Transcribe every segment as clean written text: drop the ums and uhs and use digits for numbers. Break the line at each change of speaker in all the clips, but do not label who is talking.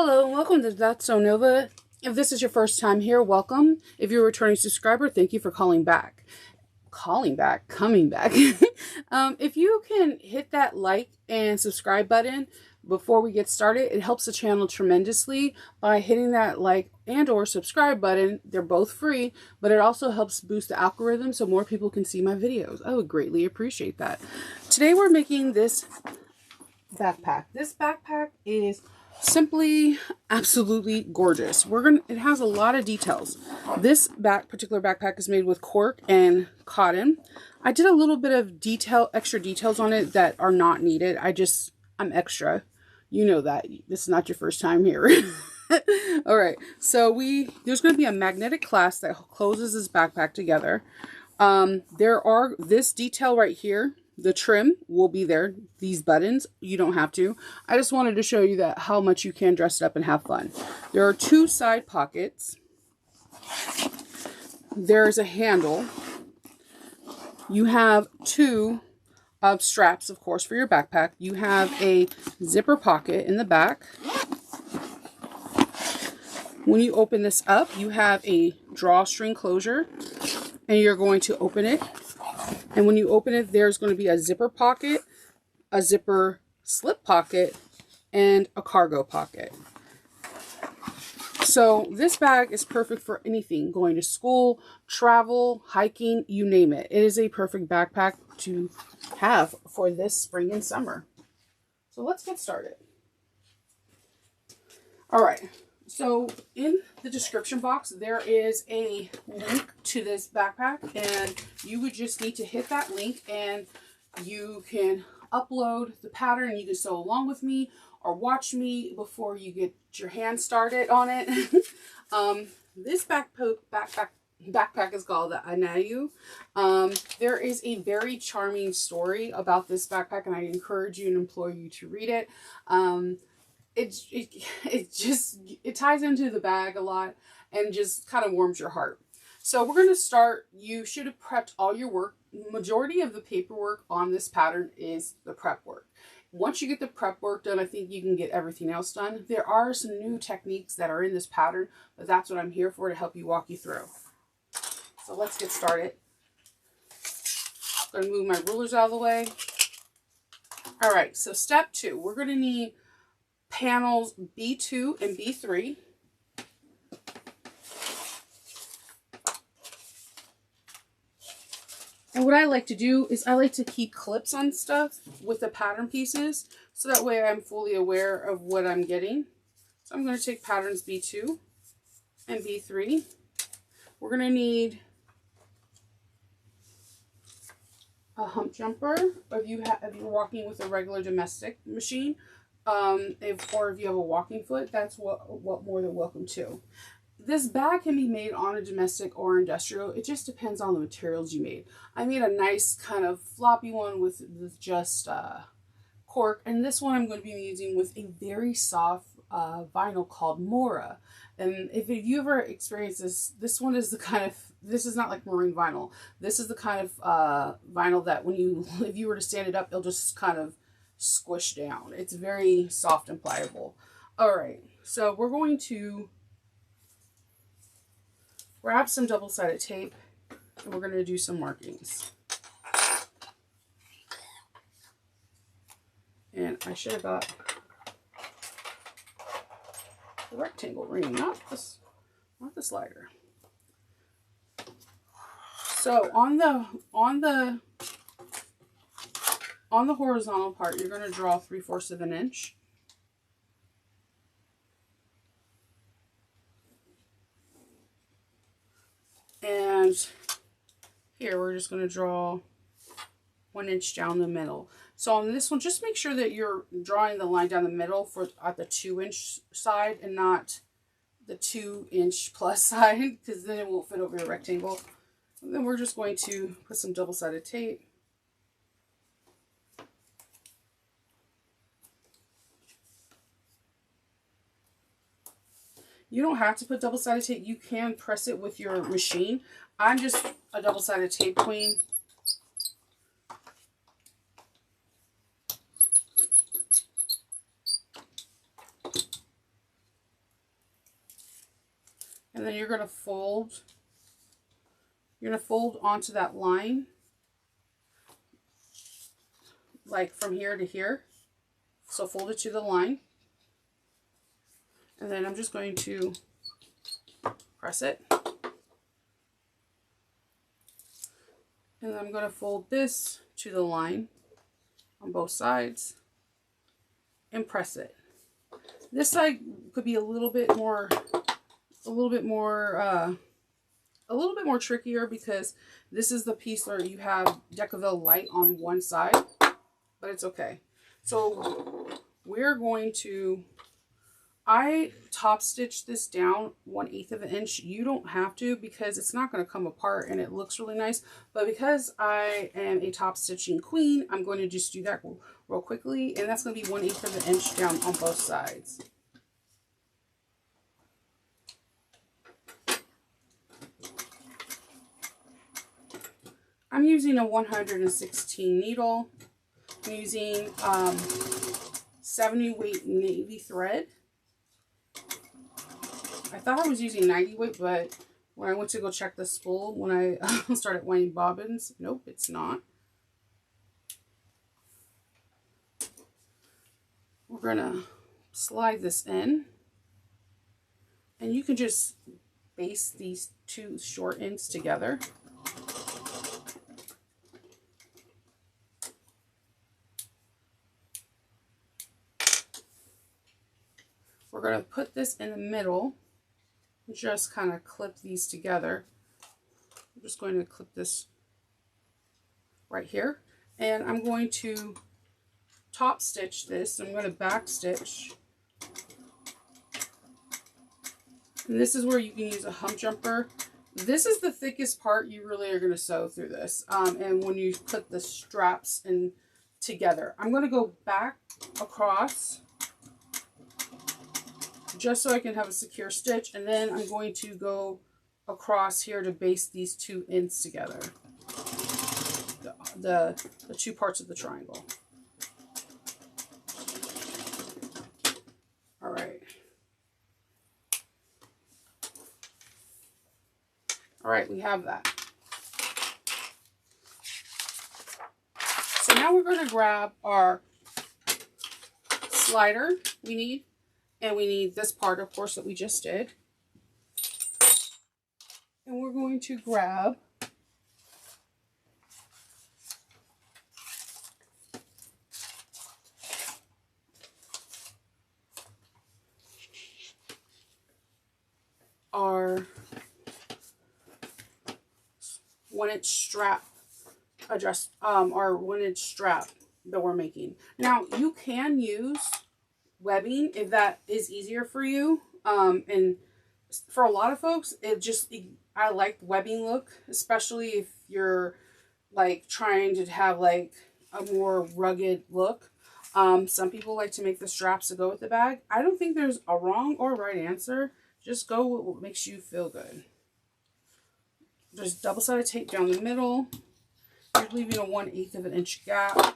Hello and welcome to That's So Nova. If this is your first time here, welcome. If you're a returning subscriber, thank you for coming back. If you can hit that like and subscribe button before we get started, it helps the channel tremendously by hitting that like and or subscribe button. They're both free, but it also helps boost the algorithm so more people can see my videos. I would greatly appreciate that. Today we're making this backpack. This backpack is simply absolutely gorgeous. It has a lot of details. This particular backpack is made with cork and cotton. I did a little bit of extra details on it that are not needed. I'm extra. You know that. This is not your first time here. All right. So there's going to be a magnetic clasp that closes this backpack together. This detail right here. The trim will be there. These buttons, you don't have to. I just wanted to show you how much you can dress it up and have fun. There are two side pockets. There's a handle. You have two straps, of course, for your backpack. You have a zipper pocket in the back. When you open this up, you have a drawstring closure, and you're going to open it. And when you open it, there's going to be a zipper pocket, a zipper slip pocket, and a cargo pocket. So this bag is perfect for anything, going to school, travel, hiking, you name it. It is a perfect backpack to have for this spring and summer. So let's get started. All right. So in the description box, there is a link to this backpack, and you would just need to hit that link and you can upload the pattern. You can sew along with me or watch me before you get your hand started on it. This backpack is called the Iyanu. There is a very charming story about this backpack, and I encourage you and implore you to read it. It ties into the bag a lot and just kind of warms your heart. So we're going to start. You should have prepped all your work. Majority of the paperwork on this pattern is the prep work. Once you get the prep work done, I think you can get everything else done. There are some new techniques that are in this pattern, but that's what I'm here for, to help you walk you through. So let's get started. I'm going to move my rulers out of the way. All right, so step 2, we're going to need panels B2 and B3. And what I like to do is I like to keep clips on stuff with the pattern pieces, so that way I'm fully aware of what I'm getting. So I'm going to take patterns B2 and B3. We're going to need a hump jumper if you're walking with a regular domestic machine. Or if you have a walking foot, that's what more than welcome to. This bag can be made on a domestic or industrial. It just depends on the materials you made. I made a nice kind of floppy one with just cork, and this one I'm going to be using with a very soft vinyl called Mora. And if you ever experienced this one is this is not like marine vinyl. This is the kind of vinyl that if you were to stand it up, it'll just kind of squish down. It's very soft and pliable. All right, so we're going to grab some double-sided tape and we're going to do some markings. And I should have got the rectangle ring, not the slider. So on the horizontal part, you're going to draw 3/4 of an inch. And here we're just going to draw 1 inch down the middle. So on this one, just make sure that you're drawing the line down the middle at the 2-inch side and not the 2-inch plus side, because then it won't fit over your rectangle. And then we're just going to put some double-sided tape. You don't have to put double-sided tape. You can press it with your machine. I'm just a double-sided tape queen. And then you're going to fold. You're going to fold onto that line, like from here to here. So fold it to the line. And then I'm just going to press it. And then I'm going to fold this to the line on both sides and press it. This side could be a little bit more trickier because this is the piece where you have Decaville light on one side, but it's okay. So we're going to, I top stitch this down 1/8 of an inch. You don't have to because it's not going to come apart and it looks really nice. But because I am a top stitching queen, I'm going to just do that real quickly. And that's going to be 1/8 of an inch down on both sides. I'm using a 116 needle. I'm using 70 weight navy thread. I thought I was using 90 weight, but when I went to go check the spool, when I started winding bobbins, nope, it's not. We're gonna slide this in, and you can just baste these two short ends together. We're gonna put this in the middle. Just kind of clip these together. I'm just going to clip this right here, and I'm going to top stitch this. I'm going to back stitch, and this is where you can use a hump jumper. This is the thickest part you really are going to sew through this, and when you put the straps in together, I'm going to go back across just so I can have a secure stitch, and then I'm going to go across here to baste these two ends together, the two parts of the triangle. All right, we have that. So now we're going to grab our slider we need. And we need this part, of course, that we just did. And we're going to grab our 1-inch strap our 1-inch strap that we're making. Now, you can use webbing if that is easier for you, and for a lot of folks I like the webbing look, especially if you're like trying to have like a more rugged look. Some people like to make the straps to go with the bag. I don't think there's a wrong or right answer. Just go with what makes you feel good. Just double-sided tape down the middle. You're leaving a 1/8 of an inch gap.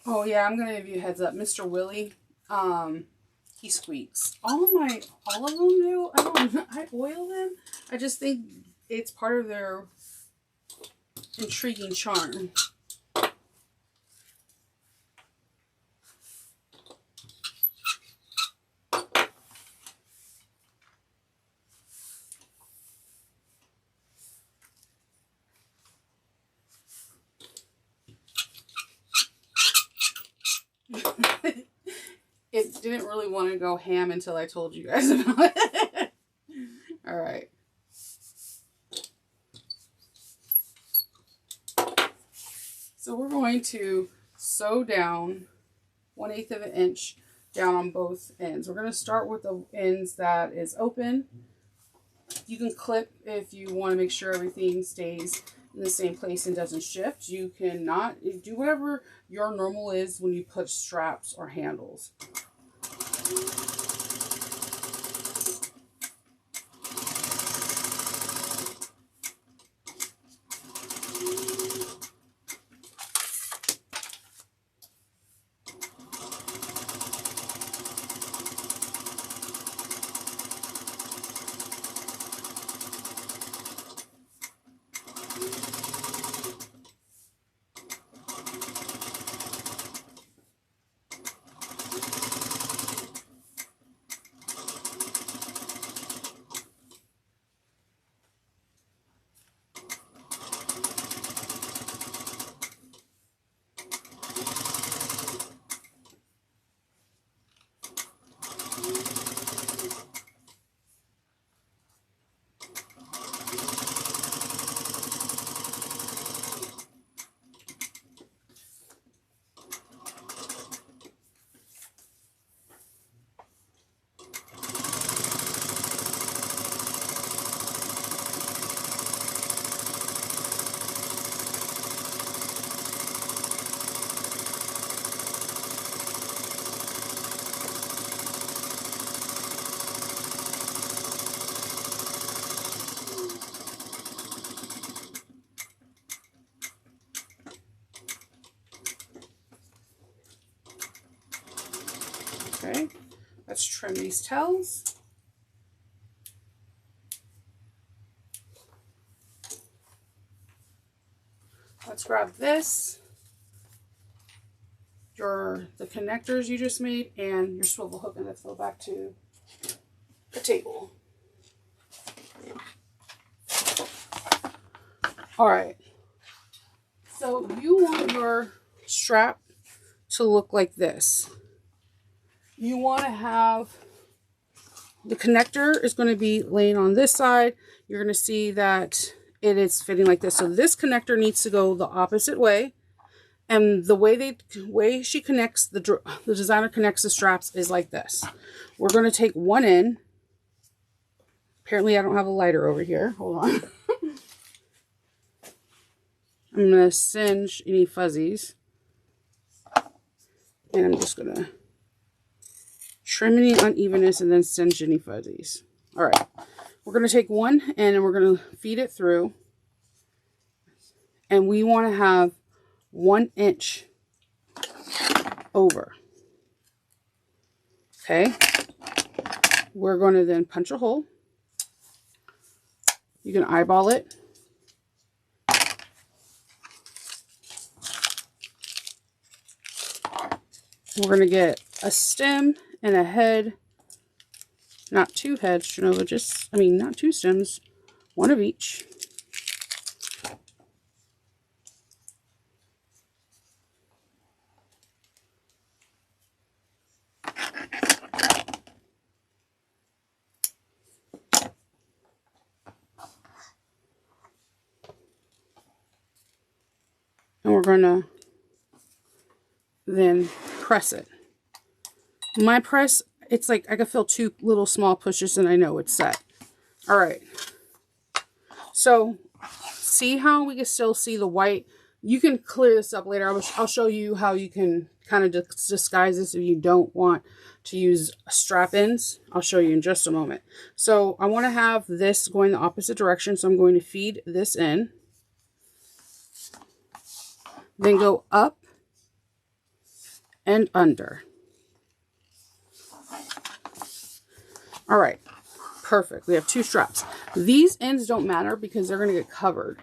Oh yeah, I'm gonna give you a heads up. Mr. Willie, he squeaks. All of them do. I oil them. I just think it's part of their intriguing charm. It didn't really want to go ham until I told you guys about it. All right. So we're going to sew down 1/8 of an inch down on both ends. We're going to start with the ends that is open. You can clip if you want to make sure everything stays in the same place and doesn't shift. You cannot do whatever your normal is when you put straps or handles. Okay, let's trim these tails. Let's grab this, the connectors you just made, and your swivel hook, and let's go back to the table. All right, so you want your strap to look like this. You want to have the connector is going to be laying on this side. You're going to see that it is fitting like this. So this connector needs to go the opposite way. And the way she connects, the designer connects the straps is like this. We're going to take one end. Apparently I don't have a lighter over here. Hold on. I'm going to singe any fuzzies. And I'm just going to trim any unevenness and then singe any fuzzies. All right. We're going to take one end and we're going to feed it through. And we want to have 1 inch over. Okay. We're going to then punch a hole. You can eyeball it. We're going to get a stem and a head. Not 2 heads, Genova, not 2 stems. 1 of each. And we're going to then press it. My press, it's like I can feel 2 little small pushes and I know it's set. All right. So see how we can still see the white? You can clear this up later. I'll show you how you can kind of disguise this if you don't want to use strap ends. I'll show you in just a moment. So I want to have this going the opposite direction. So I'm going to feed this in. Then go up and under. All right, perfect. We have 2 straps. These ends don't matter because they're going to get covered.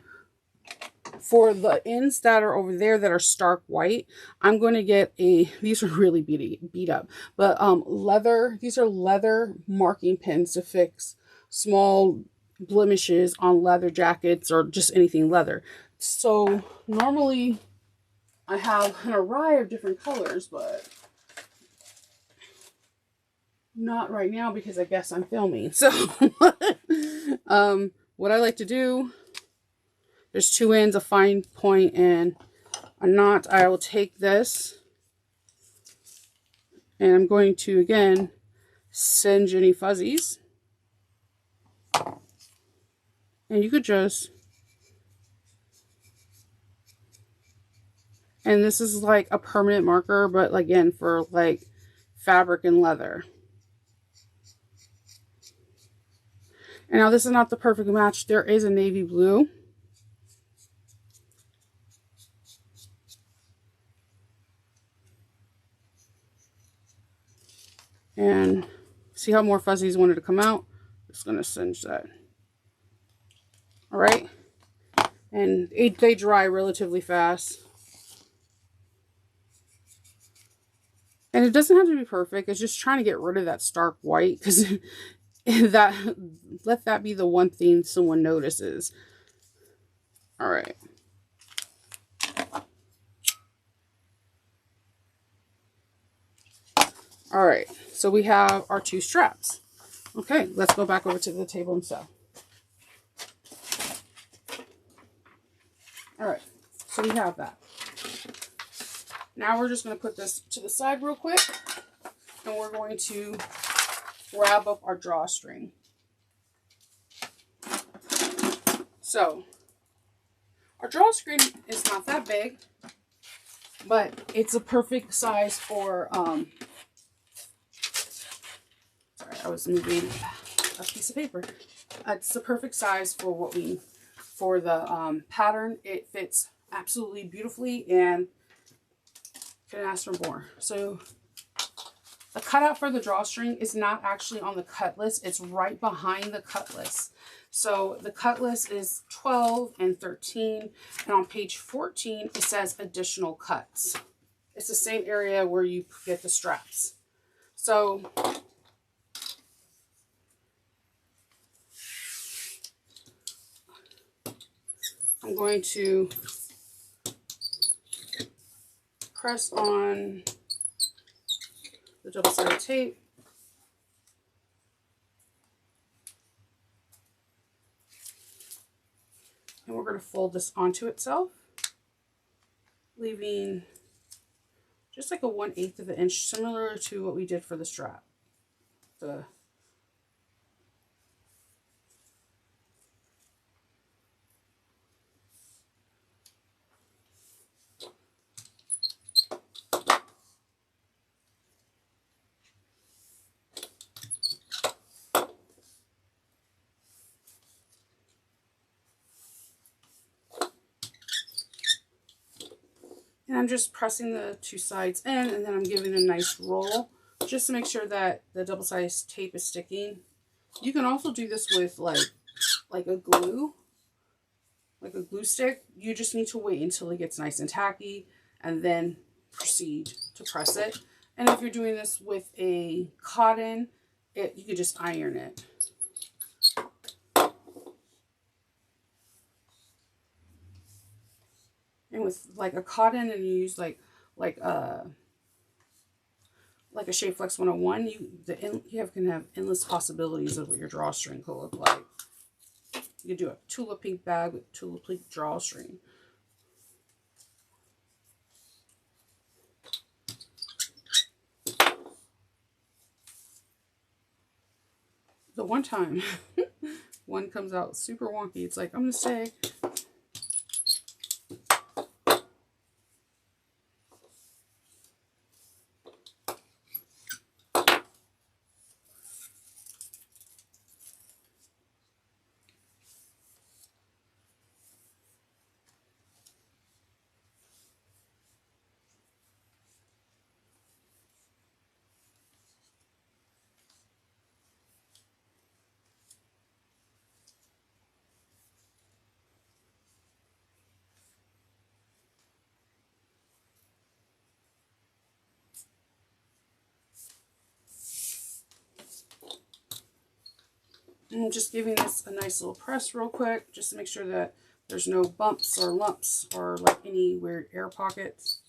For the ends that are over there that are stark white, I'm going to get these are really beat up, but these are leather marking pins to fix small blemishes on leather jackets or just anything leather. So normally I have an array of different colors, but not right now because I guess I'm filming. So what I like to do, there's 2 ends, a fine point and a knot. I will take this and I'm going to again singe any fuzzies. And you could just, and this is like a permanent marker, but again for like fabric and leather. And now this is not the perfect match. There is a navy blue. And see how more fuzzies wanted to come out? Just going to singe that. All right. And they dry relatively fast. And it doesn't have to be perfect. It's just trying to get rid of that stark white because let that be the one thing someone notices. All right. All right. So we have our 2 straps. Okay, let's go back over to the table and sew. All right. So we have that. Now we're just going to put this to the side real quick. And we're going to grab up our drawstring. So our drawstring is not that big, but it's a perfect size for, sorry, I was moving a piece of paper. It's the perfect size for for the pattern. It fits absolutely beautifully and couldn't ask for more. So The cutout for the drawstring is not actually on the cut list. It's right behind the cut list. So the cut list is 12 and 13. And on page 14, it says additional cuts. It's the same area where you get the straps. So I'm going to press on the double-sided tape. And we're going to fold this onto itself, leaving just like a 1/8 of an inch, similar to what we did for the strap. And I'm just pressing the two sides in, and then I'm giving a nice roll just to make sure that the double-sided tape is sticking. You can also do this with like a glue stick. You just need to wait until it gets nice and tacky and then proceed to press it. And if you're doing this with a cotton, you could just iron it. And with like a cotton, and you use like a Shape Flex 101, you can have endless possibilities of what your drawstring could look like. You could do a tulip pink bag with tulip pink drawstring. The one time one comes out super wonky, it's like, I'm gonna say, and I'm just giving this a nice little press real quick, just to make sure that there's no bumps or lumps or like any weird air pockets.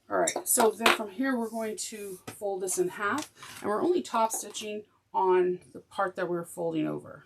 All right, so then from here, we're going to fold this in half, and we're only top stitching on the part that we're folding over.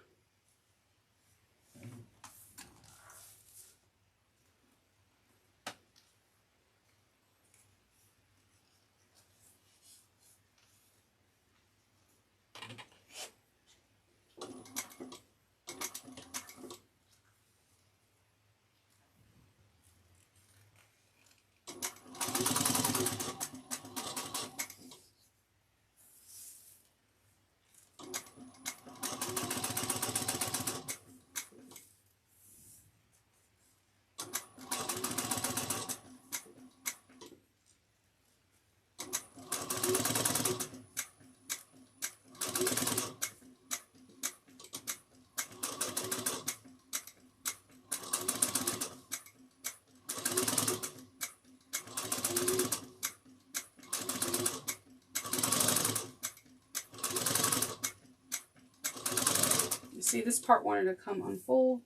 See, this part wanted to come unfold.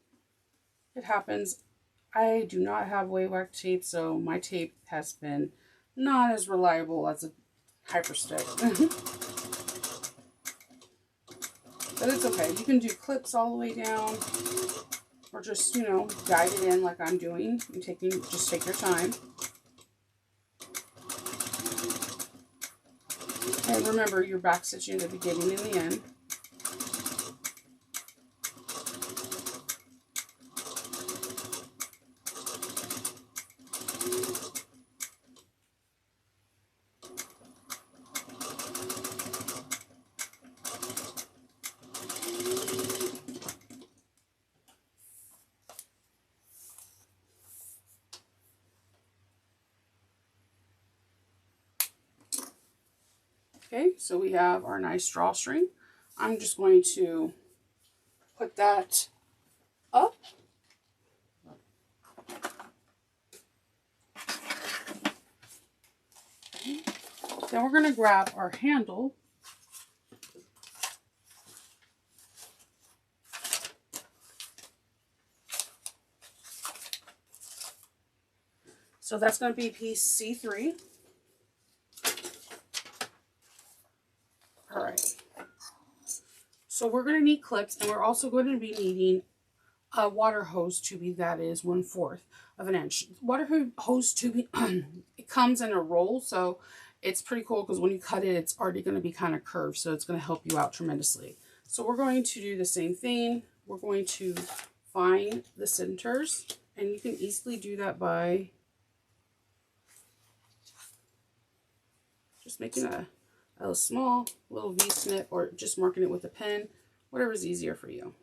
It happens. I do not have wave wax tape, so my tape has been not as reliable as a hyper stick. But it's okay. You can do clips all the way down, or just, you know, guide it in like I'm doing. Just take your time. And remember, you're back stitching at the beginning and the end. Okay, so we have our nice drawstring. I'm just going to put that up. Okay. Then we're going to grab our handle. So that's going to be piece C3. All right. So we're going to need clips, and we're also going to be needing a water hose tubing that is 1/4 of an inch. Water hose tubing, it comes in a roll, so it's pretty cool because when you cut it, it's already going to be kind of curved, so it's going to help you out tremendously. So we're going to do the same thing. We're going to find the centers, and you can easily do that by just making a small little V-snip or just marking it with a pen, whatever is easier for you.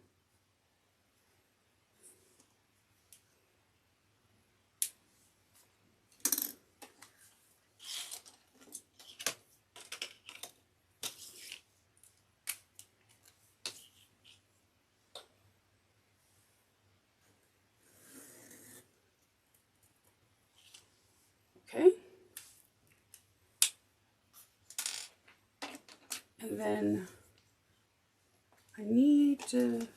Okay. And then I need to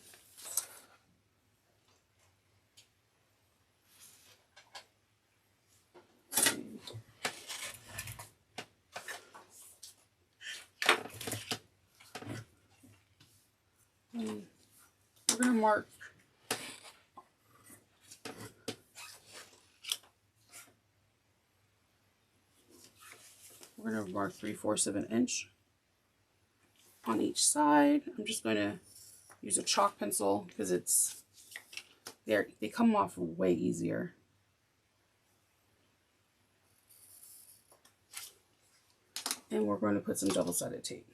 we're going to mark we're going to mark 3/4 of an inch on each side. I'm just going to use a chalk pencil because it's they come off way easier. And we're going to put some double-sided tape.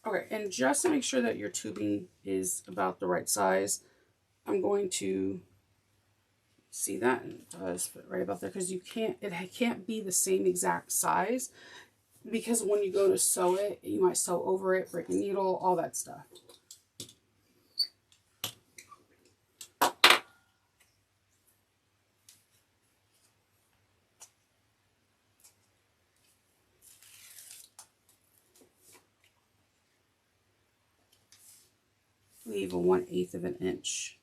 Okay, and just to make sure that your tubing is about the right size, I'm going to see that, and it does fit right about there, because it can't be the same exact size, because when you go to sew it, you might sew over it, break a needle, all that stuff. Leave a 1/8 of an inch.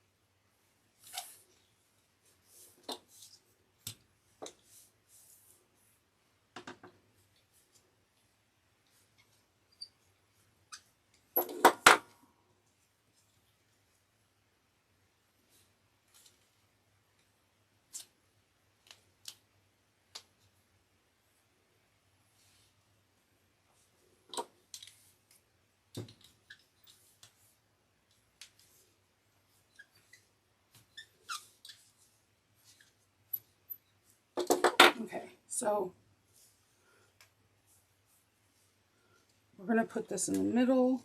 Okay, so we're going to put this in the middle.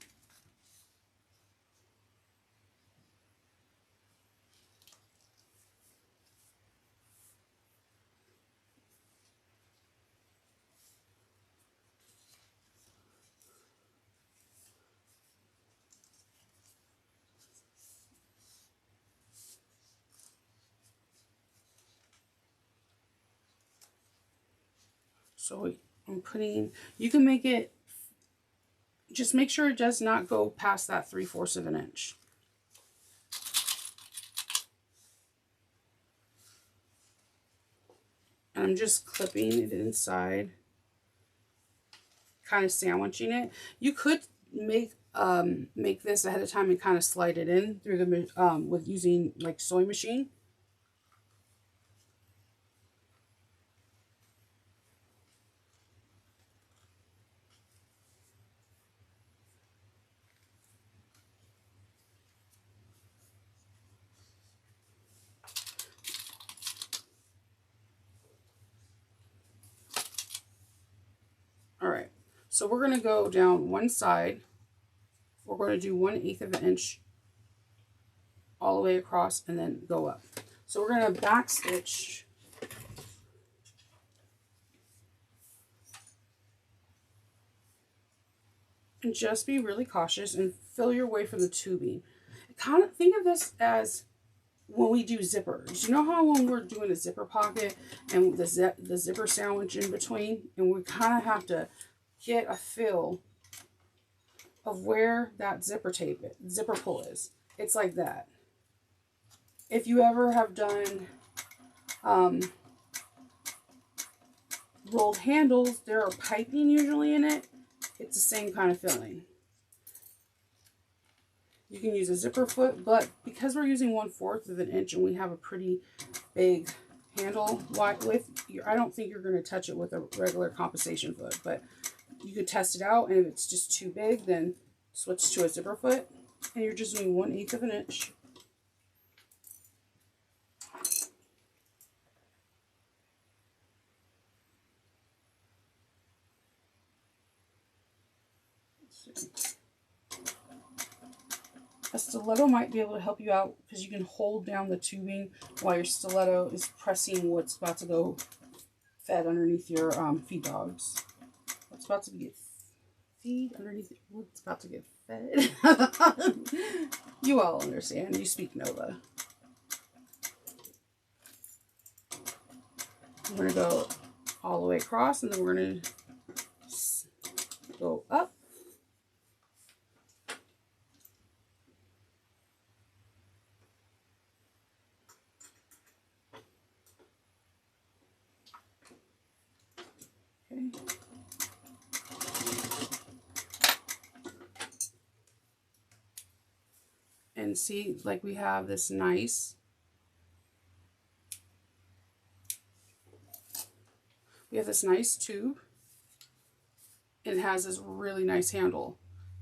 So I'm putting, you can make it, just make sure it does not go past that 3/4 of an inch. And I'm just clipping it inside, kind of sandwiching it. You could make this ahead of time and kind of slide it in through the with using like sewing machine. All right, so we're going to go down one side. We're going to do 1/8 of an inch all the way across and then go up. So we're going to back stitch. And just be really cautious and feel your way from the tubing. Kind of think of this as when we do zippers. You know how when we're doing a zipper pocket and the zipper sandwich in between, and we kind of have to get a feel of where that zipper pull is. It's like that. If you ever have done rolled handles, there are piping usually in it. It's the same kind of feeling. You can use a zipper foot, but because we're using 1/4 of an inch and we have a pretty big handle width, I don't think you're going to touch it with a regular compensation foot, but you could test it out, and if it's just too big, then switch to a zipper foot, and you're just doing 1/8 of an inch. A stiletto might be able to help you out because you can hold down the tubing while your stiletto is pressing what's about to go fed underneath your feed dogs. What's about to get feed underneath what's about to get fed. You all understand. You speak Nova. I'm going to go all the way across, and then we're going to go up. Okay. And see, like we have this nice, tube. It has this really nice handle,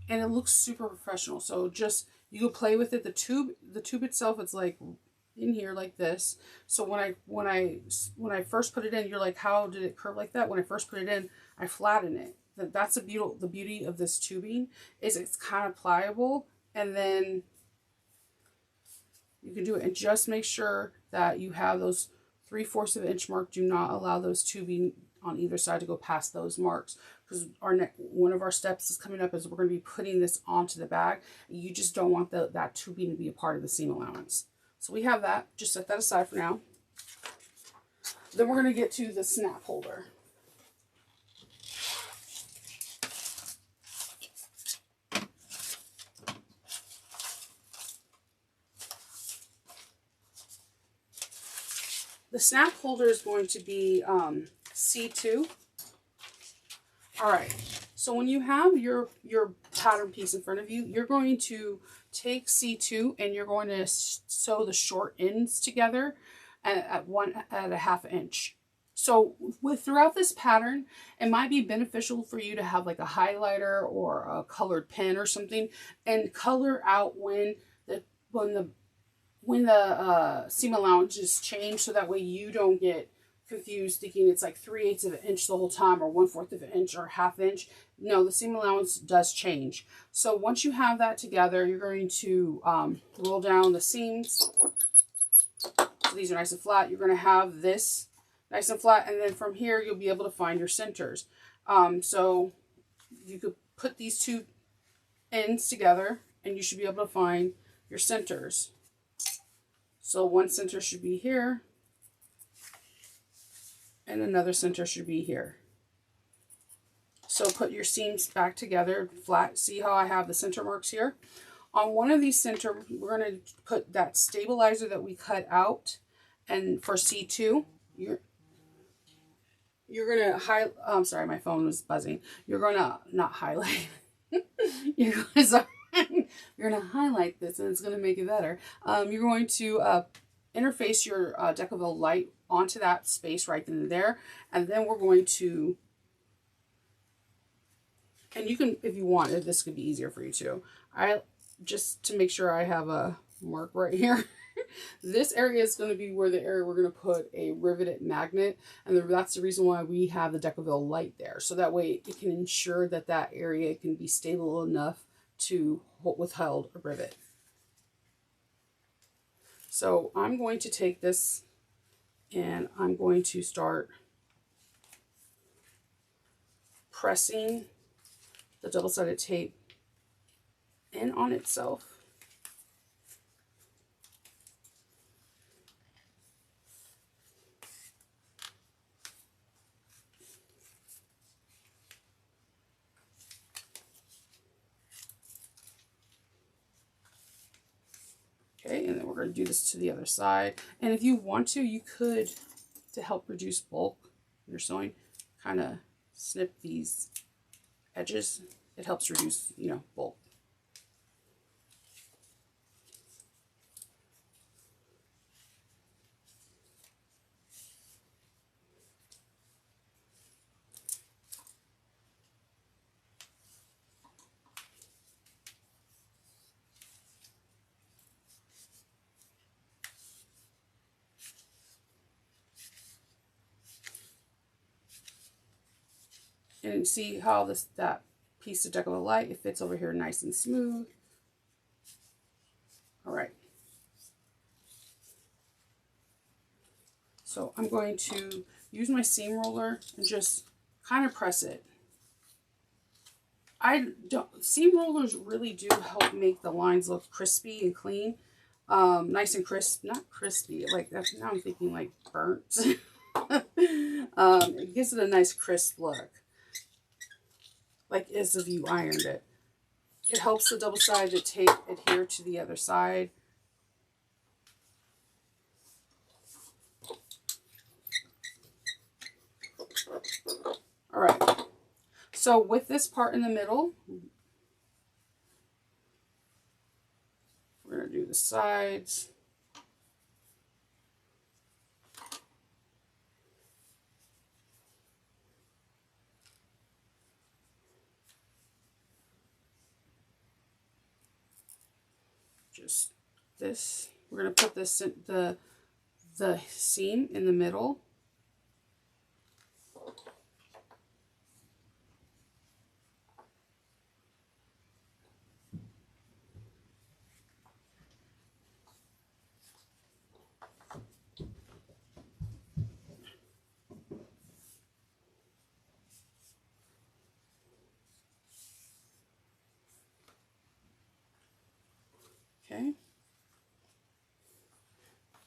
and it looks super professional. So just, you go play with it. The tube itself, it's like in here like this. So when I first put it in, you're like, how did it curve like that? When I first put it in, I flattened it. That's the beauty of this tubing, is it's kind of pliable, and then you can do it. And just make sure that you have those 3/4 of an inch mark. Do not allow those tubing on either side to go past those marks, because one of our steps is coming up is we're going to be putting this onto the bag. You just don't want that tubing to be a part of the seam allowance. So we have that. Just set that aside for now. Then we're going to get to the snap holder. The snap holder is going to be C2. All right, so when you have your pattern piece in front of you, you're going to take C2 and you're going to sew the short ends together at 1/2 inch. So throughout this pattern, it might be beneficial for you to have like a highlighter or a colored pen or something, and color out when the seam allowances change, so that way you don't get confused thinking it's like 3/8 of an inch the whole time, or 1/4 of an inch, or 1/2 inch. No, the seam allowance does change. So once you have that together, you're going to roll down the seams. So these are nice and flat. You're going to have this nice and flat, and then from here you'll be able to find your centers. So you could put these two ends together, and you should be able to find your centers. So one center should be here, and another center should be here. So put your seams back together flat. See how I have the center marks here? On one of these center, we're going to put that stabilizer that we cut out, and for C2, you're going to I'm sorry, my phone was buzzing. You're going to not highlight. You're going to highlight this, and it's going to make it better. You're going to interface your Decaville light onto that space right then and there, and then we're going to, and you can, if you want, this could be easier for you too. Just to make sure I have a mark right here. This area is going to be where the area we're going to put a riveted magnet, and that's the reason why we have the Decaville light there. So that way it can ensure that that area can be stable enough to withhold a rivet. So I'm going to take this and I'm going to start pressing the double-sided tape in on itself. Okay, and then we're going to do this to the other side. And if you want to, you could, to help reduce bulk when you're sewing, kind of snip these edges. It helps reduce, you know, bulk. And you see how that piece of decorative light, it fits over here nice and smooth. All right. So I'm going to use my seam roller and just kind of press it. Seam rollers really do help make the lines look crispy and clean. Nice and crisp, not crispy, like that's, now I'm thinking like burnt. It gives it a nice crisp look, like as if you ironed it. It helps the double-sided tape adhere to the other side. All right, so with this part in the middle, we're going to do the sides. Just this. We're going to put this in the seam in the middle. Okay.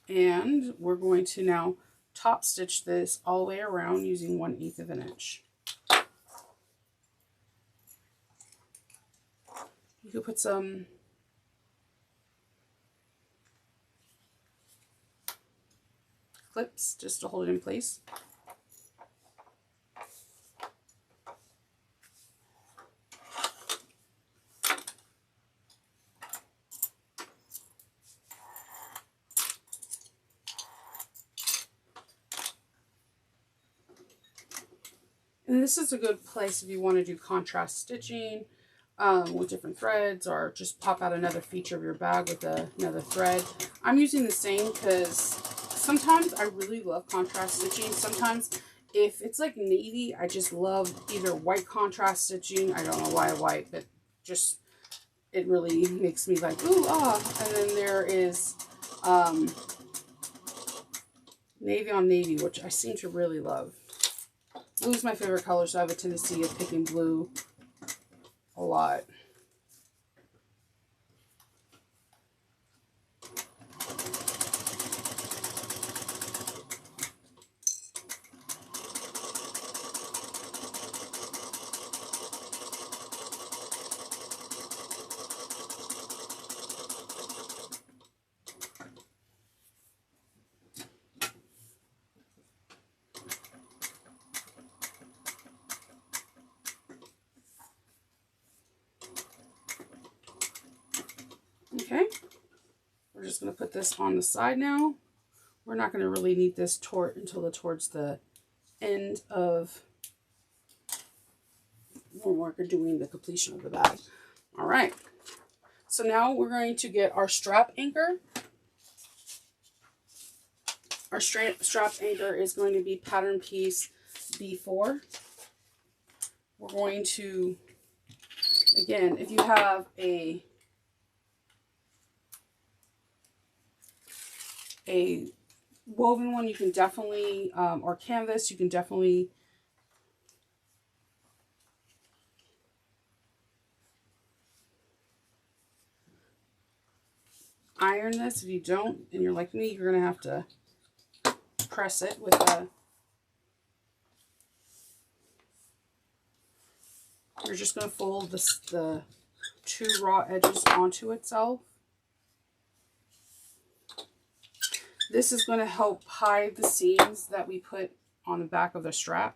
And we're going to now top stitch this all the way around using 1/8 of an inch. You could put some clips just to hold it in place. And this is a good place if you want to do contrast stitching with different threads, or just pop out another feature of your bag with another thread. I'm using the same because sometimes I really love contrast stitching. Sometimes if it's like navy, I just love either white contrast stitching. I don't know why white, but just it really makes me like, ooh, ah. And then there is navy on navy, which I seem to really love. Blue is my favorite color, so I have a tendency of picking blue a lot. Okay, we're just going to put this on the side now. We're not going to really need this until towards the end of when we're doing the completion of the bag. All right, so now we're going to get our strap anchor. Our strap anchor is going to be pattern piece B4. We're going to, again, if you have a a woven one, you can definitely, or canvas, you can definitely iron this. If you don't, and you're like me, you're going to have to press it with a, you're just going to fold this, the two raw edges onto itself. This is going to help hide the seams that we put on the back of the strap.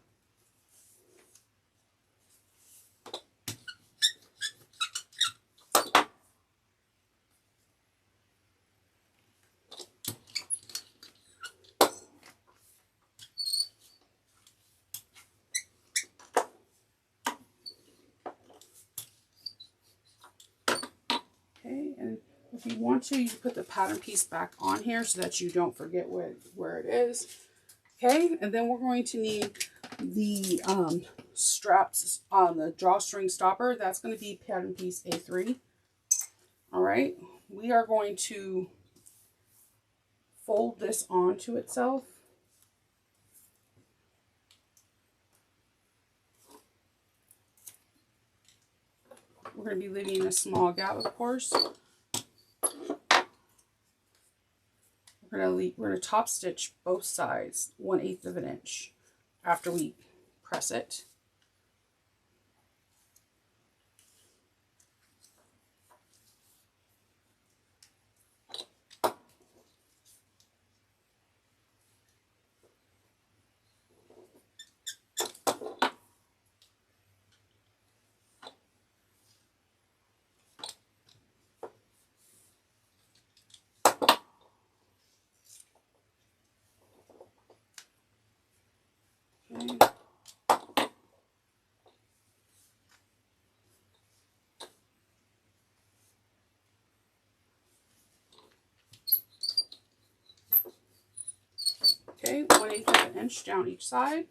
Okay, and if you want to, you can put the pattern piece back on here so that you don't forget where it is. Okay, and then we're going to need the straps on the drawstring stopper. That's going to be pattern piece A3. All right, we are going to fold this onto itself. We're going to be leaving a small gap, of course. We're going to top stitch both sides 1/8 of an inch after we press it. Okay, 1/8 of an inch down each side.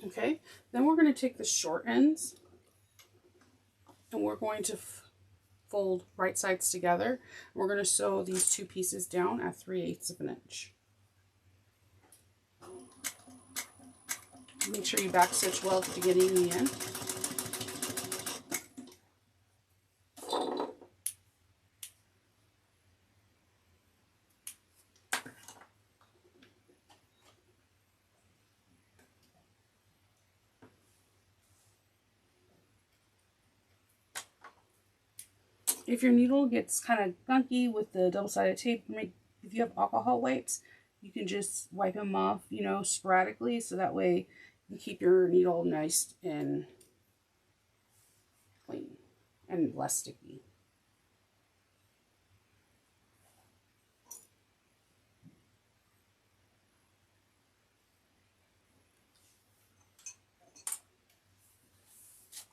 Okay, then we're going to take the short ends and we're going to fold right sides together. We're going to sew these two pieces down at 3/8 of an inch. Make sure you back stitch well at the beginning and the end. If your needle gets kind of gunky with the double-sided tape, if you have alcohol wipes, you can just wipe them off, you know, sporadically, so that way you keep your needle nice and clean and less sticky.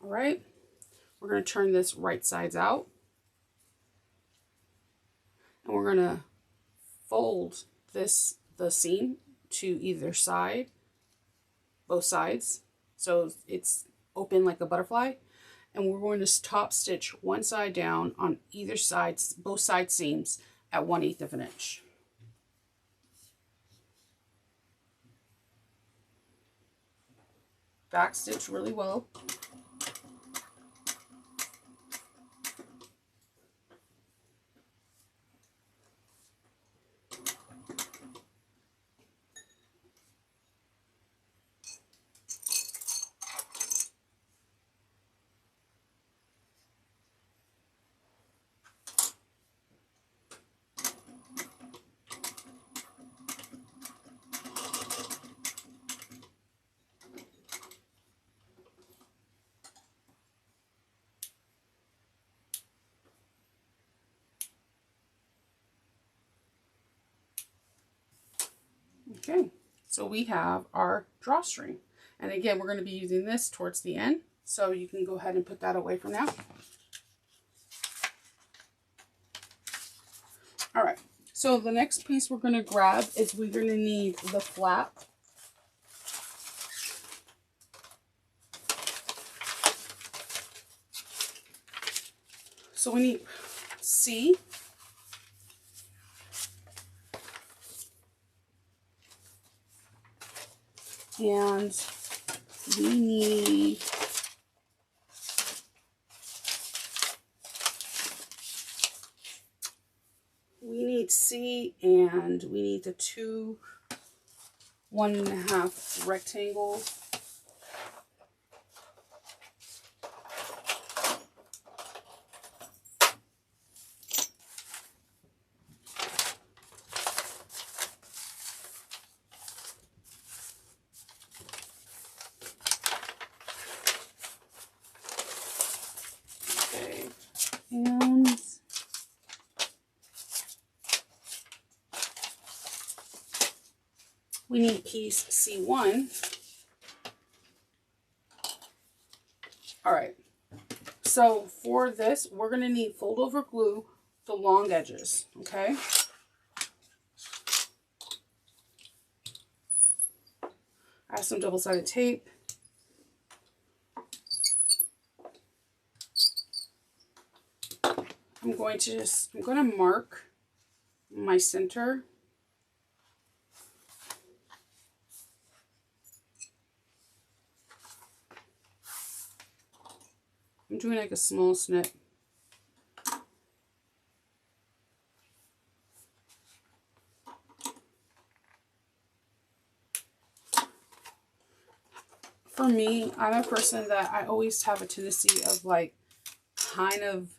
All right, we're going to turn this right sides out. And we're going to fold the seam to either side, both sides, so it's open like a butterfly. And we're going to top stitch one side down on either side, both side seams at 1/8 of an inch. Back stitch really well. Okay, so we have our drawstring. And again, we're going to be using this towards the end. So you can go ahead and put that away for now. All right, so the next piece we're going to grab is we're going to need the flap. So we need C. And we need C, and we need the 2 1.5 rectangles. Okay, and we need piece C1. All right, so for this, we're going to need fold over glue the long edges, okay? I have some double-sided tape. I'm going to mark my center. I'm doing like a small snip. For me, I'm a person that I always have a tendency of like kind of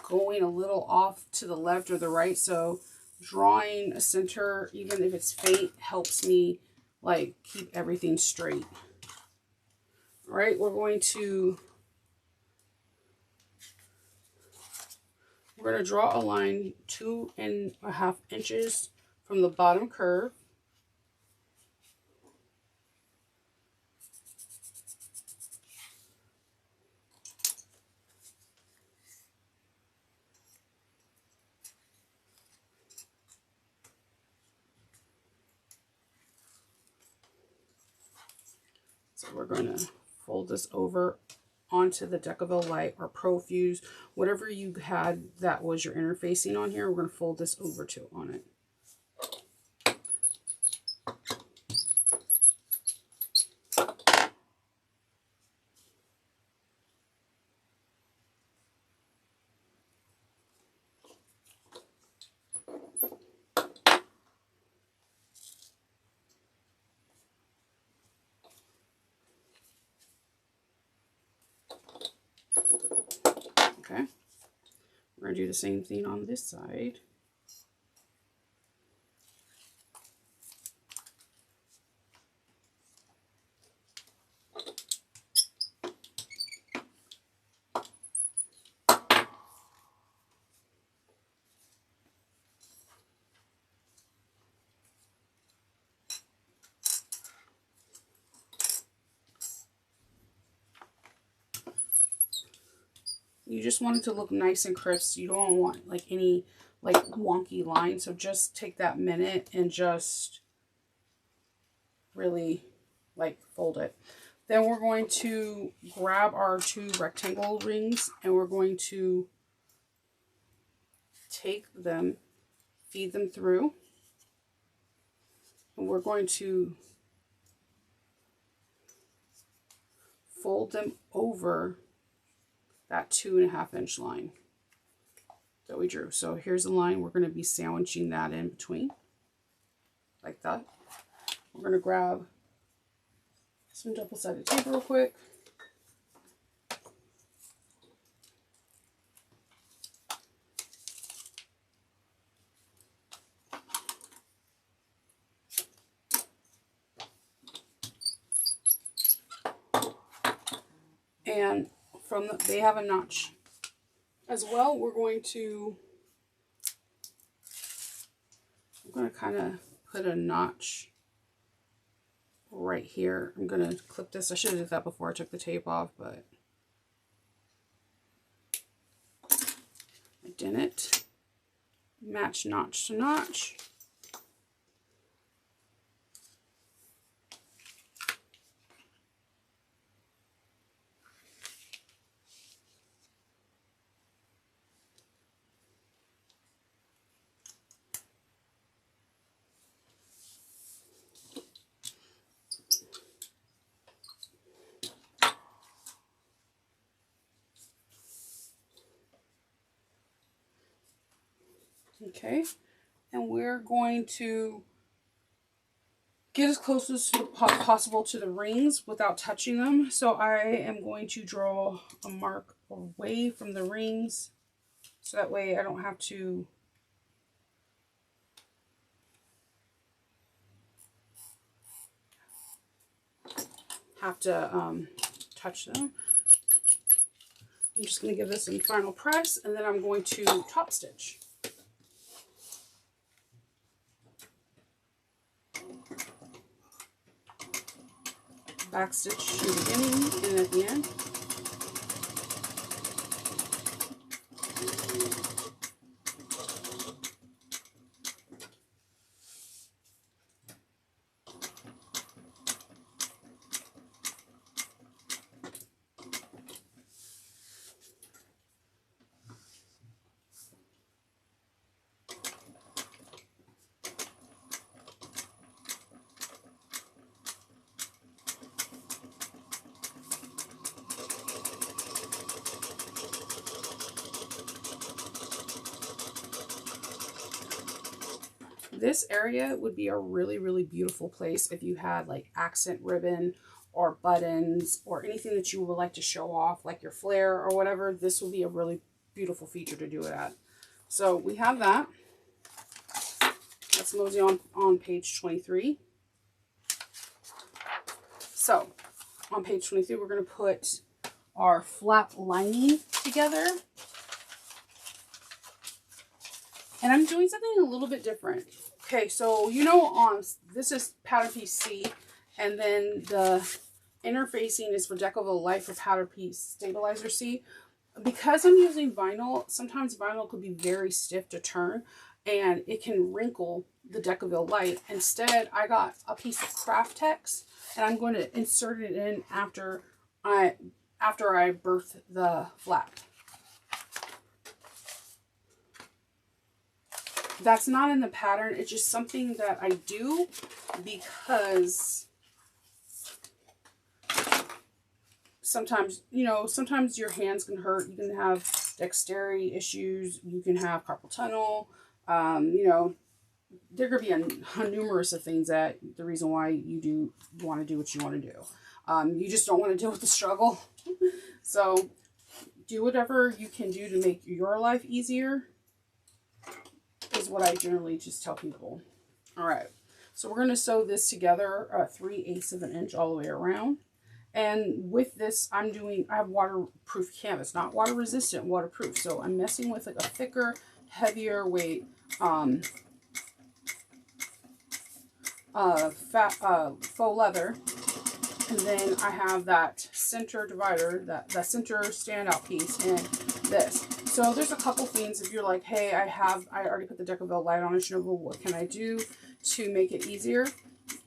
going a little off to the left or the right. So drawing a center, even if it's faint, helps me like keep everything straight. All right, we're going to draw a line 2.5 inches from the bottom curve. So we're going to fold this over onto the Decaville Light or Pro Fuse, whatever you had that was your interfacing on here. We're going to fold this over to on it. Okay, we're going to do the same thing on this side. You just want it to look nice and crisp. You don't want like any like wonky lines. So just take that minute and just really like fold it. Then we're going to grab our 2 rectangle rings and we're going to take them, feed them through, and we're going to fold them over that 2.5 inch line that we drew. So here's the line. We're going to be sandwiching that in between like that. We're going to grab some double-sided tape real quick. And they have a notch as well. I'm going to kind of put a notch right here. I'm going to clip this. I should have did that before I took the tape off, but I didn't. Match notch to notch. Okay, and we're going to get as close as possible to the rings without touching them. So I am going to draw a mark away from the rings, so that way I don't have to touch them. I'm just going to give this some final press, and then I'm going to top stitch. Back stitch in the beginning and at the end. This area would be a really, really beautiful place if you had like accent ribbon or buttons or anything that you would like to show off, like your flare or whatever. This will be a really beautiful feature to do it at. So we have that. Let's mosey on page 23. So on page 23, we're going to put our flap lining together. And I'm doing something a little bit different. Okay, so you know, this is pattern piece C, and then the interfacing is for Decoville Light for pattern piece stabilizer C. Because I'm using vinyl, sometimes vinyl could be very stiff to turn, and it can wrinkle the Decoville Light. Instead, I got a piece of craft text, and I'm going to insert it in after I birth the flap. That's not in the pattern. It's just something that I do because sometimes, you know, sometimes your hands can hurt. You can have dexterity issues. You can have carpal tunnel. You know, there could be a numerous of things that the reason why you want to do what you want to do. You just don't want to deal with the struggle. So do whatever you can do to make your life easier is what I generally just tell people. All right, so we're going to sew this together 3/8 of an inch all the way around. And with this, I have waterproof canvas, not water resistant, waterproof. So I'm messing with like a thicker, heavier weight faux leather. And then I have that center divider, that center standout piece in this. So there's a couple things if you're like, hey, I already put the Decoville Light on, what can I do to make it easier?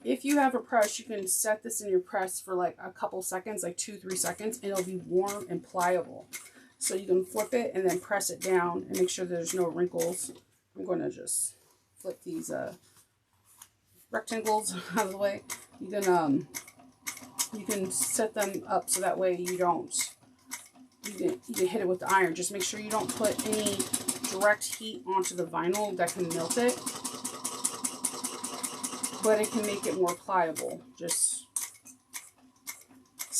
If you have a press, you can set this in your press for like a couple seconds, like 2-3 seconds, and it'll be warm and pliable. So you can flip it and then press it down and make sure there's no wrinkles. I'm going to just flip these rectangles out of the way. You can set them up so that way you can hit it with the iron. Just make sure you don't put any direct heat onto the vinyl that can melt it, but it can make it more pliable. Just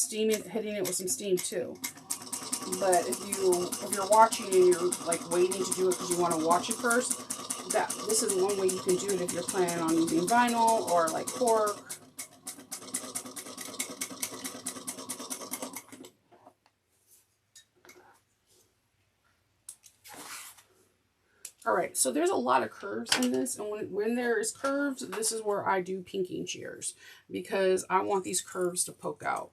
hitting it with some steam too. But if you're watching and you're like waiting to do it because you want to watch it first, this is one way you can do it if you're planning on using vinyl or like cork. All right, so there's a lot of curves in this, and when there is curves, this is where I do pinking shears because I want these curves to poke out.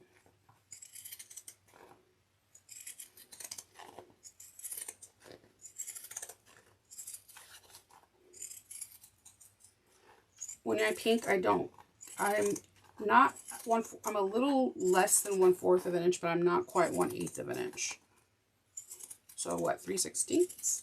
When I pink, I'm not I'm a little less than 1/4 of an inch, but I'm not quite 1/8 of an inch. So what, 3/16?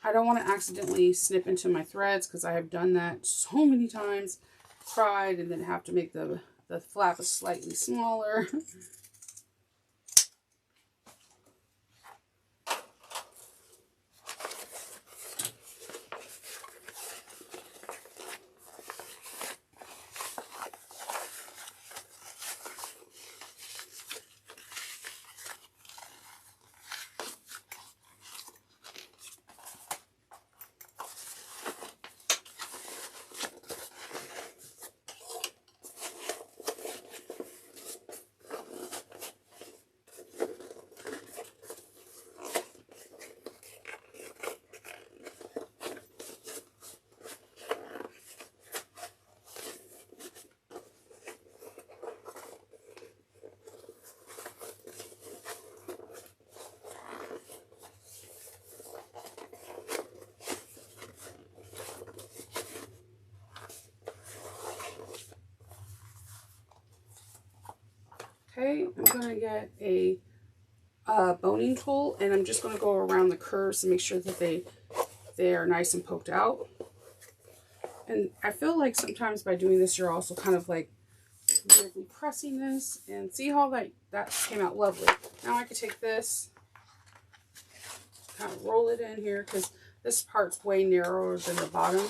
I don't want to accidentally snip into my threads because I have done that so many times, cried, and then have to make the flap slightly smaller. Okay, I'm going to get a boning tool, and I'm just going to go around the curves to make sure that they are nice and poked out. And I feel like sometimes by doing this, you're also kind of like weirdly pressing this, and see how that came out lovely. Now I could take this, kind of roll it in here, because this part's way narrower than the bottom.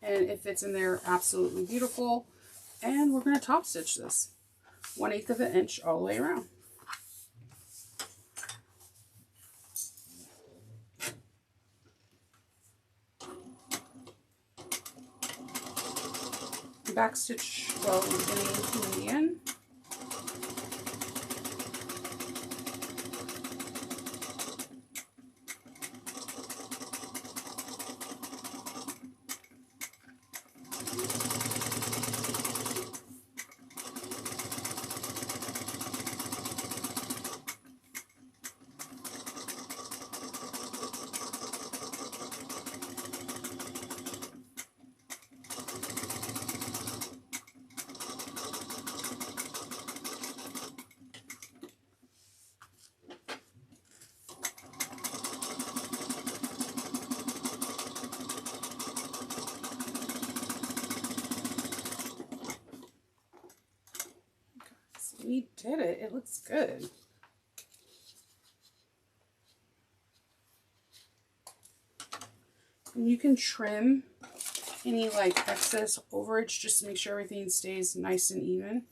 And it fits in there absolutely beautiful. And we're going to top stitch this 1/8 of an inch all the way around. Back stitch well in the beginning and the end. We did it. It looks good. And you can trim any like excess overage just to make sure everything stays nice and even.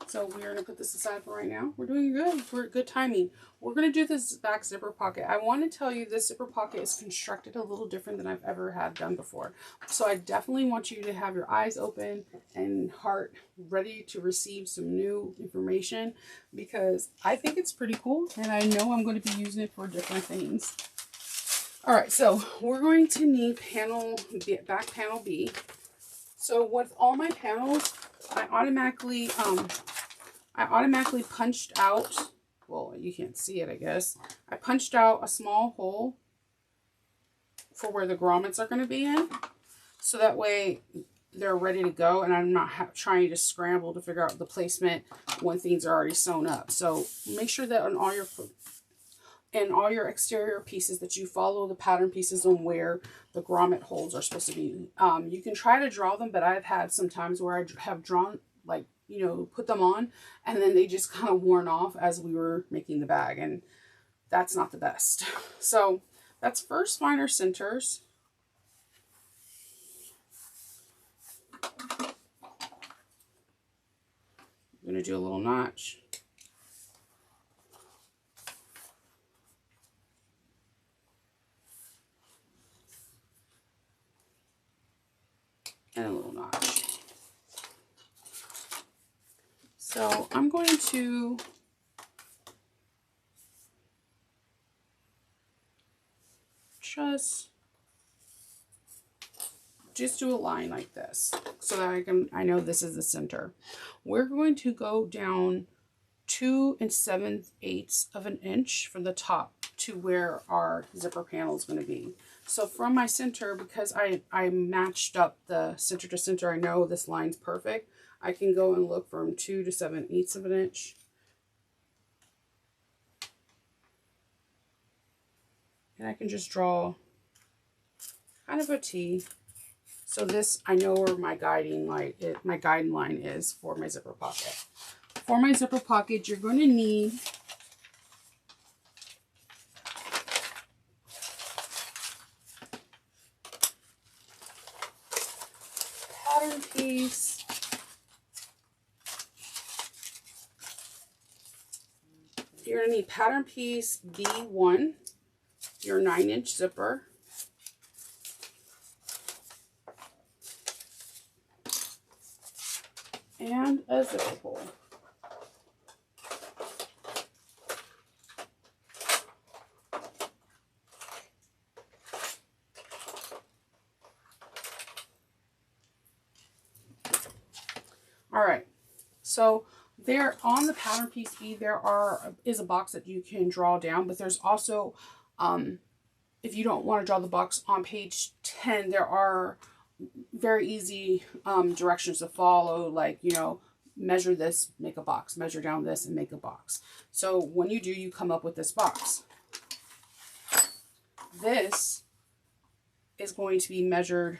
So we're going to put this aside for right now. We're doing good. We're good timing. We're going to do this back zipper pocket. I want to tell you this zipper pocket is constructed a little different than I've ever had done before. So I definitely want you to have your eyes open and heart ready to receive some new information, because I think it's pretty cool and I know I'm going to be using it for different things. All right, so we're going to need back panel B. So with all my panels, I automatically punched out, well, you can't see it, I guess. I punched out a small hole for where the grommets are going to be in. So that way they're ready to go, and I'm not trying to scramble to figure out the placement when things are already sewn up. So make sure that on all your exterior pieces that you follow the pattern pieces on where the grommet holes are supposed to be. You can try to draw them, but I've had some times where I have drawn, like, you know, put them on, and then they just kind of worn off as we were making the bag, and that's not the best. So let's first find our centers. I'm going to do a little notch. And a little notch. So I'm going to just do a line like this so that I know this is the center. We're going to go down 2 7/8 of an inch from the top to where our zipper panel is going to be. So from my center, because I matched up the center to center, I know this line's perfect. I can go and look from 2 7/8 of an inch. And I can just draw kind of a T. So this, I know where my guiding line is for my zipper pocket. For my zipper pocket, you're going to need pattern piece, you're going to need pattern piece B1, your 9-inch zipper, and a zipper pull. All right, so there on the pattern piece B, there is a box that you can draw down, but there's also, if you don't want to draw the box on page 10, there are very easy directions to follow, like, you know, measure this, make a box, measure down this, and make a box. So when you do, you come up with this box. This is going to be measured,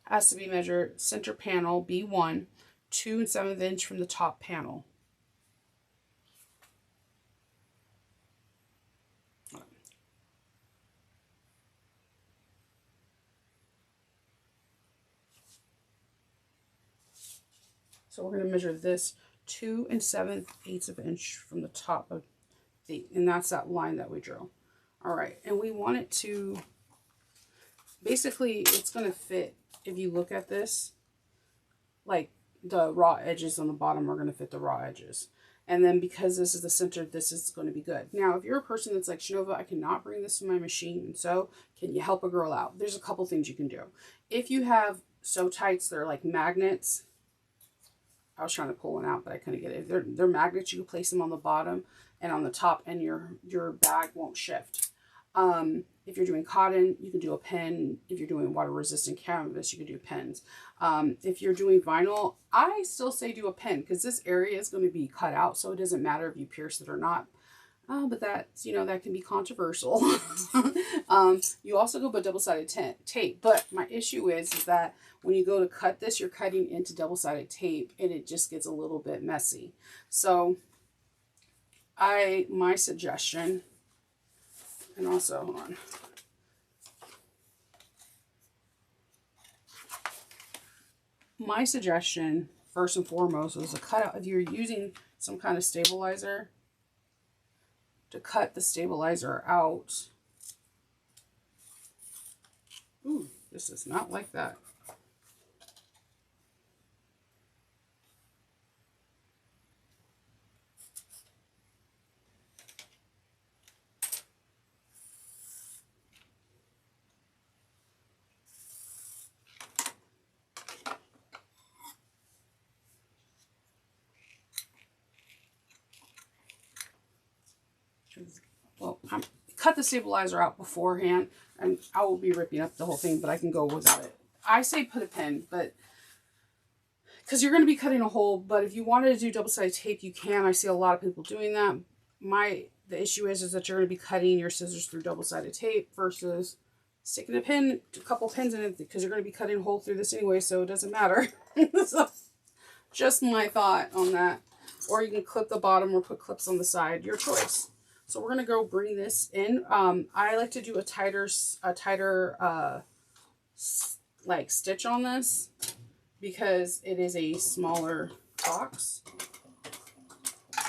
has to be measured center panel B1, 2 7/8 inch from the top panel. So we're going to measure this 2 7/8 of an inch from the top of the, and that's that line that we drew. All right, and we want it to, basically it's going to fit, if you look at this, like the raw edges on the bottom are going to fit the raw edges. And then because this is the center, this is going to be good. Now, if you're a person that's like, Shinova, I cannot bring this to my machine, so can you help a girl out? There's a couple things you can do. If you have sew tights, they're like magnets. I was trying to pull one out, but I couldn't get it. They're magnets. You can place them on the bottom and on the top, and your bag won't shift. If you're doing cotton, you can do a pen. If you're doing water-resistant canvas, you can do pens. If you're doing vinyl, I still say do a pen, because this area is going to be cut out, so it doesn't matter if you pierce it or not. But that's, you know, that can be controversial. You also go with double-sided tape, but my issue is that when you go to cut this, you're cutting into double-sided tape, and it just gets a little bit messy. So my suggestion, and also, hold on. My suggestion, first and foremost, was to cut out, if you're using some kind of stabilizer, to cut the stabilizer out. Ooh, this is not like that. Well, I cut the stabilizer out beforehand, and I will be ripping up the whole thing, but I can go without it. I say put a pen, but because you're going to be cutting a hole, but if you wanted to do double-sided tape, you can. I see a lot of people doing that. The issue is that you're going to be cutting your scissors through double-sided tape versus sticking a couple pins in it, because you're going to be cutting a hole through this anyway, so it doesn't matter. So, just my thought on that. Or you can clip the bottom or put clips on the side, your choice. So we're going to go bring this in. I like to do a tighter like stitch on this, because it is a smaller box.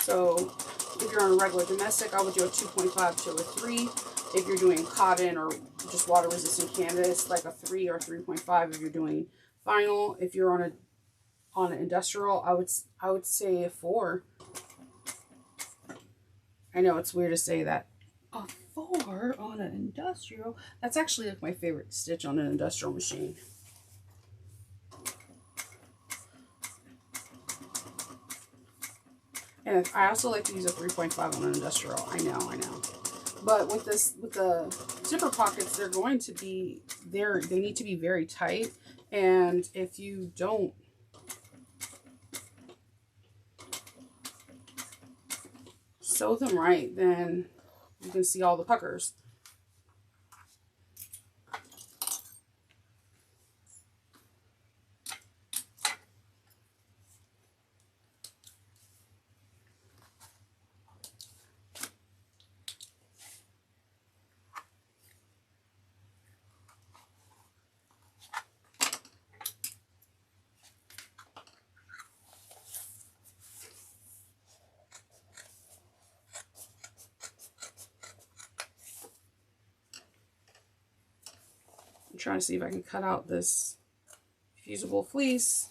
So if you're on a regular domestic, I would do a 2.5 to a 3. If you're doing cotton or just water resistant canvas, like a 3 or 3.5 if you're doing vinyl. If you're on an industrial, I would say a 4. I know it's weird to say that. A 4 on an industrial. That's actually like my favorite stitch on an industrial machine. And I also like to use a 3.5 on an industrial. I know. But with the zipper pockets, they're going to be there. They need to be very tight. And if you don't sew them right, then you can see all the puckers. I'm trying to see if I can cut out this fusible fleece.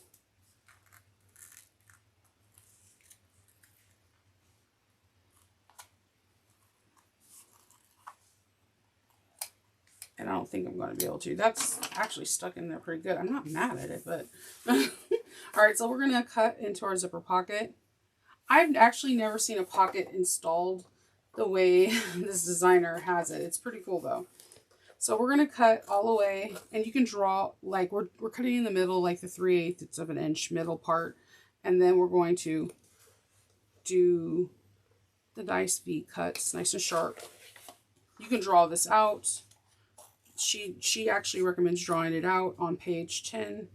And I don't think I'm going to be able to. That's actually stuck in there pretty good. I'm not mad at it, but... Alright, so we're going to cut into our zipper pocket. I've actually never seen a pocket installed the way this designer has it. It's pretty cool, though. So we're going to cut all the way, and you can draw, like, we're cutting in the middle, like the 3/8 of an inch middle part, and then we're going to do the nice V cuts, nice and sharp. You can draw this out. She actually recommends drawing it out on page 10.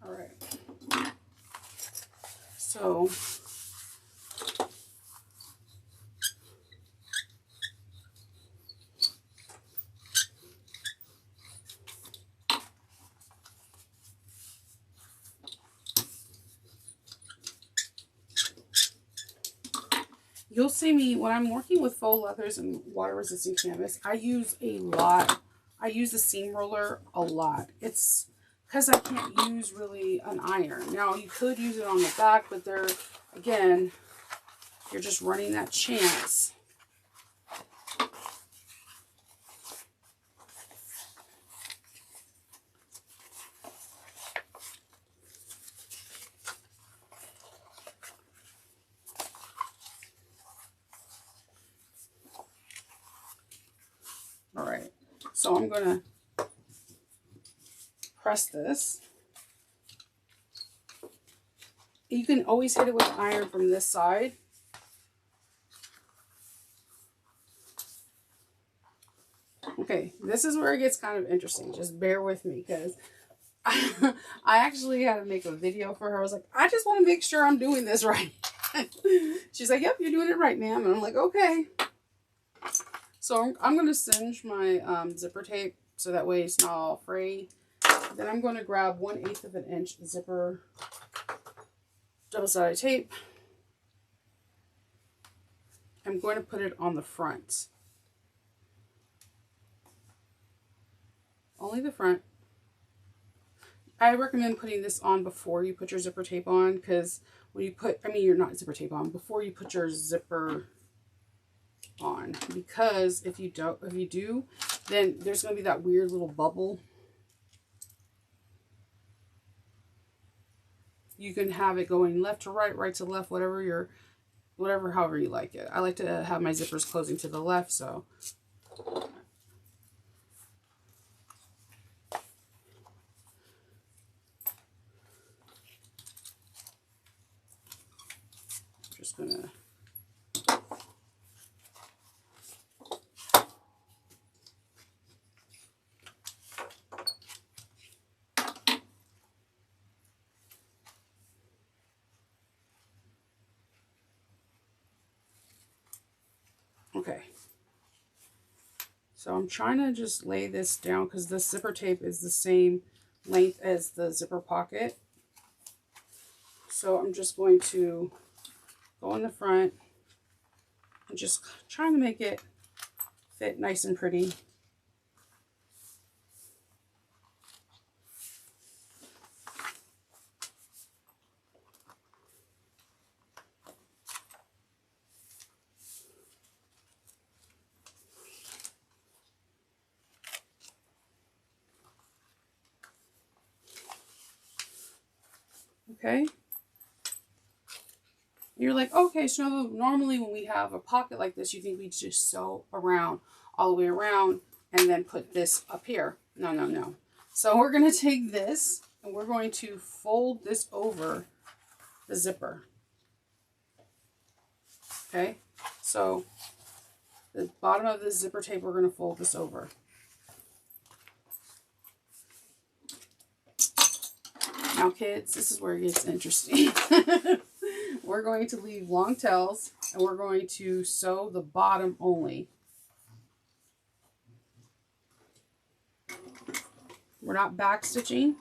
All right. So you'll see me when I'm working with faux leathers and water resistant canvas. I use the seam roller a lot. It's because I can't use really an iron. Now you could use it on the back, but they're, again, you're just running that chance. All right, so I'm going to press this. You can always hit it with iron from this side. Okay, this is where it gets kind of interesting. Just bear with me, because I actually had to make a video for her. I was like, I just want to make sure I'm doing this right. She's like, yep, you're doing it right, ma'am. And I'm like, okay. So I'm going to singe my zipper tape so that way it's not all frayed. Then I'm going to grab 1/8 of an inch zipper double-sided tape. I'm going to put it on the front. Only the front. I recommend putting this on before you put your zipper tape on, because when you put, you're not zipper tape on, before you put your zipper on, because if you do, then there's going to be that weird little bubble. You can have it going left to right, right to left, however you like it. I like to have my zippers closing to the left, so I'm just gonna okay. So I'm trying to just lay this down because the zipper tape is the same length as the zipper pocket. So I'm just going to go in the front and just trying to make it fit nice and pretty. Okay. You're like, okay, so normally when we have a pocket like this, you think we just sew around all the way around and then put this up here. No, no, no. So we're going to take this and we're going to fold this over the zipper. Okay, so the bottom of the zipper tape, we're going to fold this over. Now, kids, this is where it gets interesting. We're going to leave long tails and we're going to sew the bottom only. We're not back stitching.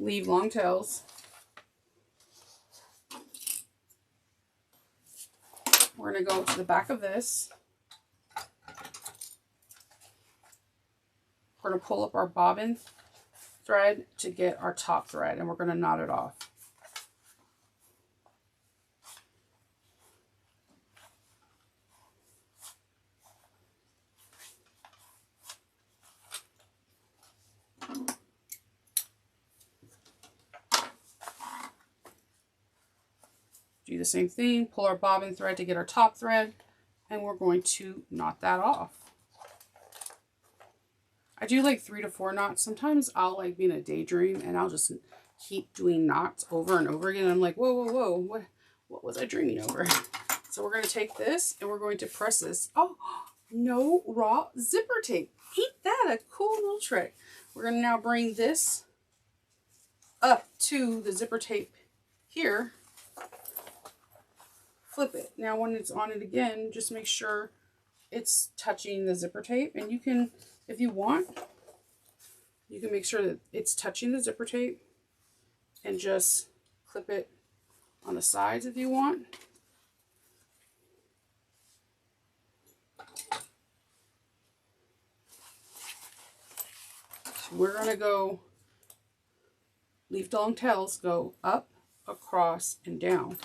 Leave long tails. We're going to go to the back of this. We're going to pull up our bobbin thread to get our top thread, and we're going to knot it off. Do the same thing, pull our bobbin thread to get our top thread, and we're going to knot that off. I do like 3 to 4 knots. Sometimes I'll like be in a daydream and I'll just keep doing knots over and over again. I'm like, whoa, whoa, whoa, what was I dreaming over? So we're going to take this and we're going to press this. Oh, no raw zipper tape. Ain't that a cool little trick? We're going to now bring this up to the zipper tape here. Flip it. Now when it's on it again, just make sure it's touching the zipper tape. And you can, if you want, you can make sure that it's touching the zipper tape and just clip it on the sides if you want. So we're going to go, leave long tails, go up, across, and down.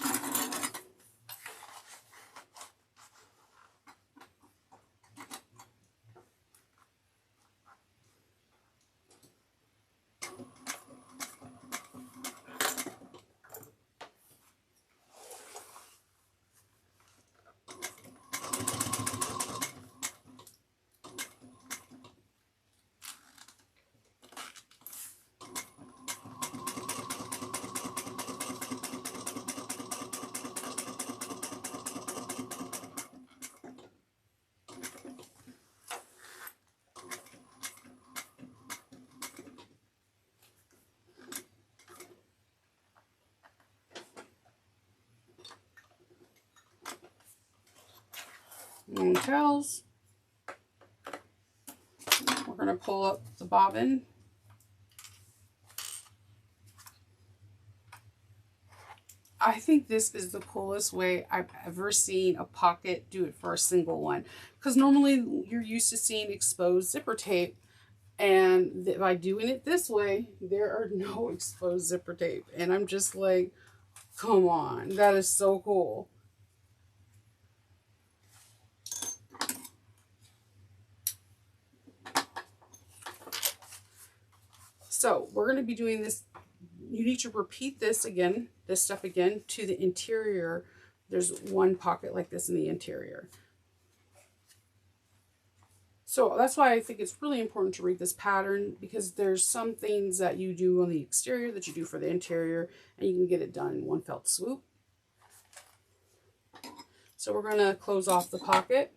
Long tails. We're going to pull up the bobbin. I think this is the coolest way I've ever seen a pocket do it for a single one. Because normally you're used to seeing exposed zipper tape. And by doing it this way, there are no exposed zipper tape. And I'm just like, come on, that is so cool. So we're going to be doing this. You need to repeat this again, this stuff again, to the interior. There's one pocket like this in the interior. So that's why I think it's really important to read this pattern, because there's some things that you do on the exterior that you do for the interior, and you can get it done in one fell swoop. So we're going to close off the pocket.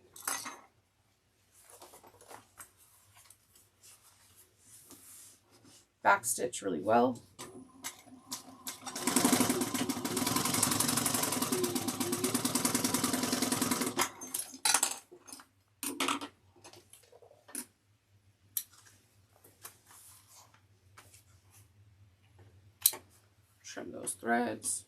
Back stitch really well. Trim those threads.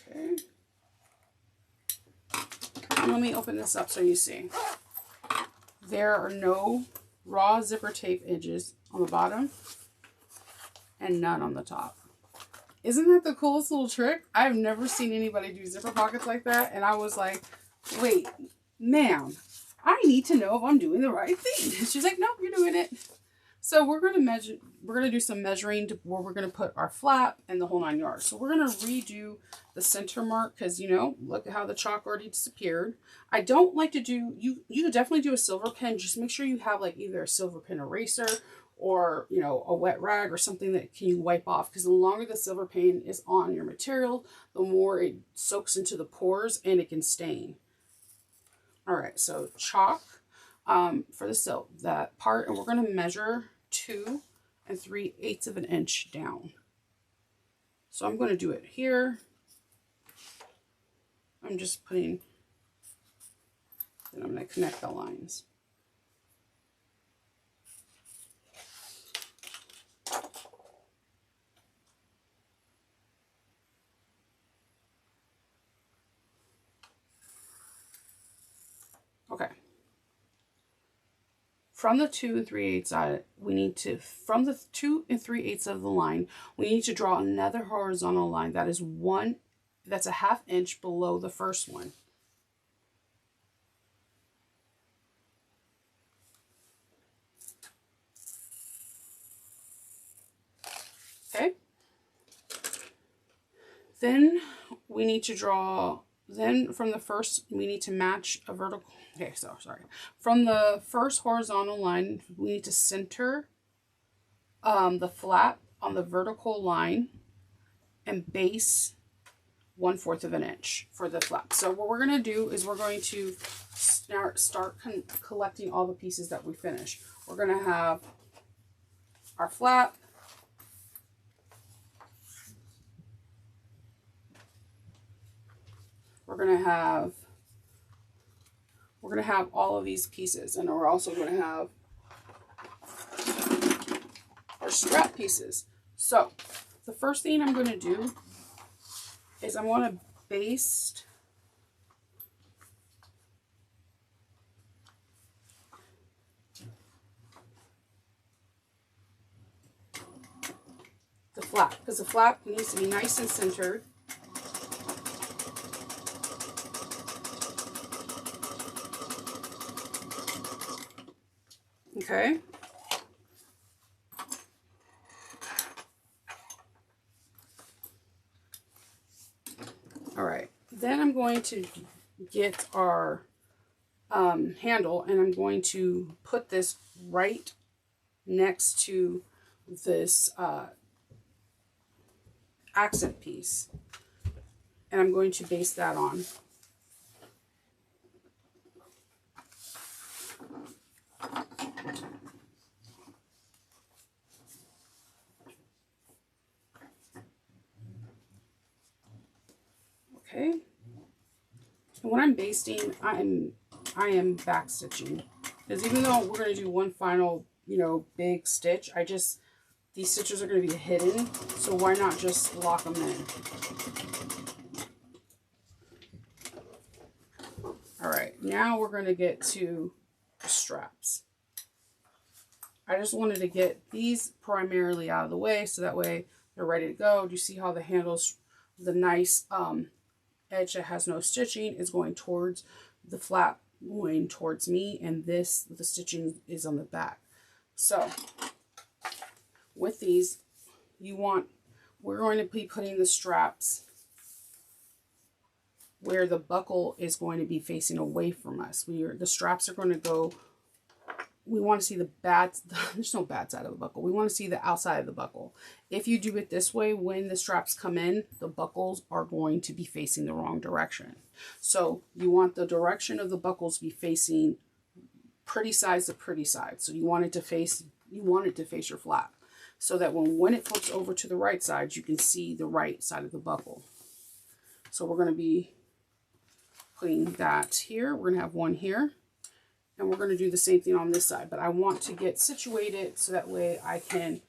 Okay. And let me open this up so you see. There are no raw zipper tape edges on the bottom and none on the top. Isn't that the coolest little trick? I've never seen anybody do zipper pockets like that. And I was like, wait, ma'am, I need to know if I'm doing the right thing. She's like, nope, you're doing it. So we're going to measure, we're going to do some measuring to where we're going to put our flap and the whole 9 yards. So we're going to redo the center mark because, you know, look at how the chalk already disappeared. I don't like to do, you could definitely do a silver pen. Just make sure you have like either a silver pen eraser or, you know, a wet rag or something that can you wipe off. Because the longer the silver pen is on your material, the more it soaks into the pores and it can stain. All right, so chalk for the silk, that part, and we're going to measure 2 3/8 of an inch down. So I'm going to do it here. I'm just putting, then I'm going to connect the lines. Okay. From the 2 3/8 side, we need to, from the 2 3/8 of the line, we need to draw another horizontal line that is that's a 1/2 inch below the first one. Okay. Then we need to draw, then from the first, we need to match a vertical. Okay, so sorry. From the first horizontal line, we need to center the flap on the vertical line and base 1/4 of an inch for the flap. So what we're going to do is we're going to start collecting all the pieces that we finish. We're going to have our flap, we're going to have all of these pieces, and we're also going to have our strap pieces. So the first thing I'm going to do is I want to baste the flap, because the flap needs to be nice and centered. Okay. All right. Then I'm going to get our handle, and I'm going to put this right next to this accent piece, and I'm going to base that on. Okay, and when I'm basting, I am back stitching, because even though we're going to do one final, you know, big stitch, these stitches are going to be hidden, so why not just lock them in? All right, now we're going to get to the straps. I just wanted to get these primarily out of the way, so that way they're ready to go. Do you see how the handles, the nice edge that has no stitching is going towards the flap, going towards me, and the stitching is on the back. So with these, we're going to be putting the straps where the buckle is going to be facing away from us. The straps are going to go, we want to see there's no bad side of the buckle. We want to see the outside of the buckle. If you do it this way, when the straps come in, the buckles are going to be facing the wrong direction. So you want the direction of the buckles to be facing pretty sides to pretty sides. So you want it to face your flap, so that when it flips over to the right side, you can see the right side of the buckle. So we're going to be putting that here. We're going to have one here. And we're going to do the same thing on this side, but I want to get situated so that way I can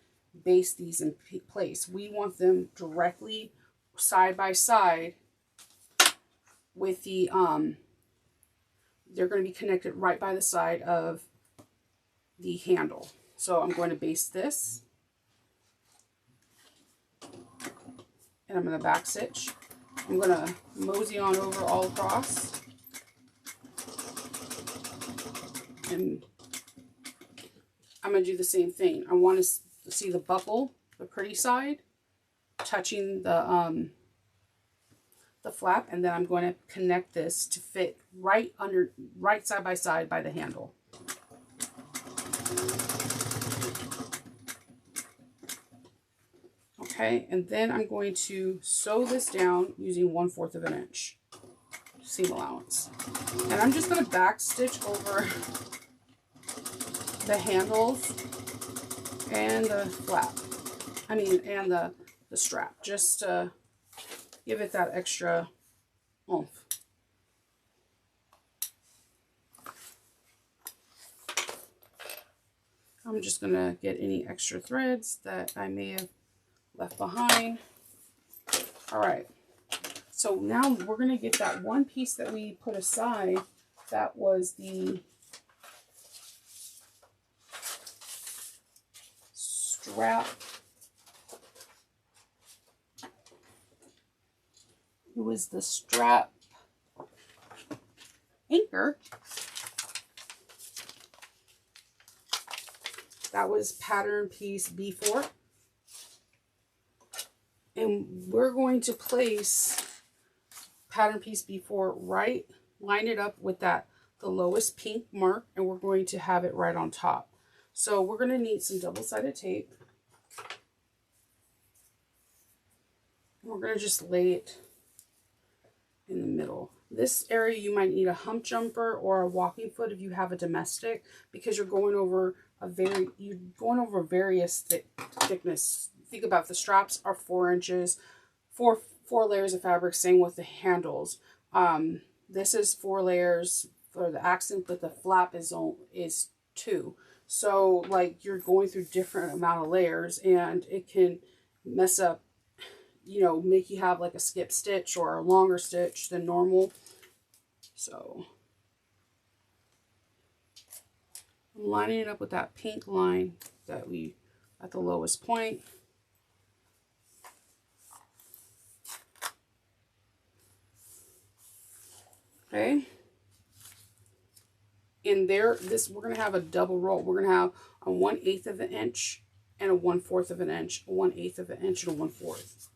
base these in place. We want them directly side by side with the, they're going to be connected right by the side of the handle. So I'm going to baste this. And I'm going to back stitch. I'm going to mosey on over all across. And I'm going to do the same thing. I want to see the buckle, the pretty side, touching the flap, and then I'm going to connect this to fit right side by side by the handle. Okay, and then I'm going to sew this down using 1/4 of an inch seam allowance. And I'm just going to back stitch over the handles and the flap. I mean, and the strap, just to give it that extra oomph. I'm just going to get any extra threads that I may have left behind. All right, so now we're going to get that one piece that we put aside. That was the strap. It was the strap anchor. That was pattern piece B4. And we're going to place pattern piece B4 right, line it up with the lowest pink mark, and we're going to have it right on top. So we're going to need some double-sided tape. We're going to just lay it in the middle. This area you might need a hump jumper or a walking foot if you have a domestic, because you're going over various thickness. Think about the straps are 4 inches, four layers of fabric. Same with the handles. This is 4 layers for the accent, but the flap is 2. So like you're going through different amount of layers, and it can mess up, you know, make you have like a skip stitch or a longer stitch than normal. So I'm lining it up with that pink line that we at the lowest point. Okay. And there, we're going to have a double roll. We're going to have a 1/8 of an inch and a 1/4 of an inch, a 1/8 of an inch, and a 1/4.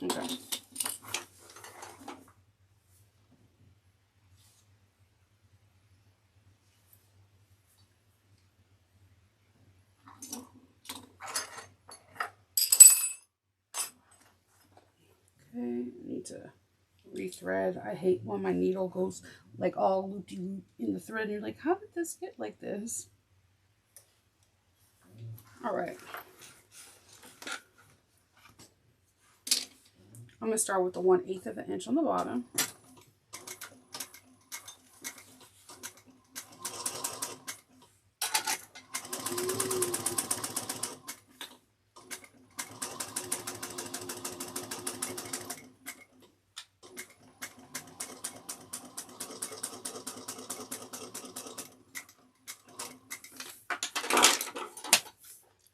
Okay. Okay, I need to rethread. I hate when my needle goes like all loop-de-loop in the thread and you're like, how did this get like this? All right. I'm going to start with the 1/8 of an inch on the bottom.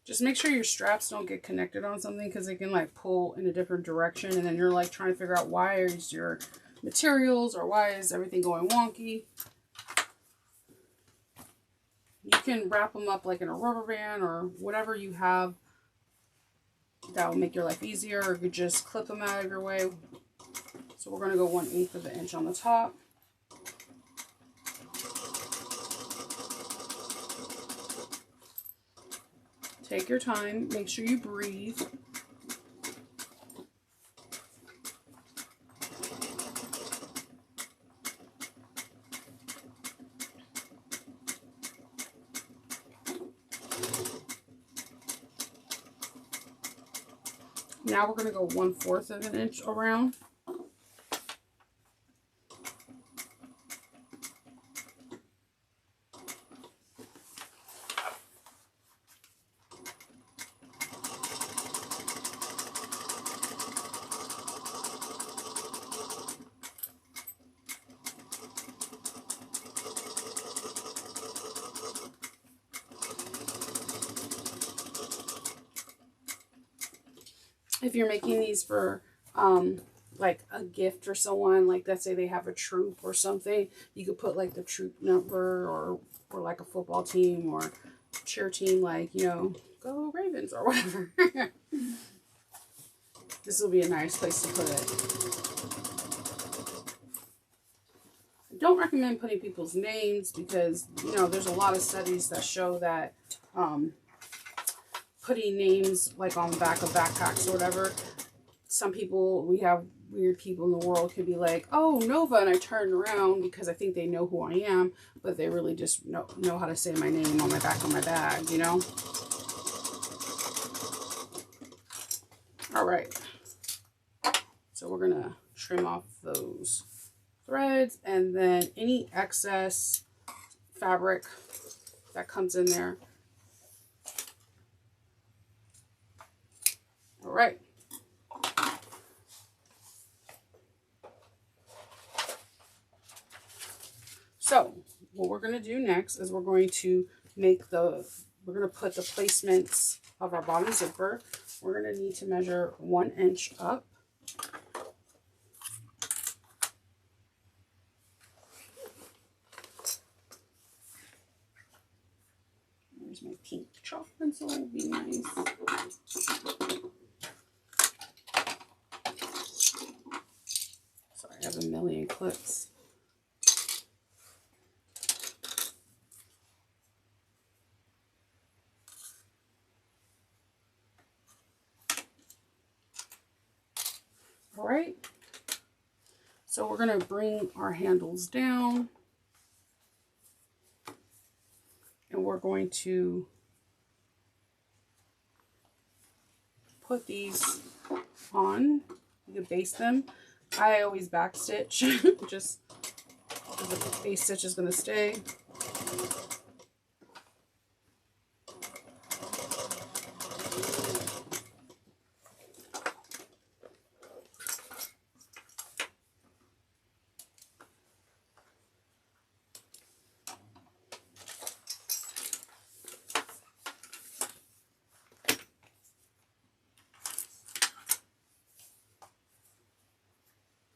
Just make sure your straps don't get connected on something, because they can like pull in a different direction, and then you're like trying to figure out why is your materials or why is everything going wonky. You can wrap them up like in a rubber band or whatever you have that will make your life easier, or you could just clip them out of your way. So we're going to go 1/8 of an inch on the top. Take your time, make sure you breathe. Now we're going to go 1/4 of an inch around. If you're making these for like a gift or someone, like let's say they have a troop or something, you could put like the troop number or like a football team or cheer team, like, you know, go Ravens or whatever. This will be a nice place to put it. I don't recommend putting people's names because, you know, there's a lot of studies that show that putting names like on the back of backpacks or whatever, some people, we have weird people in the world, could be like, oh, Nova, and I turn around because I think they know who I am, but they really just know how to say my name on my back of my bag, you know? All right. So we're going to trim off those threads, and then any excess fabric that comes in there. All right. So what we're going to do next is we're going to put the placements of our bottom zipper. We're going to need to measure 1 inch up. There's my pink chalk pencil, would be nice. Sorry, I have a million clips. All right, so we're going to bring our handles down, and we're going to put these on. You can baste them. I always back stitch just because the base stitch is going to stay.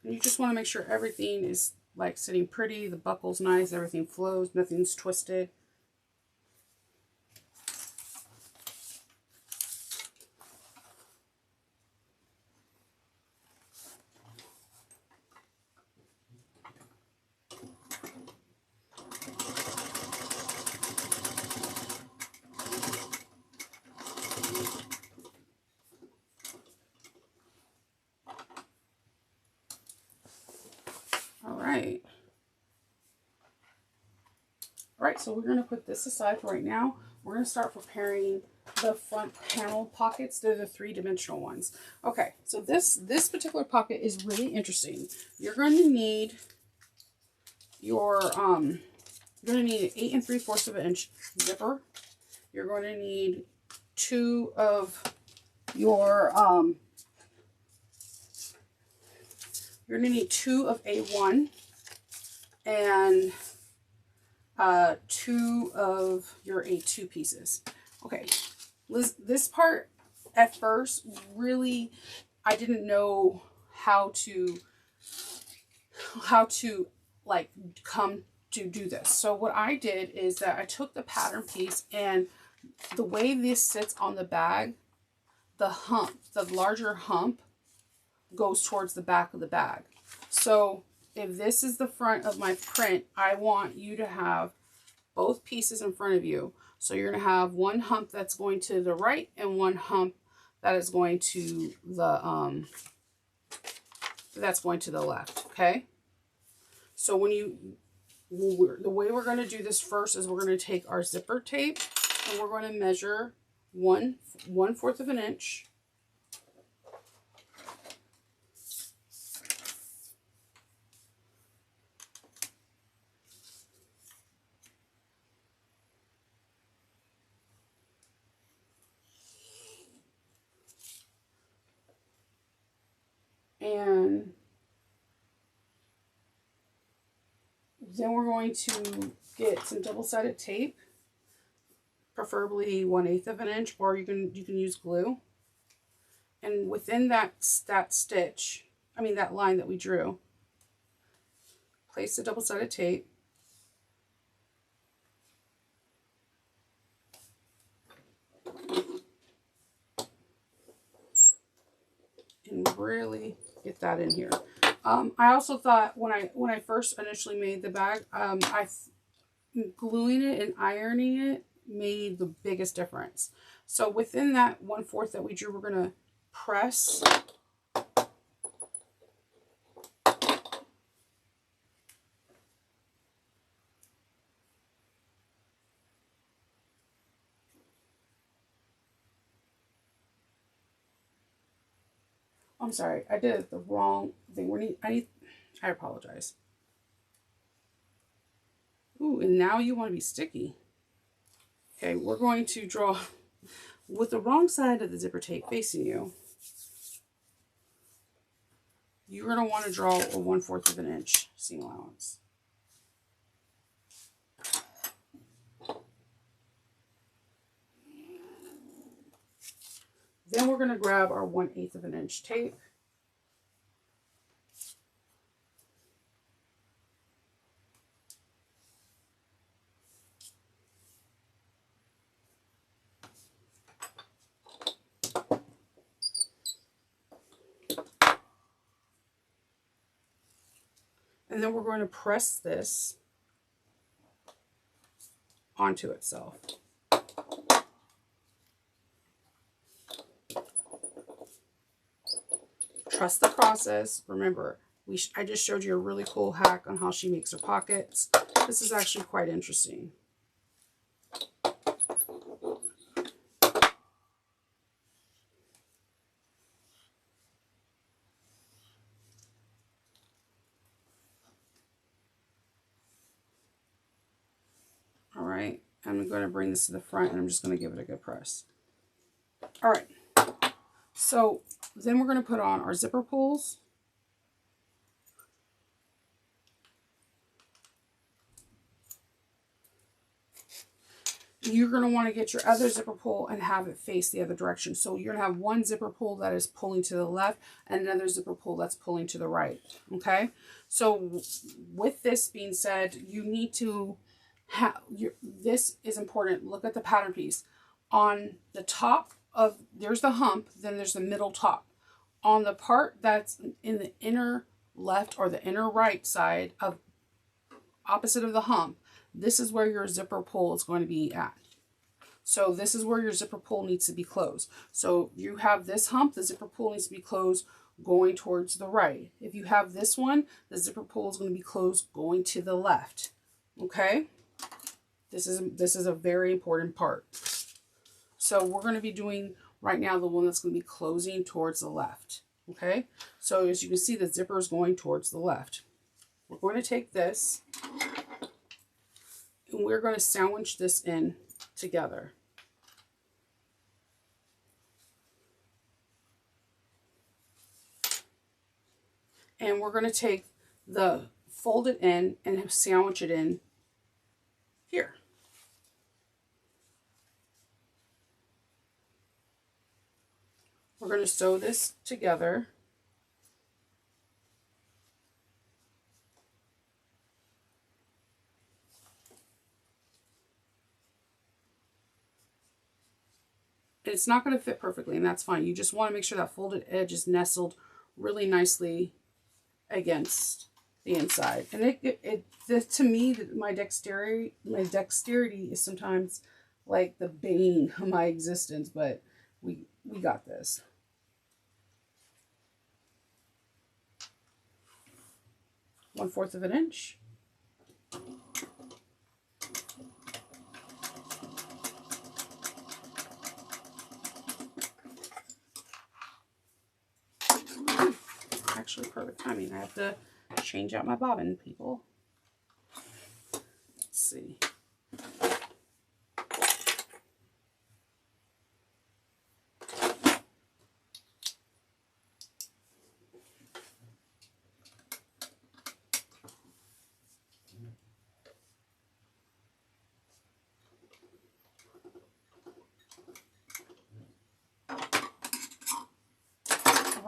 And you just want to make sure everything is like sitting pretty, the buckle's nice, everything flows, nothing's twisted. All right, so we're going to put this aside for right now. We're going to start preparing the front panel pockets. They're the 3-dimensional ones. Okay, so this particular pocket is really interesting. You're going to need your you're going to need an 8 3/4 of an inch zipper. You're going to need 2 of your you're going to need 2 of A1 and 2 of your A2 pieces. Okay, this part at first, really, I didn't know how to like come to do this. So what I did is that I took the pattern piece, and the way this sits on the bag, the hump, the larger hump, goes towards the back of the bag. So if this is the front of my print, I want you to have both pieces in front of you. So you're going to have one hump that's going to the right and one hump that is going to the left. Okay. So the way we're going to do this first is we're going to take our zipper tape and we're going to measure 1/4 of an inch. Then we're going to get some double-sided tape, preferably 1/8 of an inch, or you can use glue. And within that stitch, I mean that line that we drew, place the double-sided tape. And really get that in here. I also thought when I first initially made the bag, gluing it and ironing it made the biggest difference. So within that 1/4 that we drew, we're going to press I'm sorry, I did the wrong thing. I apologize. Ooh, and now you want to be sticky. Okay, we're going to draw with the wrong side of the zipper tape facing you. You're going to want to draw a 1/4 of an inch seam allowance. Then we're going to grab our 1/8 of an inch tape. And then we're going to press this onto itself. Trust the process. Remember, I just showed you a really cool hack on how she makes her pockets. This is actually quite interesting. All right, I'm going to bring this to the front and I'm just going to give it a good press. All right, so then we're going to put on our zipper pulls. You're going to want to get your other zipper pull and have it face the other direction. So you're going to have one zipper pull that is pulling to the left and another zipper pull that's pulling to the right. Okay. So with this being said, you need to have this is important. Look at the pattern piece. On the top of, there's the hump, then there's the middle top. On the part that's in the inner left or the inner right side of opposite of the hump, this is where your zipper pull is going to be at. So this is where your zipper pull needs to be closed. So you have this hump, the zipper pull needs to be closed going towards the right. If you have this one, the zipper pull is going to be closed going to the left. Okay? This is a very important part. So we're going to be doing right now the one that's going to be closing towards the left. Okay? So as you can see, the zipper is going towards the left. We're going to take this and we're going to sandwich this in together. And we're going to take the fold it in and sandwich it in here. We're going to sew this together. It's not going to fit perfectly, and that's fine. You just want to make sure that folded edge is nestled really nicely against the inside. And to me, my dexterity is sometimes like the bane of my existence, but we got this. One-fourth of an inch. Actually, perfect timing. I have to change out my bobbin, people. Let's see.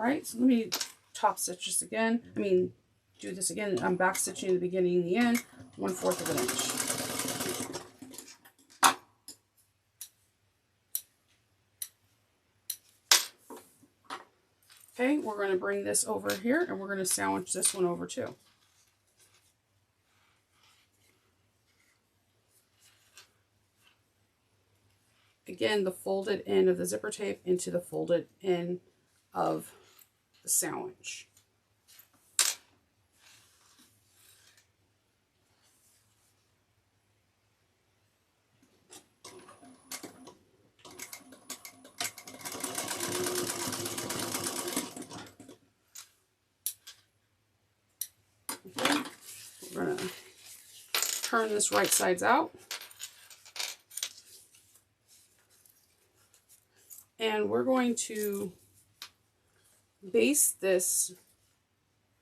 right, so let me top stitch this again. Do this again. I'm back stitching the beginning and the end, 1/4 of an inch. Okay, we're going to bring this over here and we're going to sandwich this one over too. Again, the folded end of the zipper tape into the folded end of the sandwich. Okay, we're going to turn this right sides out. And we're going to baste this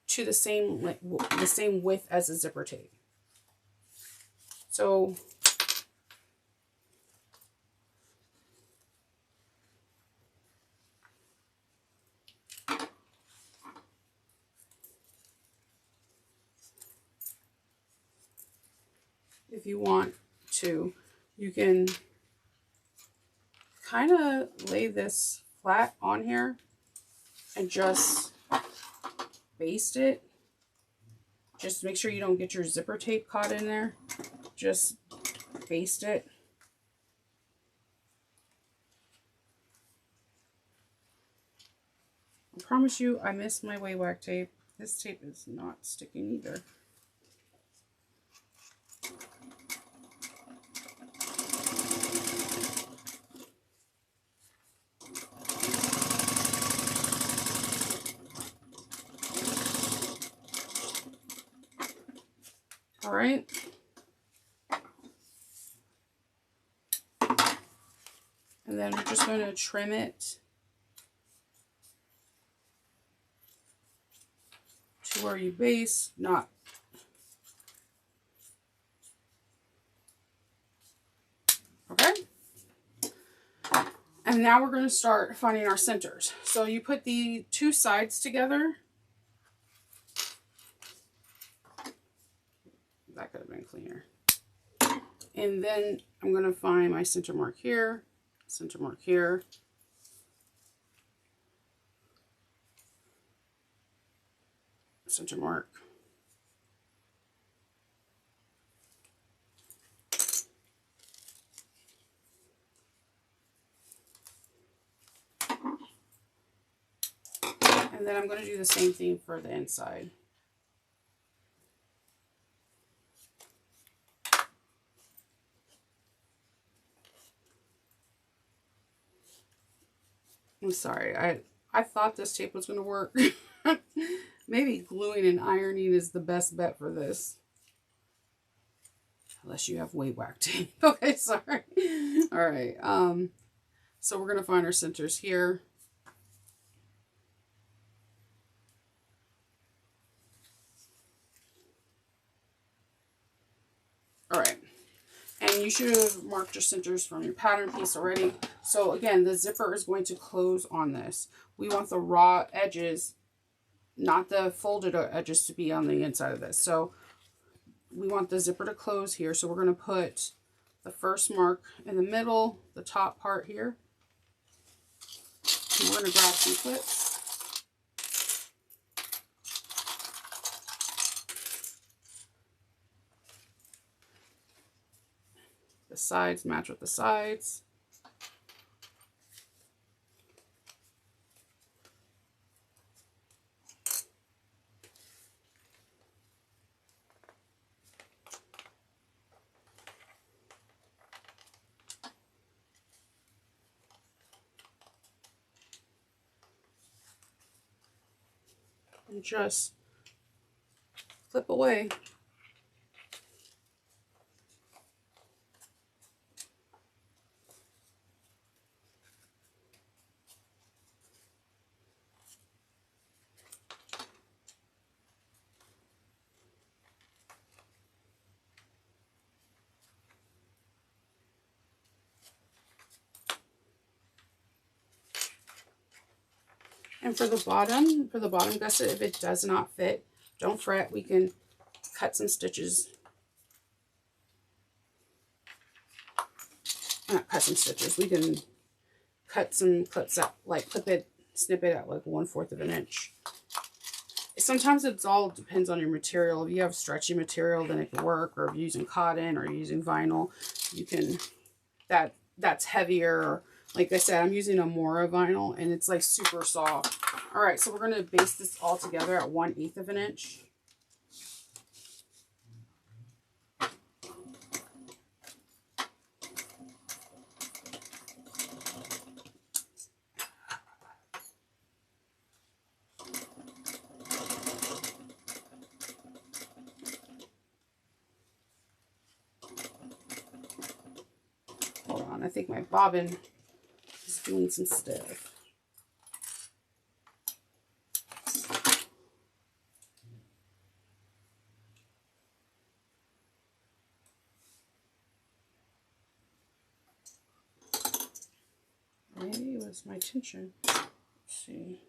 to the same width as the zipper tape. So if you want to, you can kind of lay this flat on here and just baste it. Just make sure you don't get your zipper tape caught in there. Just baste it. I promise you, I missed my way-whack tape. This tape is not sticking either. All right. And then we're just going to trim it to where you base, not. Okay. And now we're going to start finding our centers. So you put the two sides together. That could have been cleaner. And then I'm going to find my center mark here, center mark here. Center mark. And then I'm going to do the same thing for the inside. I'm sorry, I thought this tape was going to work. Maybe gluing and ironing is the best bet for this. Unless you have way-whack tape. Okay, sorry. All right, so we're going to find our centers here. All right. And you should have marked your centers from your pattern piece already. So again, the zipper is going to close on this. We want the raw edges, not the folded edges, to be on the inside of this. So we want the zipper to close here. So we're going to put the first mark in the middle, the top part here. And we're going to grab some clips. The sides match with the sides. And just flip away. And for the bottom gusset, if it does not fit, don't fret. We can cut some stitches. Not cut some stitches. We can cut some clips out, like snip it at like 1/4 of an inch. Sometimes it's all depends on your material. If you have stretchy material, then it can work. Or if you're using cotton or you're using vinyl, you can, that's heavier. Like I said, I'm using a Mora vinyl and it's like super soft. All right, so we're going to baste this all together at 1/8 of an inch. Hold on, I think my bobbin is doing some stuff. Maybe it was my tension. Let's see.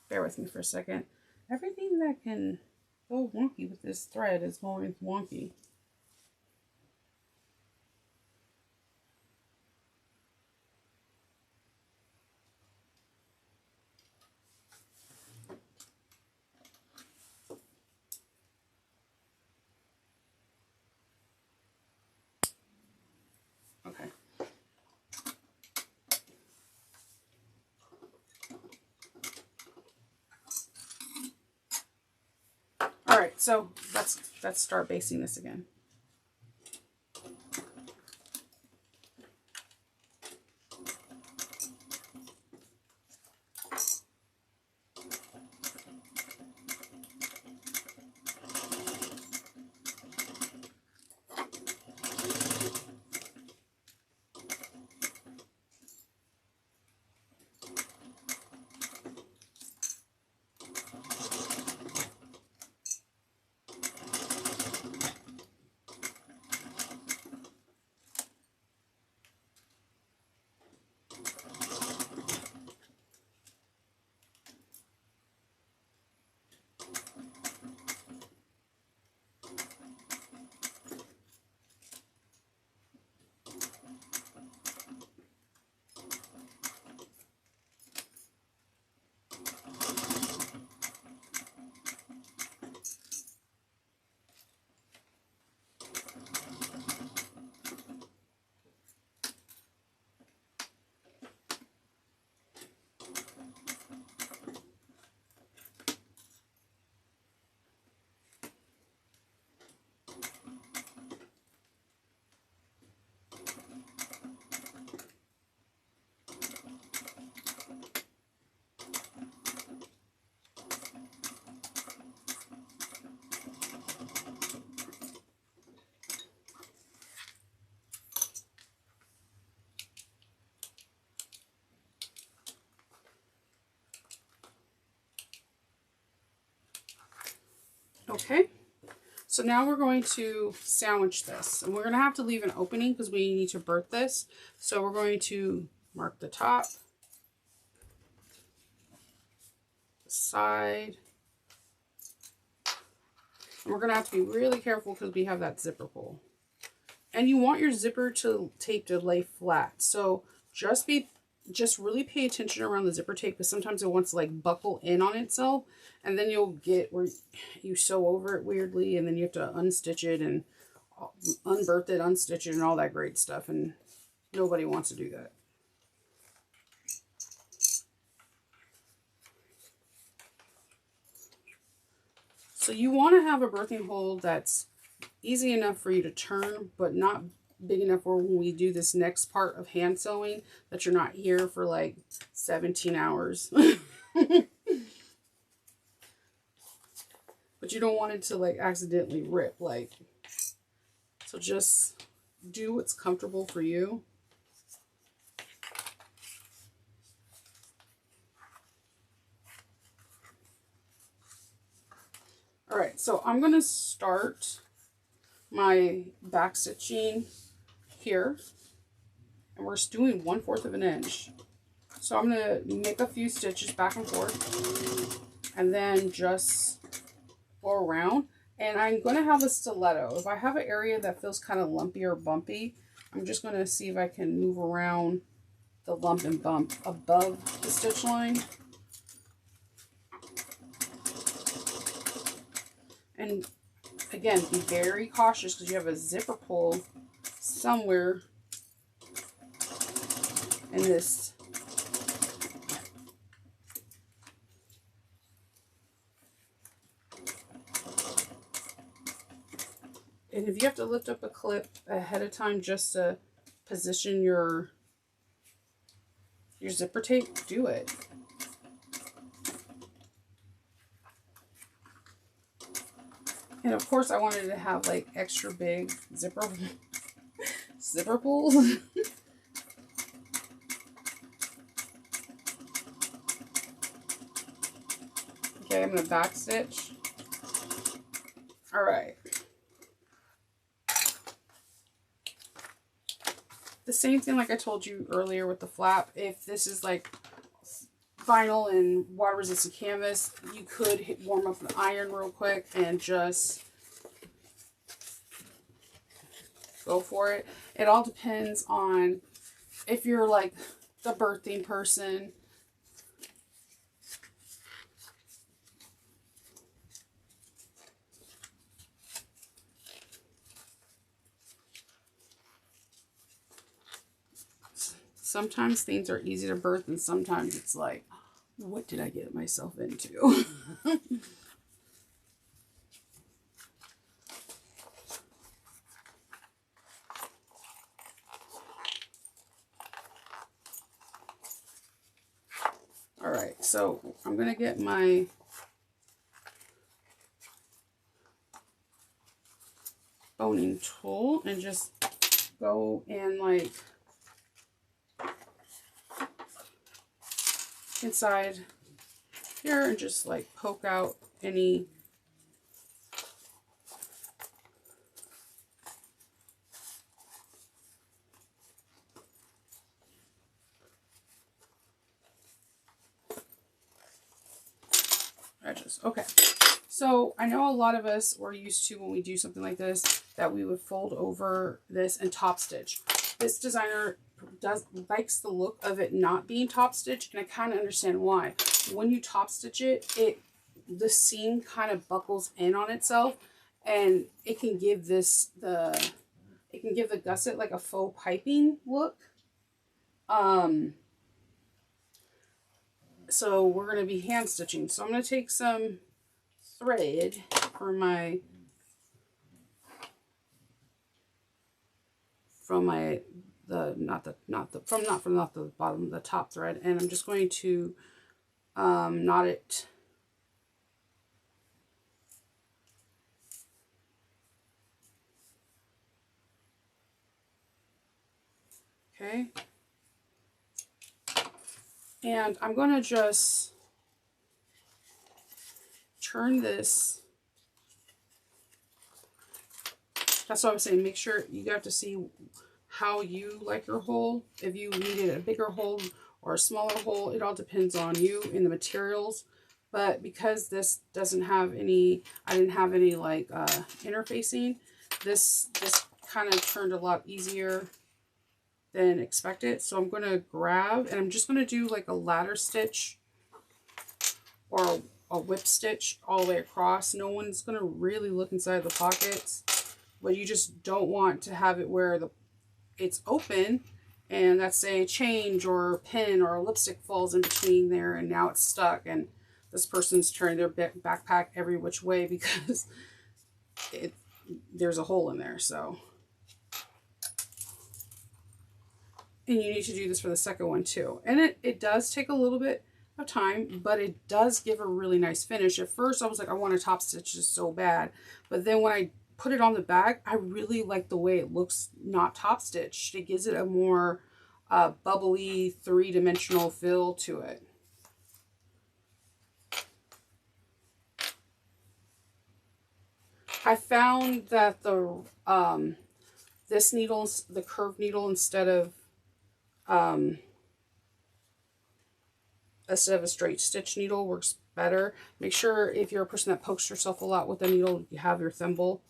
Bear with me for a second. Everything that can go wonky with this thread is going wonky. Okay. All right, so let's start basting this again. Okay, so now we're going to sandwich this, and we're going to have to leave an opening because we need to birth this. So we're going to mark the top, the side, and we're going to have to be really careful because we have that zipper pull. And you want your zipper tape to lay flat. So just really pay attention around the zipper tape because sometimes it wants to like buckle in on itself, and then you'll get where you sew over it weirdly, and then you have to unstitch it and unbirth it, unstitch it, and all that great stuff, and nobody wants to do that. So you want to have a birthing hole that's easy enough for you to turn, but not big enough where when we do this next part of hand sewing that you're not here for like 17 hours. But you don't want it to like accidentally rip, like, so just do what's comfortable for you. right, so I'm going to start my back stitching here, and we're just doing 1/4 of an inch. So I'm going to make a few stitches back and forth, and then just go around. And I'm going to have a stiletto. If I have an area that feels kind of lumpy or bumpy, I'm just going to see if I can move around the lump and bump above the stitch line. And again, be very cautious because you have a zipper pull somewhere in this. And if you have to lift up a clip ahead of time just to position your zipper tape, do it. And of course I wanted to have like extra big zipper pulls. Okay, I'm going to back stitch. All right. The same thing like I told you earlier with the flap. If this is like vinyl and water resistant canvas, you could warm up the iron real quick and just go for it. It all depends on if you're like the birthing person. Sometimes things are easy to birth and sometimes it's like, what did I get myself into? All right, so I'm going to get my boning tool and just go in like inside here and just like poke out any edges. Okay, so I know a lot of us were used to, when we do something like this, that we would fold over this and top stitch. This designer likes the look of it not being top stitched, and I kind of understand why. When you top stitch it, the seam kind of buckles in on itself, and it can give the gusset like a faux piping look. So we're going to be hand stitching. So I'm going to take some thread for not the bottom, the top thread, and I'm just going to knot it. Okay. And I'm going to just turn this. That's what I was saying. Make sure you have to see how you like your hole. If you needed a bigger hole or a smaller hole, it all depends on you and the materials. But because this doesn't have any, I didn't have any like interfacing, this kind of turned a lot easier than expected. So I'm going to grab, and I'm just going to do like a ladder stitch or a whip stitch all the way across. No one's going to really look inside the pockets, but you just don't want to have it where it's open and let's say a change or a pin or a lipstick falls in between there and now it's stuck and this person's turning their backpack every which way because there's a hole in there. So, and you need to do this for the second one too. And it does take a little bit of time, but it does give a really nice finish. At first I was like, I want to top stitch this so bad, but then when I put it on the back, I really like the way it looks not top stitched. It gives it a more bubbly, three-dimensional feel to it. I found that the this needle's the curved needle instead of a straight stitch needle works better. Make sure if you're a person that pokes yourself a lot with a needle, you have your thimble.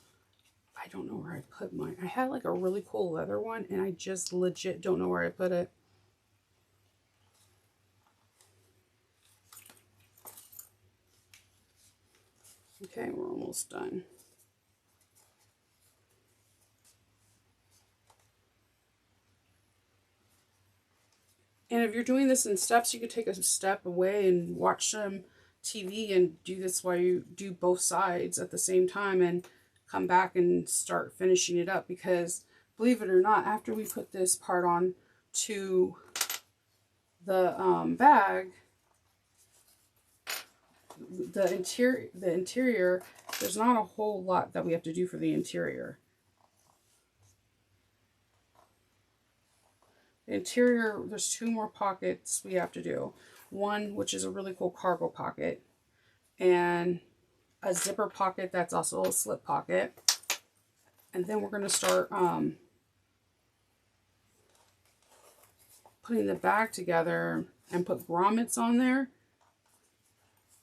I don't know where I put mine. I had like a really cool leather one and I just legit don't know where I put it. Okay, we're almost done. And if you're doing this in steps, you could take a step away and watch some TV and do this while you do both sides at the same time and come back and start finishing it up. Because believe it or not, after we put this part on to the bag, the interior, there's not a whole lot that we have to do for the interior. The interior, there's 2 more pockets we have to do. One, which is a really cool cargo pocket, and a zipper pocket that's also a slip pocket. And then we're going to start putting the bag together and put grommets on there,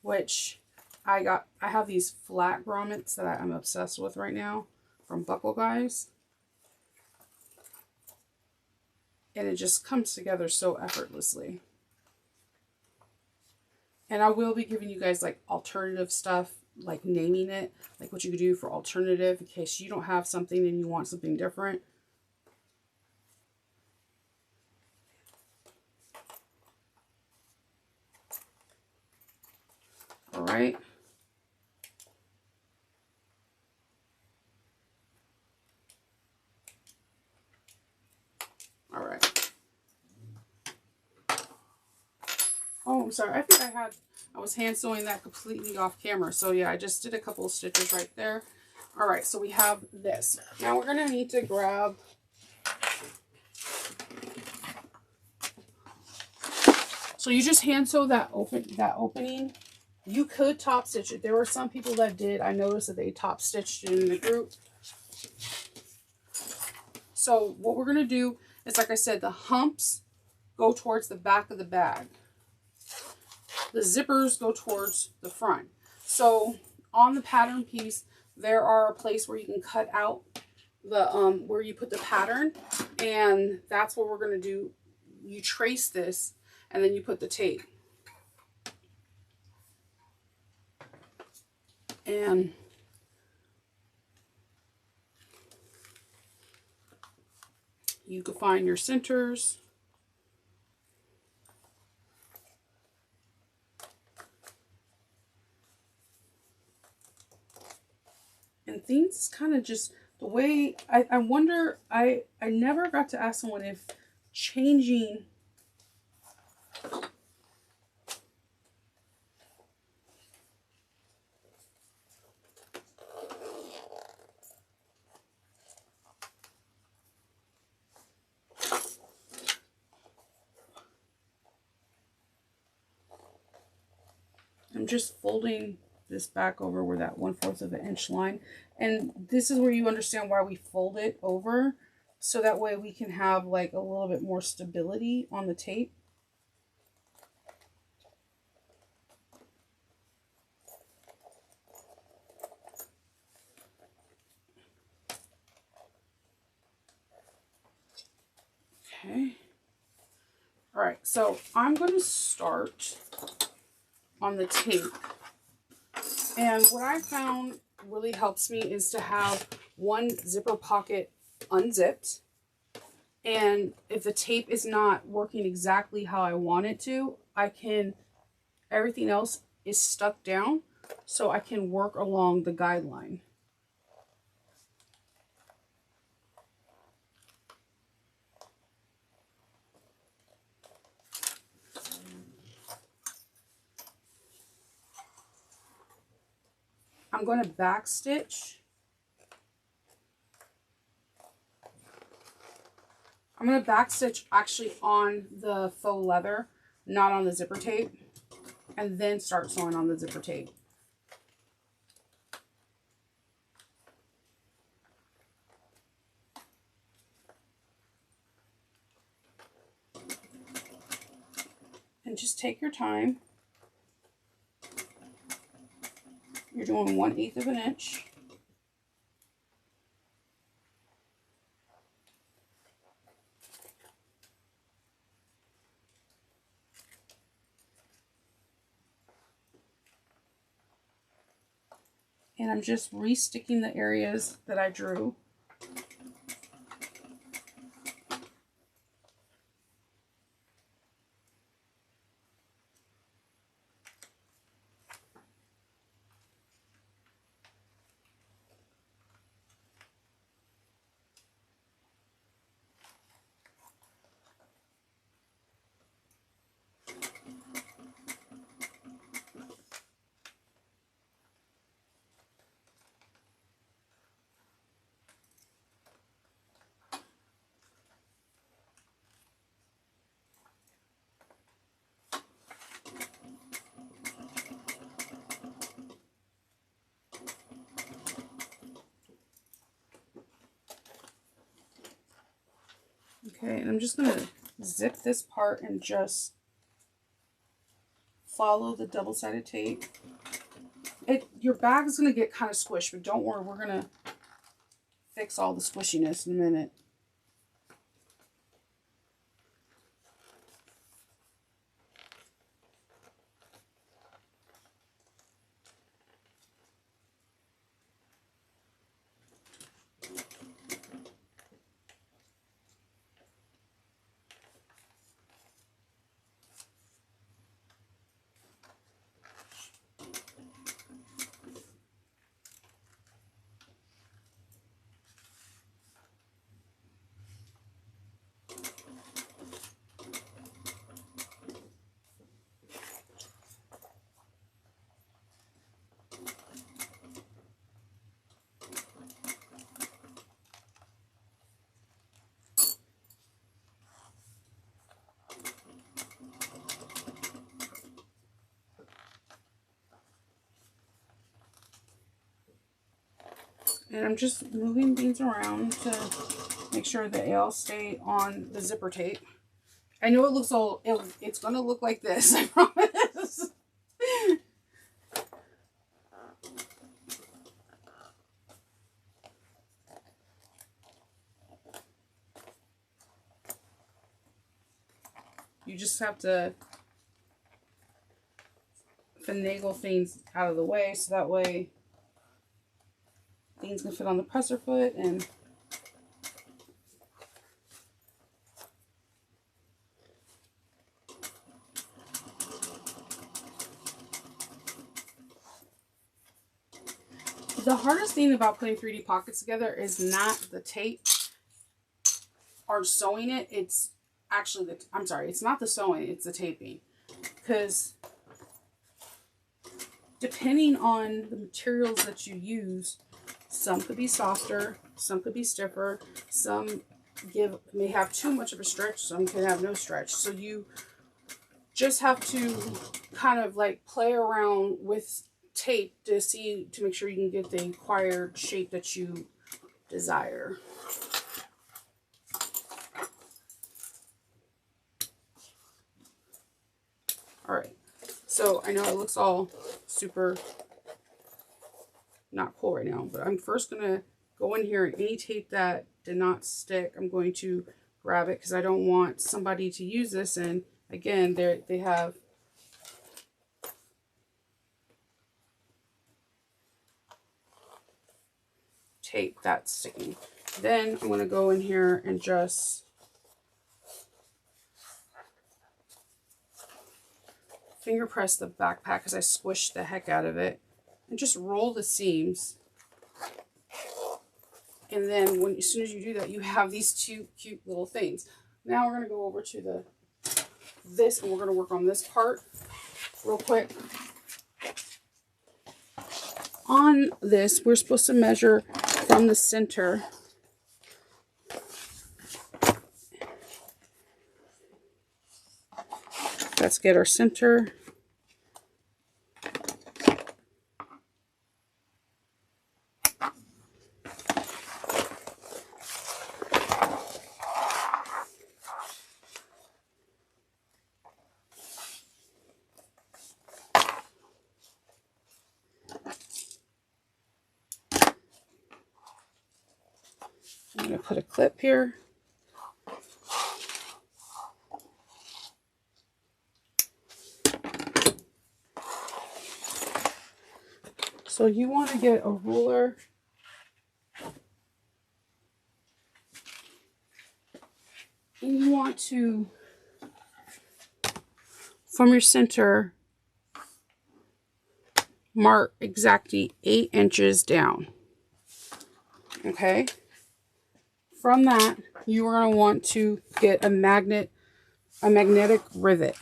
which I have these flat grommets that I'm obsessed with right now from Buckle Guys. And it just comes together so effortlessly. And I will be giving you guys like alternative stuff, like naming it, like what you could do for alternative in case you don't have something and you want something different. All right. All right. Oh, I'm sorry. I think I was hand sewing that completely off camera. So yeah, I just did a couple of stitches right there. All right, so we have this. Now we're going to need to grab so you just hand sew that opening. You could top stitch it. There were some people that did. I noticed that they top stitched it in the group. So what we're going to do is, like I said, the humps go towards the back of the bag. The zippers go towards the front. So on the pattern piece, there are a place where you can cut out the where you put the pattern, and that's what we're going to do. You trace this and then you put the tape. And you can find your centers. And things kind of just, the way, I wonder, I never got to ask someone if changing I'm just folding this back over where that 1/4 of an inch line. And this is where you understand why we fold it over. So that way we can have like a little bit more stability on the tape. Okay. All right, so I'm going to start on the tape. And what I found really helps me is to have one zipper pocket unzipped. And if the tape is not working exactly how I want it to, everything else is stuck down, so I can work along the guideline. I'm going to back stitch. I'm going to back stitch actually on the faux leather, not on the zipper tape, and then start sewing on the zipper tape. And just take your time. You're doing 1/8 of an inch. And I'm just re-sticking the areas that I drew. Okay, and I'm just going to zip this part and just follow the double-sided tape. Your bag is going to get kind of squished, but don't worry, we're going to fix all the squishiness in a minute. And I'm just moving these around to make sure they all stay on the zipper tape. I know it looks all, it's going to look like this, I promise. You just have to finagle things out of the way so that way things can fit on the presser foot. And the hardest thing about putting 3D pockets together is not the tape or sewing it. It's actually it's not the sewing, it's the taping. Because depending on the materials that you use, some could be softer, some could be stiffer, some may have too much of a stretch, some can have no stretch. So you just have to kind of like play around with tape to make sure you can get the required shape that you desire. All right, so I know it looks all super not cool right now, but I'm first going to go in here and any tape that did not stick, I'm going to grab it because I don't want somebody to use this. And again, they have tape that's sticking. Then I'm going to go in here and just finger press the backpack because I squished the heck out of it, and just roll the seams. And then as soon as you do that, you have these two cute little things. Now we're going to go over to this and we're going to work on this part real quick. On this, we're supposed to measure from the center. Let's get our center. I'm going to put a clip here. So you want to get a ruler. And you want to, from your center, mark exactly 8 inches down. Okay? From that, you are going to want to get a magnetic rivet.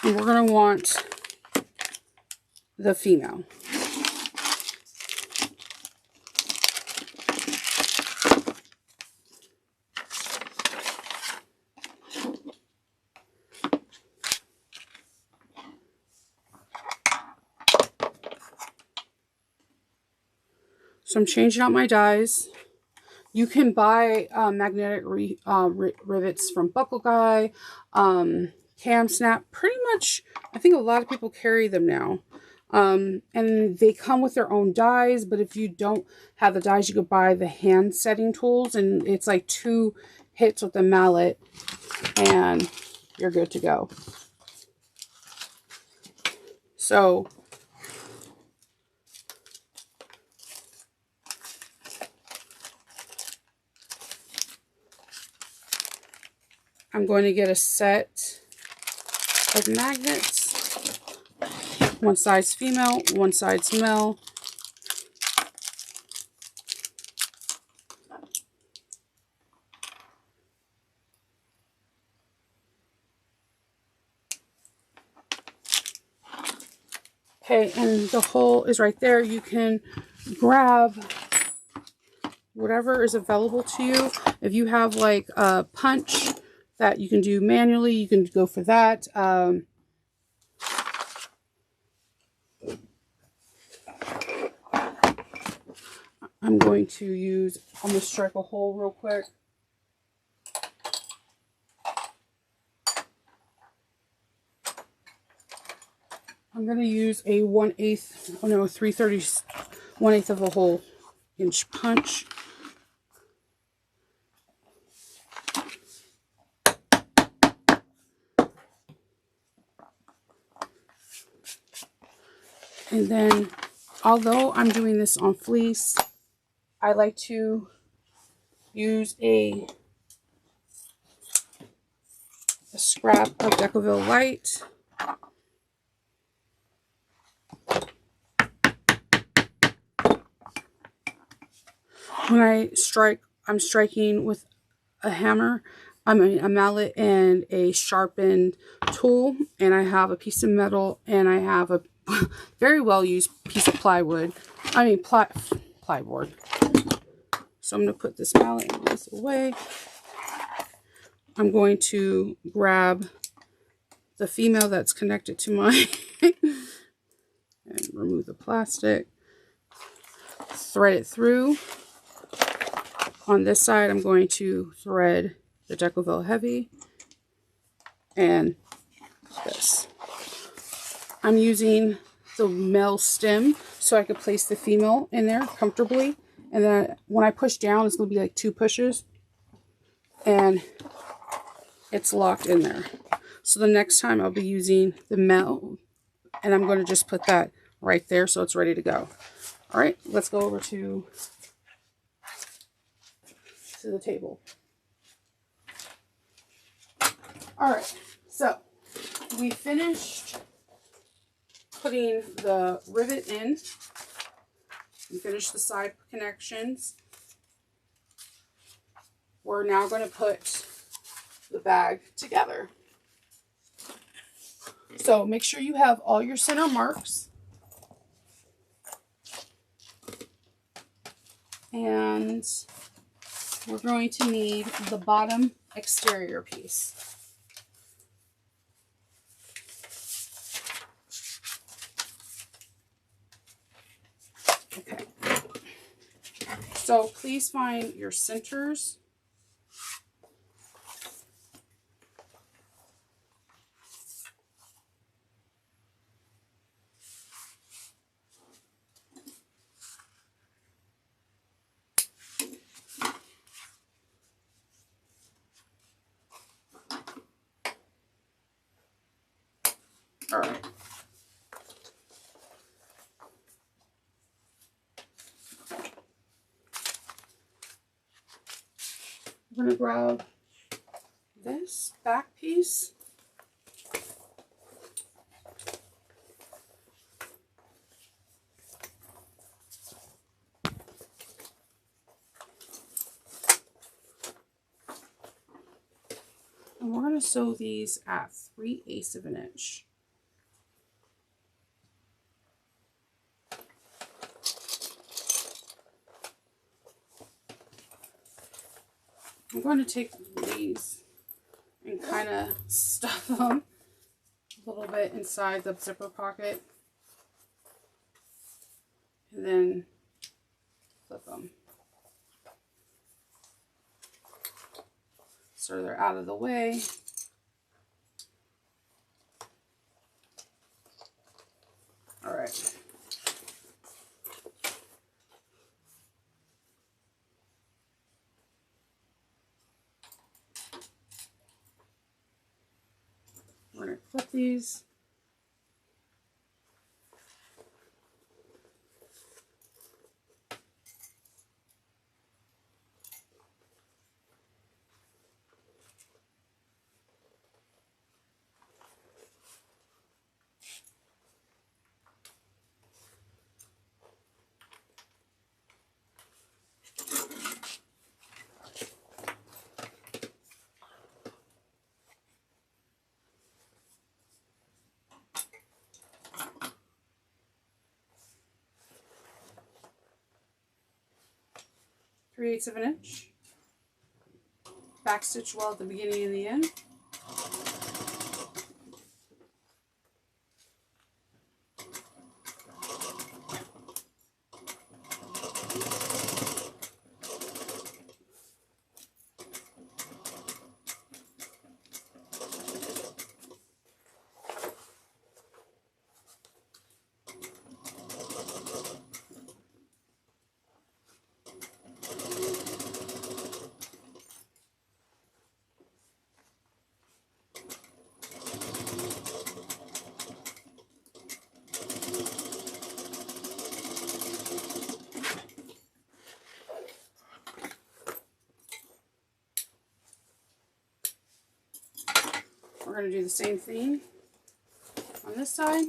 And we're going to want the female. So I'm changing out my dies. You can buy magnetic rivets from Buckle Guy, Cam Snap. Pretty much, I think a lot of people carry them now. And they come with their own dies, but if you don't have the dies, you could buy the hand setting tools, and it's like 2 hits with the mallet, and you're good to go. So I'm going to get a set of magnets, one size female, one size male. Okay, and the hole is right there. You can grab whatever is available to you. If you have like a punch that you can do manually, you can go for that. I'm going to strike a hole real quick. I'm going to use a 1/8, oh no, 3/30, 1/8 of a whole inch punch. And then, although I'm doing this on fleece, I like to use a scrap of Decoville Light. When I strike, I'm striking with a hammer, a mallet, and a sharpened tool. And I have a piece of metal, and I have a very well used piece of plywood. Plyboard. So I'm going to put this mallet and this away. I'm going to grab the female that's connected to my and remove the plastic. Thread it through. On this side, I'm going to thread the Decoville Heavy and this. I'm using the male stem so I could place the female in there comfortably. And then when I push down, it's going to be like 2 pushes. And it's locked in there. So the next time I'll be using the male, and I'm going to just put that right there so it's ready to go. All right, let's go over to the table. All right, so we finished putting the rivet in. We finished the side connections. We're now going to put the bag together. So make sure you have all your center marks. And we're going to need the bottom exterior piece. Okay. So please find your centers. All right. I'm going to grab this back piece. And we're going to sew these at 3/8 of an inch. I'm going to take these and kind of stuff them a little bit inside the zipper pocket. And then flip them. So they're out of the way. All right. We're going to clip these. Three-eighths of an inch. Back stitch well at the beginning and the end. We're going to do the same thing on this side.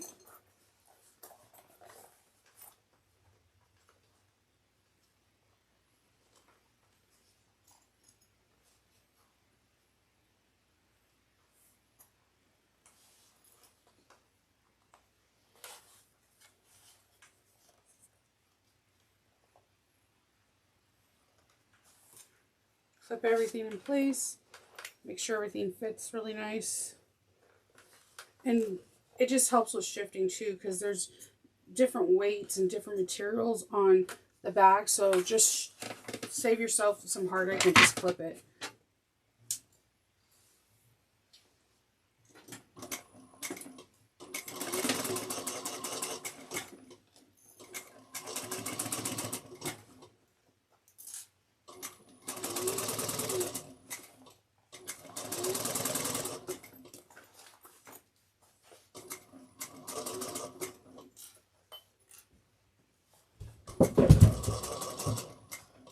Flip everything in place. Make sure everything fits really nice. And it just helps with shifting too, because there's different weights and different materials on the bag. So just save yourself some heartache and just clip it.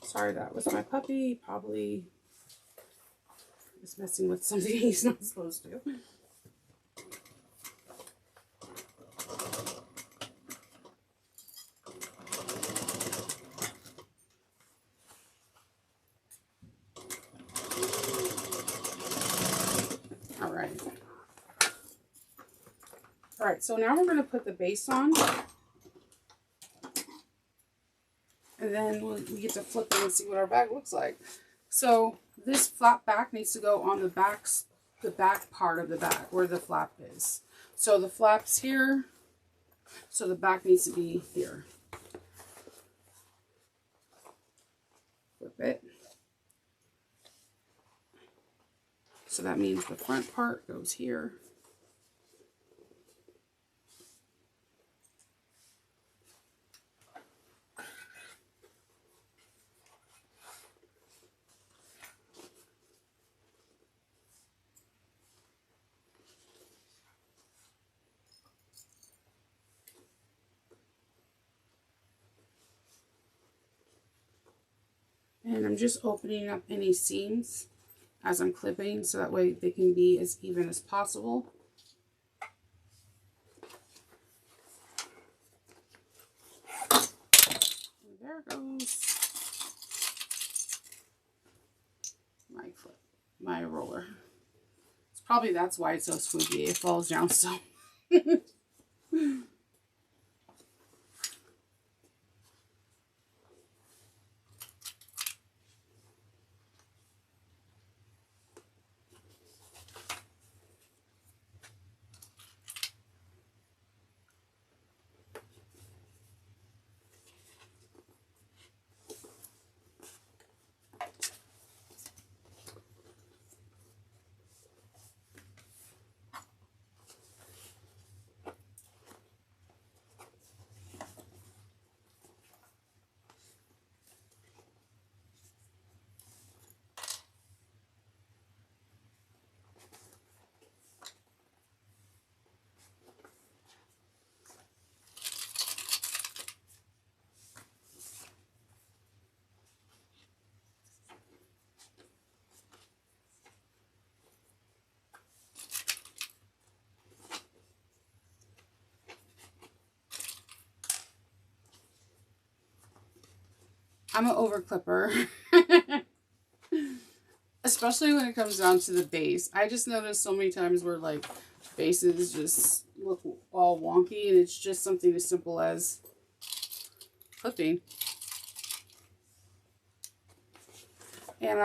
Sorry, that was my puppy. Probably is messing with something he's not supposed to. All right. All right, so now we're going to put the base on. And then we get to flip it and see what our bag looks like. So this flap back needs to go on the back part of the bag where the flap is. So the flap's here, so the back needs to be here. Flip it. So that means the front part goes here. And I'm just opening up any seams as I'm clipping so that way they can be as even as possible. And there goes my clip, my roller. It's probably that's why it's so squeaky. It falls down so. I'm an over clipper. Especially when it comes down to the base. I just noticed so many times where like bases just look all wonky and it's just something as simple as clipping. And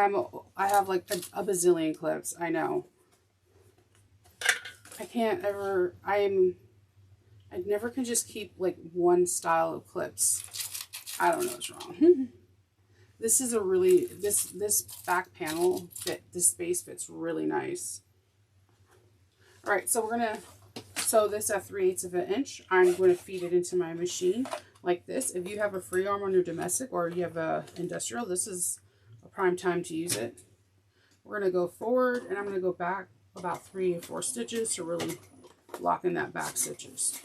I have like a bazillion clips, I know. I never can just keep like one style of clips. I don't know what's wrong. This is a really, this back panel, this base fits really nice. All right, so we're going to sew this at 3/8 of an inch. I'm going to feed it into my machine like this. If you have a free arm on your domestic or you have a industrial, this is a prime time to use it. We're going to go forward and I'm going to go back about 3 or 4 stitches to really lock in that back stitches.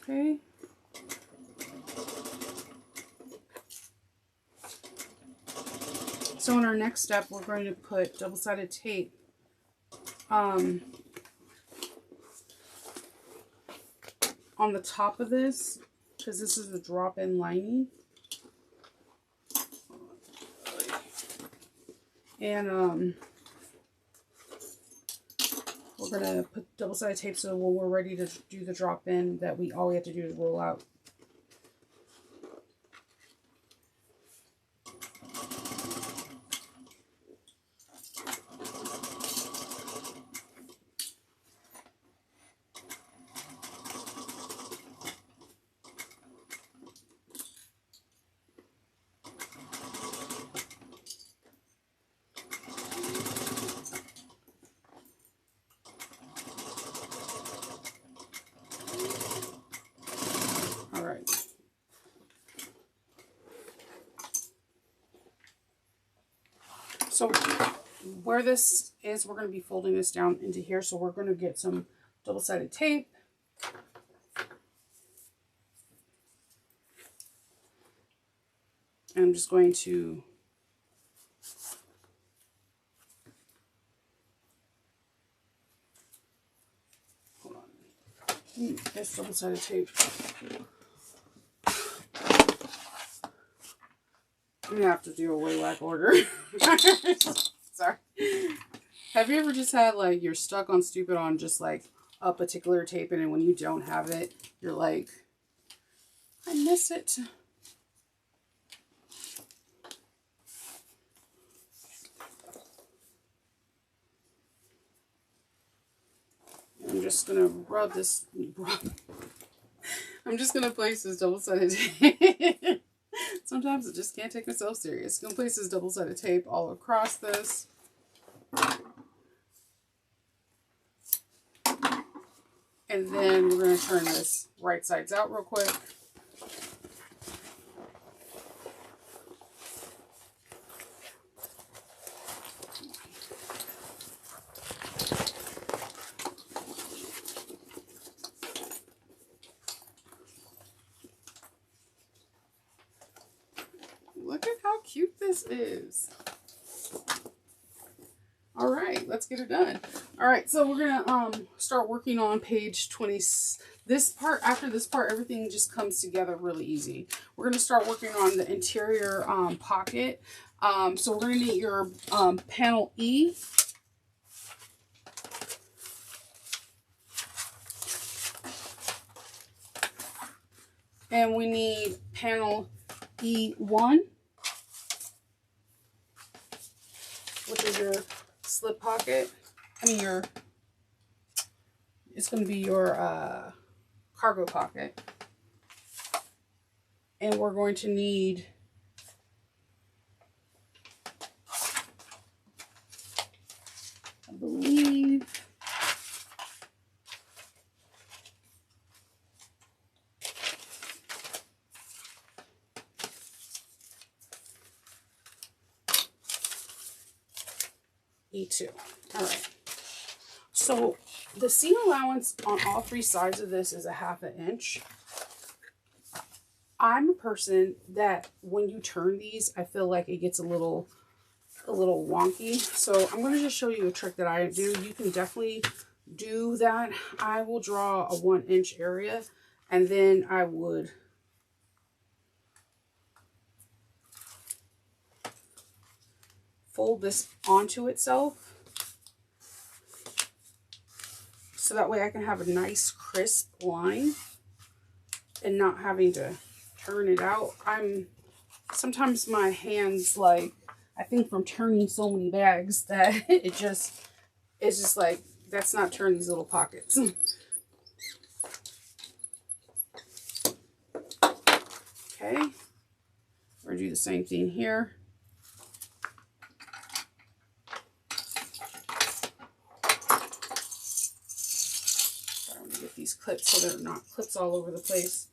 Okay. So in our next step, we're going to put double-sided tape on the top of this, because this is the drop-in lining. And we're going to put double-sided tape so when we're ready to do the drop-in, that all we have to do is roll out. So where this is, we're going to be folding this down into here. So we're going to get some double-sided tape. And I'm just going to hold on. This double-sided tape. I'm gonna have to do a way whack order. Sorry. Have you ever just had like you're stuck on stupid on just like a particular tape, and then when you don't have it, you're like, I miss it. I'm just gonna rub this. I'm just gonna place this double-sided tape. Sometimes I just can't take myself serious. I'm gonna place this double-sided tape all across this. And then we're gonna turn this right sides out real quick. Look at how cute this is. All right, let's get it done. All right, so we're gonna start working on page 20. This part, after this part, everything just comes together really easy. We're gonna start working on the interior pocket. So we're gonna need your panel E. And we need panel E1, which is your slip pocket. I mean it's going to be your cargo pocket. And we're going to need I believe E2. All right. So the seam allowance on all three sides of this is a 1/2 inch. I'm a person that when you turn these, I feel like it gets a little wonky. So I'm going to just show you a trick that I do. You can definitely do that. I will draw a 1 inch area, and then I would fold this onto itself. So that way I can have a nice crisp line and not having to turn it out. Sometimes my hands, like, I think from turning so many bags that it's just like, that's not turn these little pockets. Okay. We're gonna do the same thing here. These clips so they're not clips all over the place.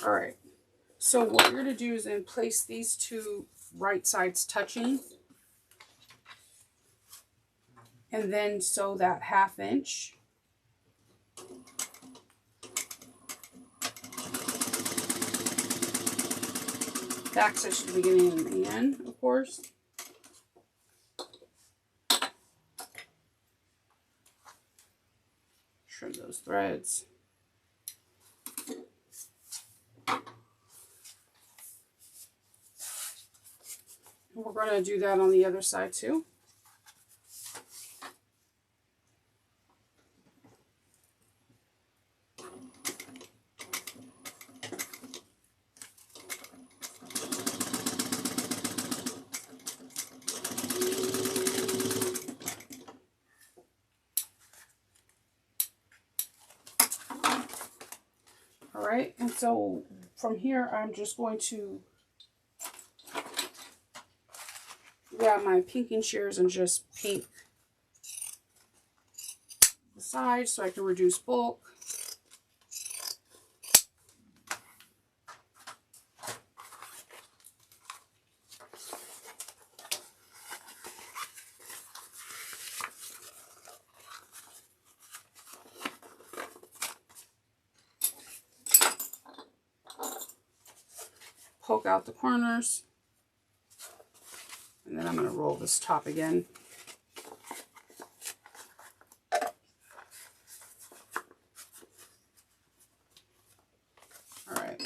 All right, so what you're going to do is then place these two right sides touching, and then sew that 1/2 inch. Back stitch at the beginning and the end, of course. Trim those threads. We're going to do that on the other side too. All right, and so from here, I'm just going to grab my pinking shears and just paint the sides so I can reduce bulk. Poke out the corners, and then I'm going to roll this top again. All right.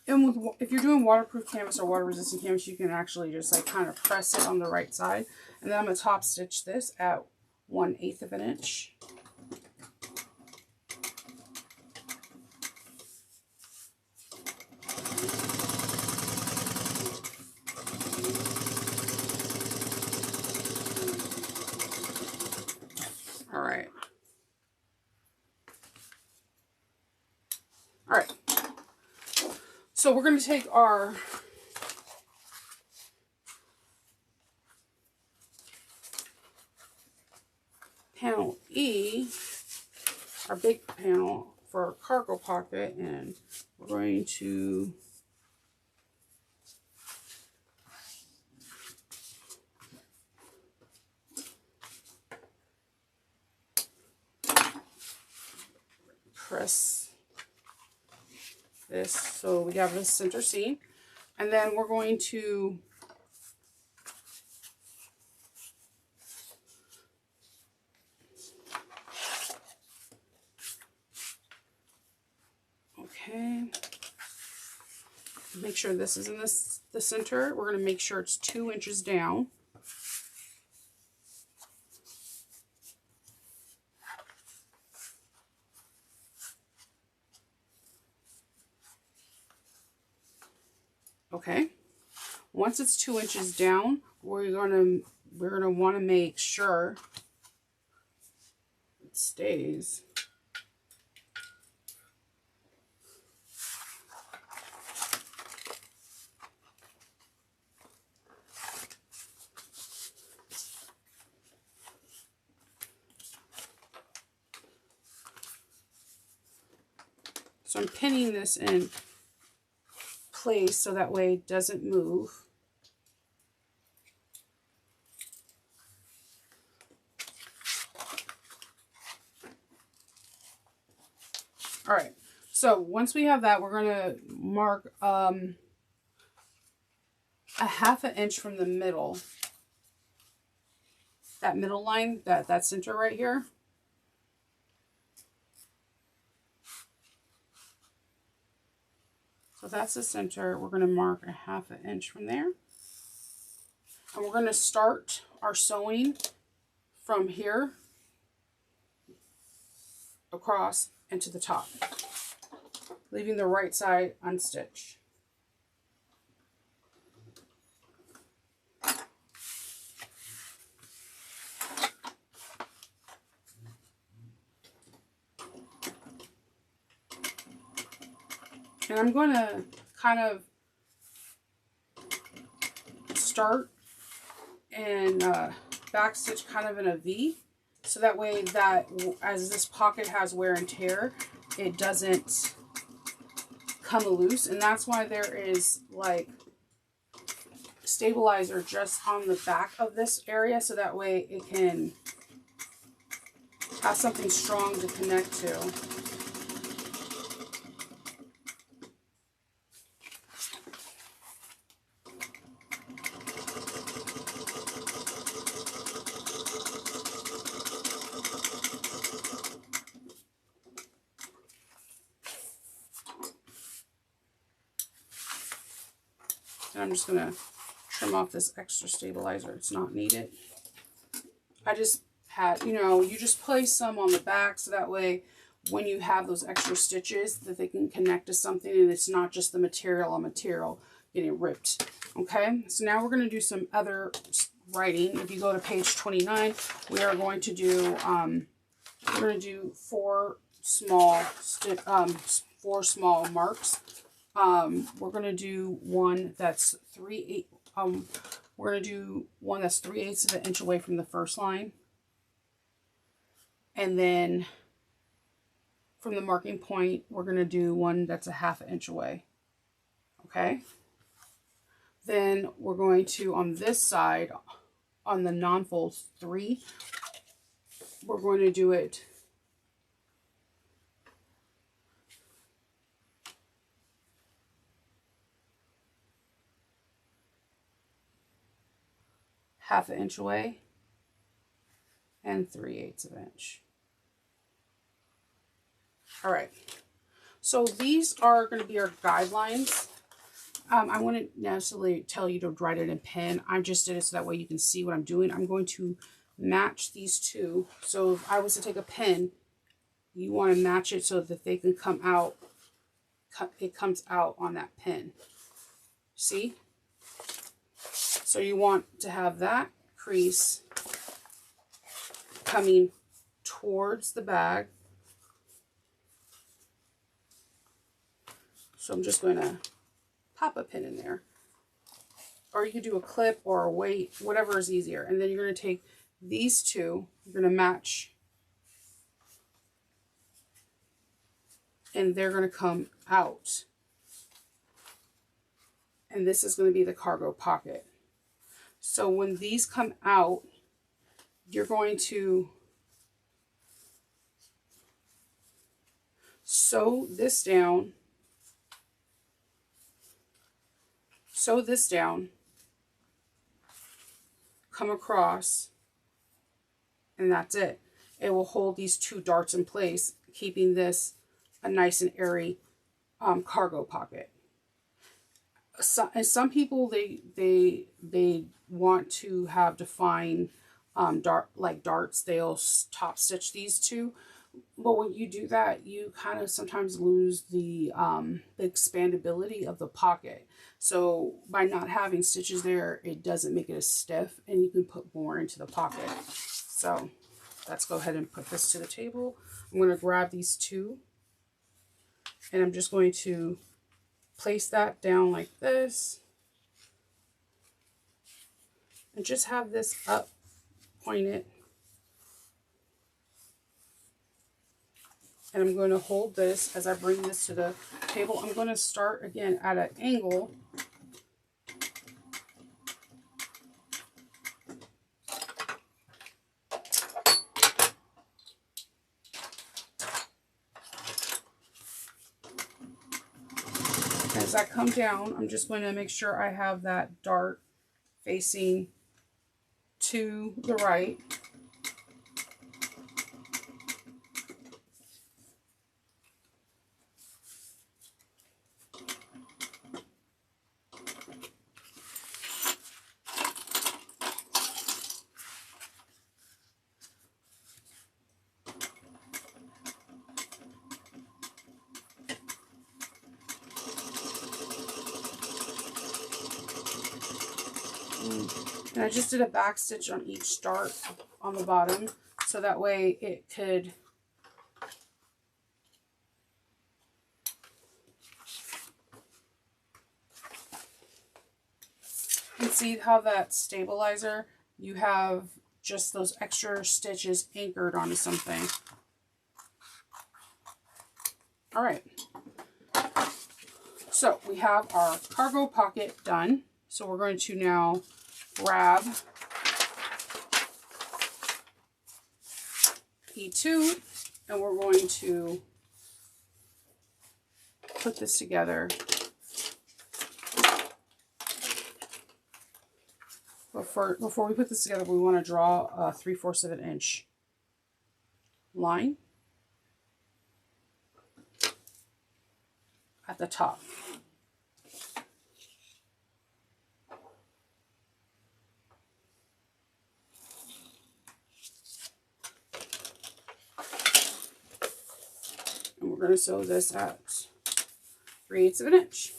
And if you're doing waterproof canvas or water resistant canvas, you can actually just like kind of press it on the right side. And then I'm going to top stitch this at 1/8 of an inch. All right. All right. So we're going to take our panel E, our big panel for our cargo pocket, and we're going to press this so we have this center seam, and then we're going to make sure this is in the center. We're going to make sure it's 2 inches down. Okay. Once it's 2 inches down, we're gonna want to make sure it stays. So I'm pinning this in place so that way it doesn't move. All right, so once we have that, we're going to mark a 1/2 inch from the middle, that middle line, that center right here. So that's the center. We're going to mark a 1/2 inch from there. And we're going to start our sewing from here across and to the top, leaving the right side unstitched. And I'm going to kind of start and back stitch kind of in a V, so that way that as this pocket has wear and tear, it doesn't come loose. And that's why there is like stabilizer just on the back of this area, so that way it can have something strong to connect to. And I'm just going to trim off this extra stabilizer. It's not needed. I just had, you just place some on the back so that way when you have those extra stitches that they can connect to something and it's not just the material on material. getting ripped. Okay, so now we're going to do some other writing. If you go to page 29, we are going to do four small marks. We're going to do one that's 3/8. We're going to do one that's 3/8 of an inch away from the first line, and then from the marking point, we're going to do one that's a 1/2 inch away. Okay. Then we're going to, on this side, on the non-fold 3, we're going to do it half an inch away and 3/8 of an inch. All right. So these are going to be our guidelines. I wouldn't necessarily tell you to write it in pen. I just did it so that way you can see what I'm doing. I'm going to match these two. So if I was to take a pen, you want to match it so that they can come out. It comes out on that pen. See? So you want to have that crease coming towards the bag. So I'm just going to pop a pin in there, or you could do a clip or a weight, whatever is easier. And then you're going to take these two, you're going to match, and they're going to come out. And this is going to be the cargo pocket. So when these come out, you're going to sew this down. Sew this down, come across, and that's it. It will hold these two darts in place, keeping this a nice and airy cargo pocket. Some people, they want to have defined darts. They'll top stitch these two. But when you do that, you kind of sometimes lose the expandability of the pocket. So by not having stitches there, it doesn't make it as stiff, and you can put more into the pocket. So let's go ahead and put this to the table. I'm going to grab these two, and I'm just going to place that down like this, and just have this up pointed. And I'm going to hold this as I bring this to the table. I'm going to start again at an angle. As I come down, I'm just going to make sure I have that dart facing to the right. And I just did a back stitch on each dart on the bottom, so that way it could you can see how that stabilizer, you have just those extra stitches anchored onto something. All right, so we have our cargo pocket done. So we're going to now grab E2, and we're going to put this together. Before we put this together, we want to draw a 3/4 of an inch line at the top. And we're going to sew this at 3/8 of an inch.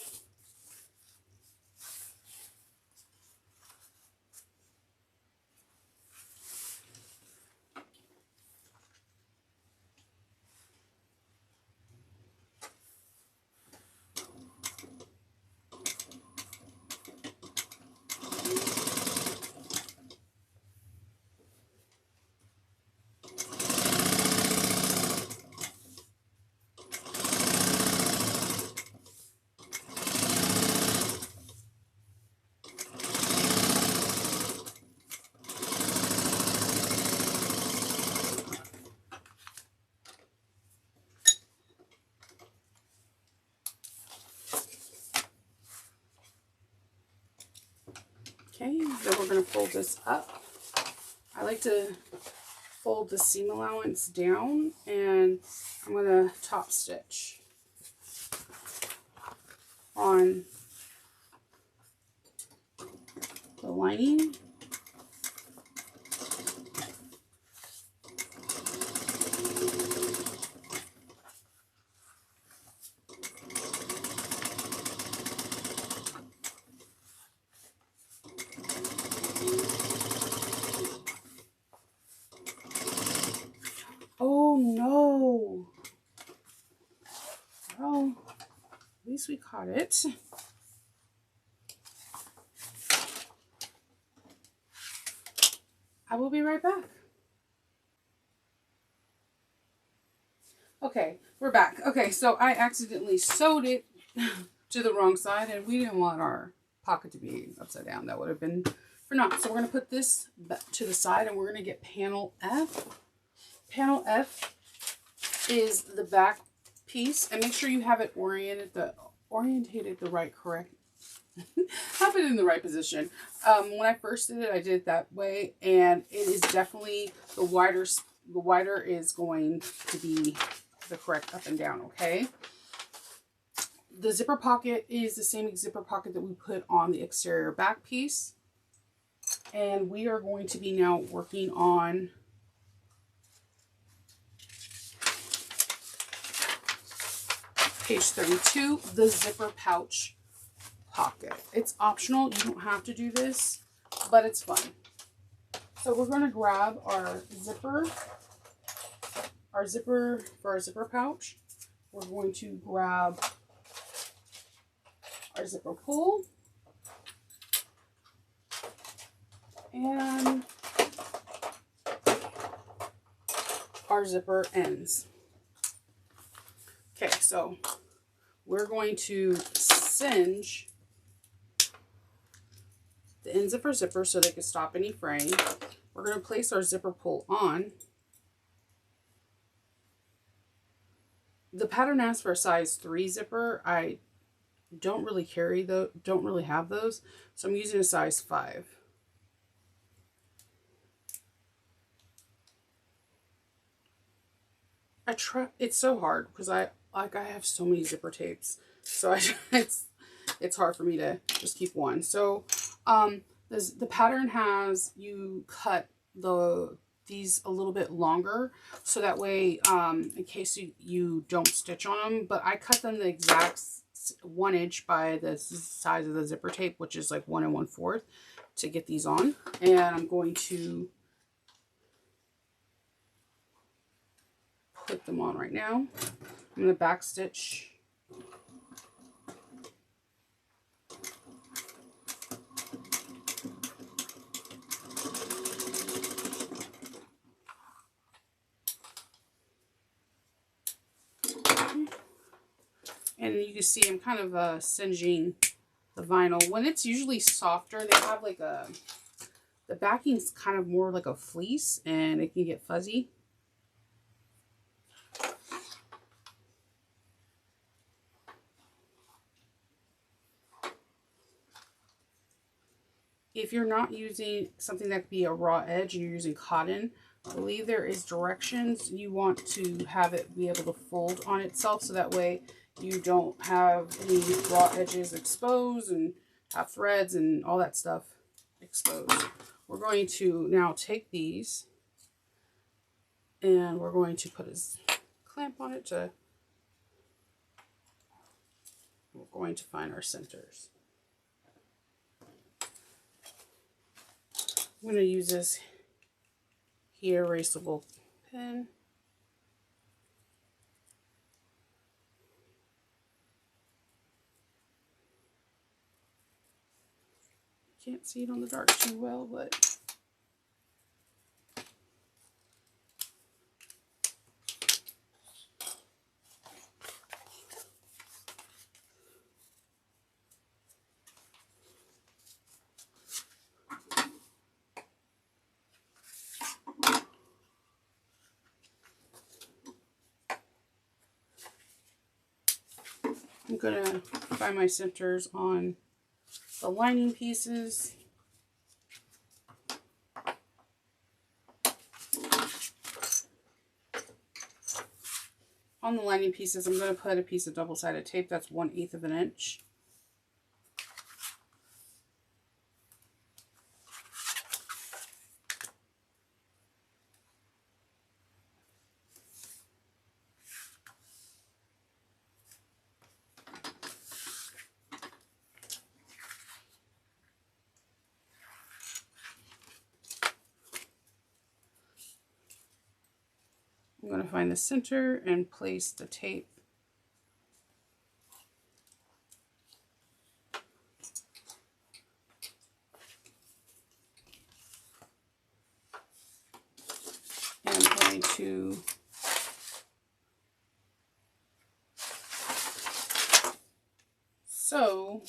Okay, then we're going to fold this up. I like to fold the seam allowance down, and I'm going to top stitch on the lining. Oh no! Well, at least we caught it. I will be right back. Okay, we're back. Okay, so I accidentally sewed it to the wrong side, and we didn't want our pocket to be upside down. That would have been for naught. So we're going to put this to the side, and we're going to get panel F. Panel F is the back piece, and make sure you have it orientated the right correct. Have it in the right position. When I first did it, I did it that way, and it is definitely the wider is going to be the correct up and down. Okay. The zipper pocket is the same zipper pocket that we put on the exterior back piece, and we are going to be now working on page 32, the zipper pouch pocket. It's optional. You don't have to do this, but it's fun. So we're going to grab our zipper for our zipper pouch. We're going to grab our zipper pull and our zipper ends. Okay, so we're going to singe the ends of our zipper so they can stop any fraying. We're going to place our zipper pull on. The pattern asks for a size 3 zipper. I don't really have those, so I'm using a size 5. It's so hard because I have so many zipper tapes, so it's hard for me to just keep one. So the pattern has you cut these a little bit longer, so that way in case you don't stitch on them, but I cut them the exact 1 inch by the size of the zipper tape, which is like 1 1/4, to get these on. And I'm going to put them on right now. I'm going to back stitch and you can see I'm kind of singeing the vinyl. When it's usually softer, they have like the backing's kind of more like a fleece, and it can get fuzzy. If you're not using something that could be a raw edge and you're using cotton, I believe there is directions. You want to have it be able to fold on itself, so that way you don't have any raw edges exposed and have threads and all that stuff exposed. We're going to now take these and we're going to put a clamp on it we're going to find our centers. I'm going to use this here erasable pen. Can't see it on the dark too well, but I'm going to find my centers on the lining pieces. On the lining pieces, I'm going to put a piece of double-sided tape that's 1/8 of an inch. I'm going to find the center and place the tape. And I'm going to sew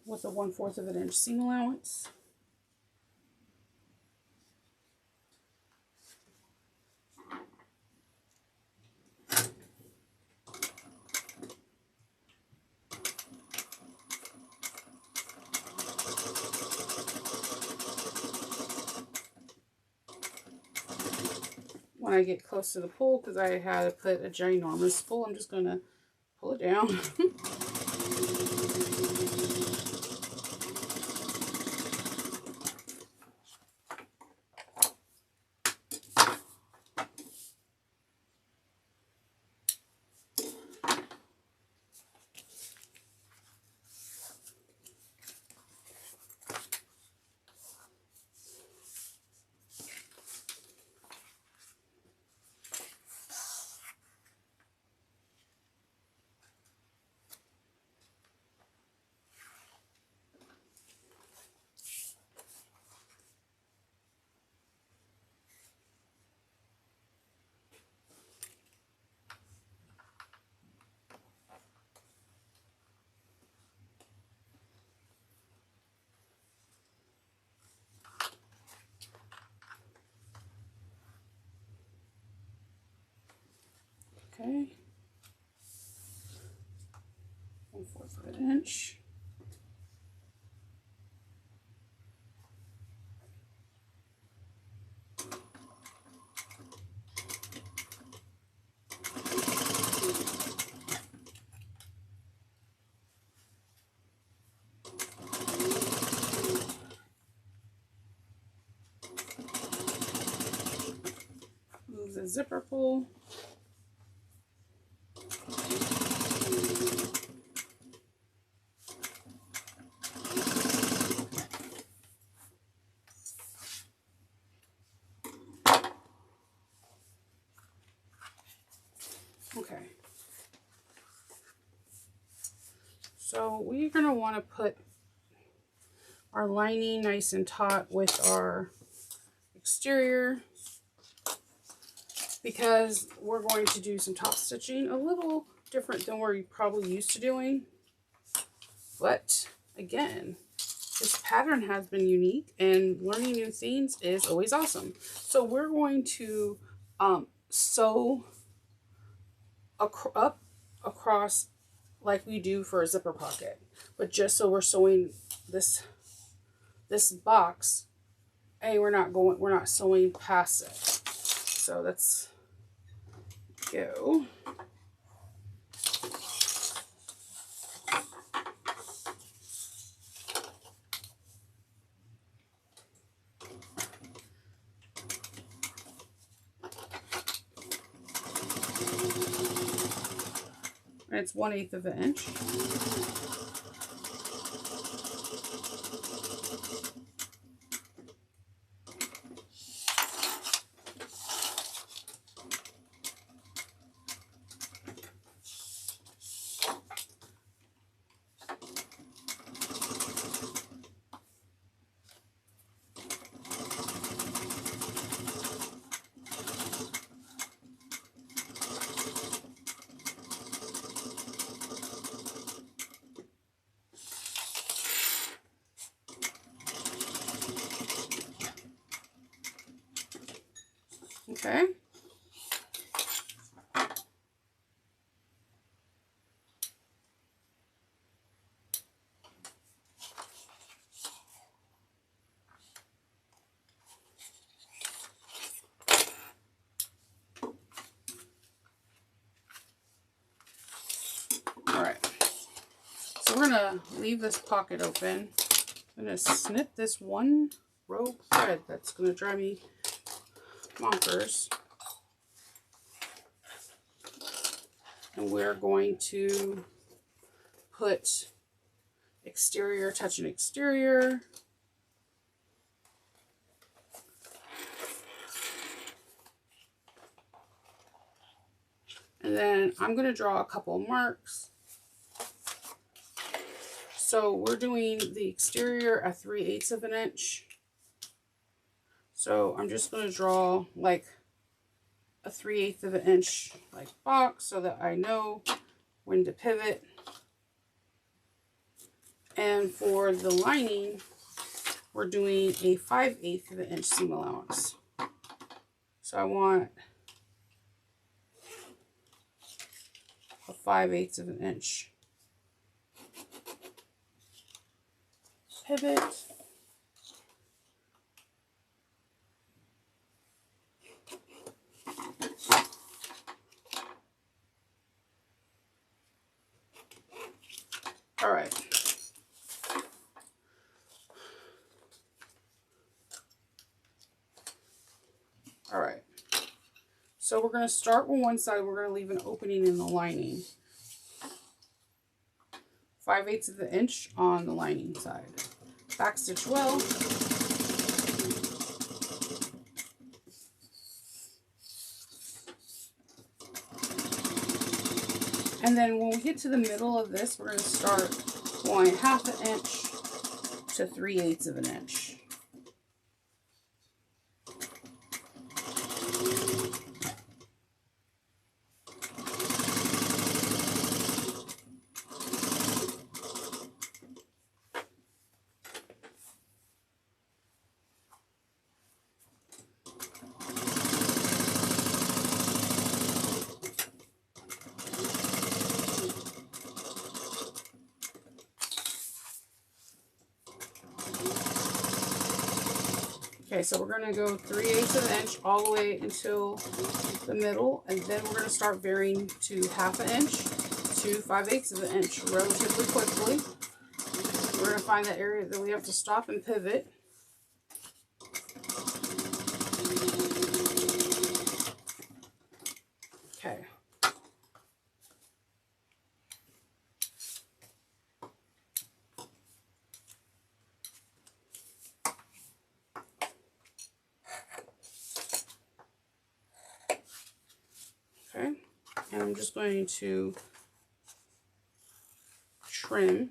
with a 1/4 of an inch seam allowance. When I get close to the pull, because I had to put a ginormous pull, I'm just going to pull it down. Okay, 1/4 of an inch. Move the zipper pull. Okay, so we're going to want to put our lining nice and taut with our exterior, because we're going to do some top stitching, a little different than we're probably used to doing. But again, this pattern has been unique, and learning new things is always awesome. So we're going to sew up across like we do for a zipper pocket, but just so we're sewing this box, we're not sewing past it. So let's go. And it's 1/8 of an inch. Okay. we're going to leave this pocket open. I'm going to snip this one row of thread that's going to drive me bonkers. And we're going to put exterior, touch and exterior. And then I'm going to draw a couple of marks. So we're doing the exterior at 3/8 of an inch. So I'm just going to draw like a 3/8 of an inch like box so that I know when to pivot. And for the lining, we're doing a 5/8 of an inch seam allowance. So I want a 5/8 of an inch pivot. All right. All right. So we're going to start with one side. We're going to leave an opening in the lining. 5/8 of an inch on the lining side. Backstitch well. And then when we get to the middle of this, we're going to start going 1/2 inch to 3/8 of an inch. Okay, so we're going to go 3/8 of an inch all the way until the middle, and then we're going to start varying to 1/2 inch to 5/8 of an inch relatively quickly. We're going to find that area that we have to stop and pivot. Okay. Okay, and I'm just going to trim.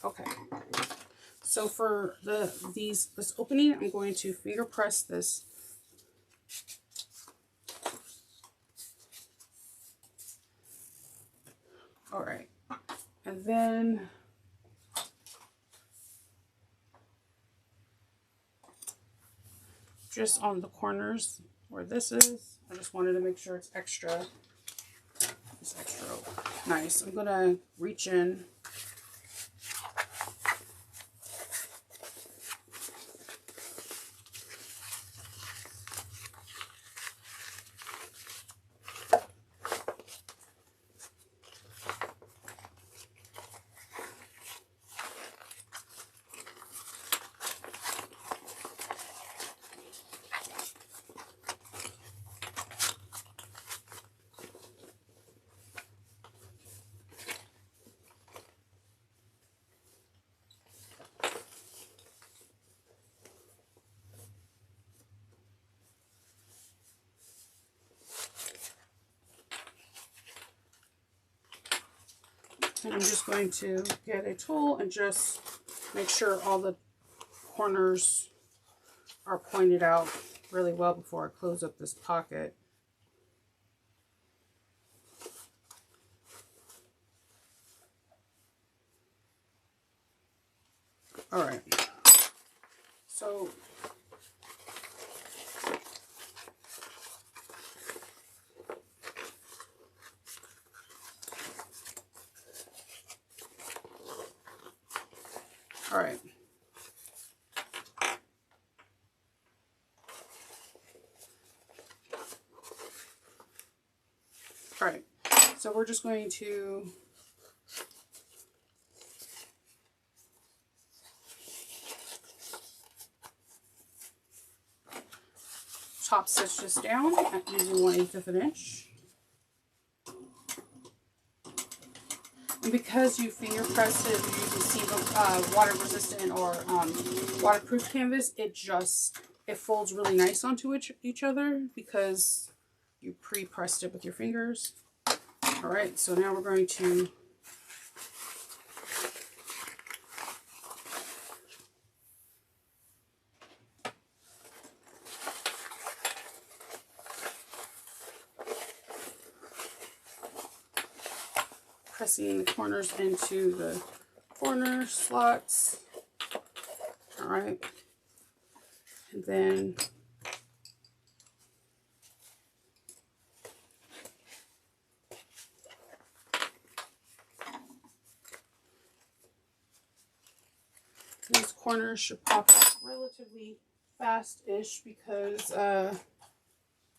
Okay, so for this opening, I'm going to finger press this. All right, and then just on the corners where this is, I just wanted to make sure it's extra. It's extra nice. I'm gonna reach in. And I'm just going to get a tool and just make sure all the corners are pointed out really well before I close up this pocket. All right. So all right. All right. So we're just going to top stitch this down using 1/8 of an inch. And because you finger press it using water resistant or waterproof canvas, it folds really nice onto each other because you pre-pressed it with your fingers. All right, so now we're going to pressing the corners into the corner slots. All right, and then these corners should pop up relatively fast-ish because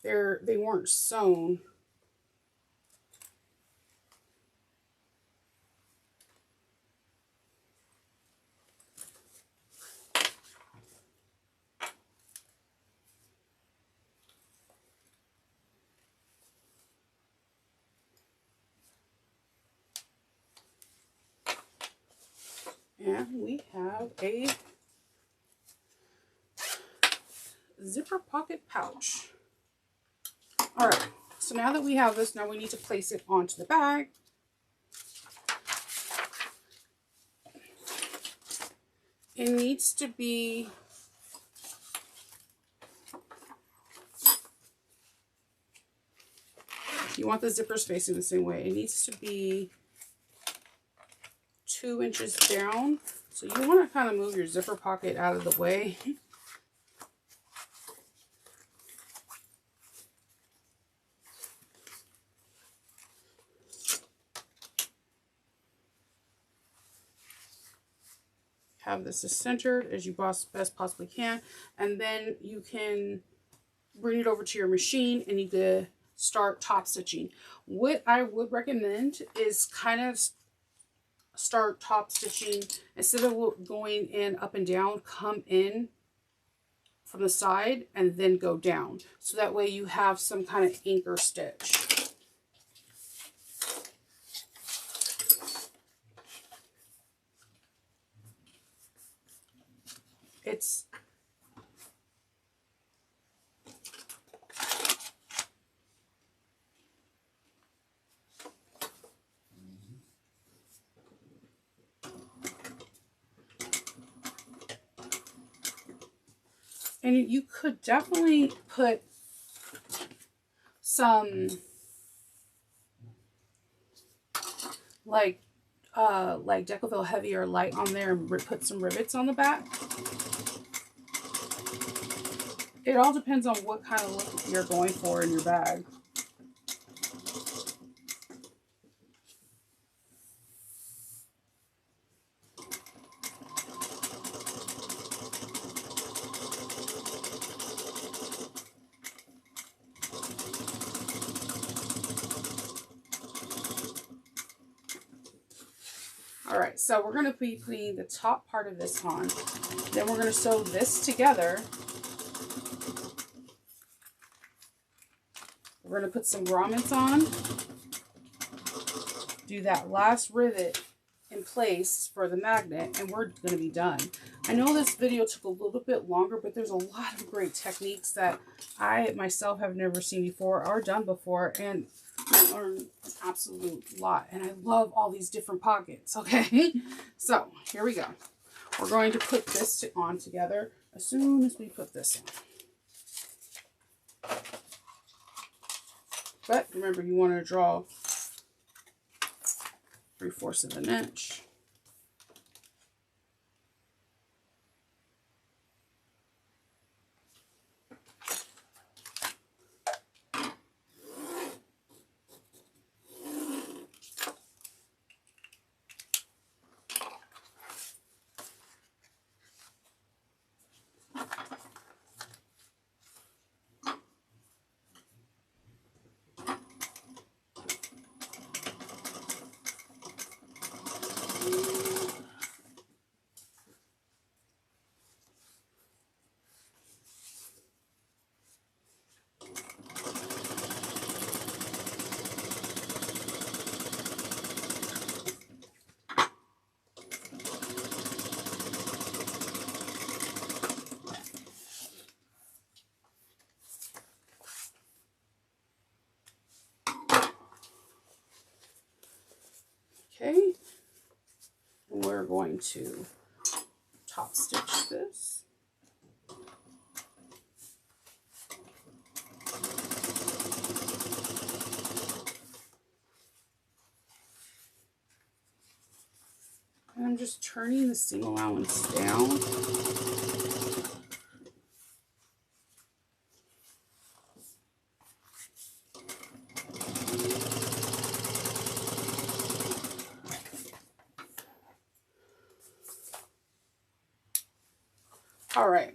they weren't sewn. And we have a zipper pocket pouch. All right, so now that we have this, now we need to place it onto the bag. It needs to be you want the zippers facing the same way. It needs to be 2 inches down. So you want to kind of move your zipper pocket out of the way. Have this as centered as you best possibly can, and then you can bring it over to your machine and you can start top stitching. What I would recommend is kind of start top stitching instead of going in up and down, come in from the side and then go down, so that way you have some kind of anchor stitch. It's and you could definitely put some like Decoville Heavy or Light on there and put some rivets on the back. It all depends on what kind of look you're going for in your bag. All right, so we're going to be putting the top part of this on. Then we're going to sew this together. We're going to put some grommets on. Do that last rivet in place for the magnet, and we're going to be done. I know this video took a little bit longer, but there's a lot of great techniques that I myself have never seen before or done before, and I learned an absolute lot, and I love all these different pockets. Okay, so here we go. We're going to put this on together as soon as we put this on. But remember, you want to draw 3/4 of an inch. Okay, and we're going to top stitch this. And I'm just turning the seam allowance down. All right,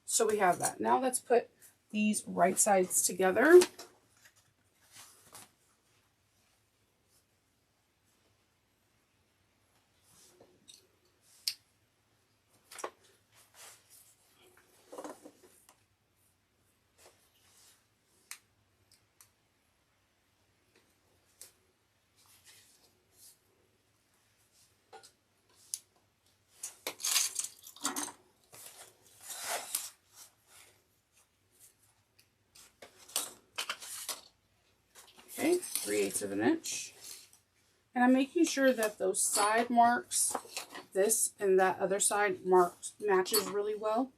so we have that. Now let's put these right sides together. Okay, 3/8 of an inch. And I'm making sure that those side marks, this and that other side marks, matches really well.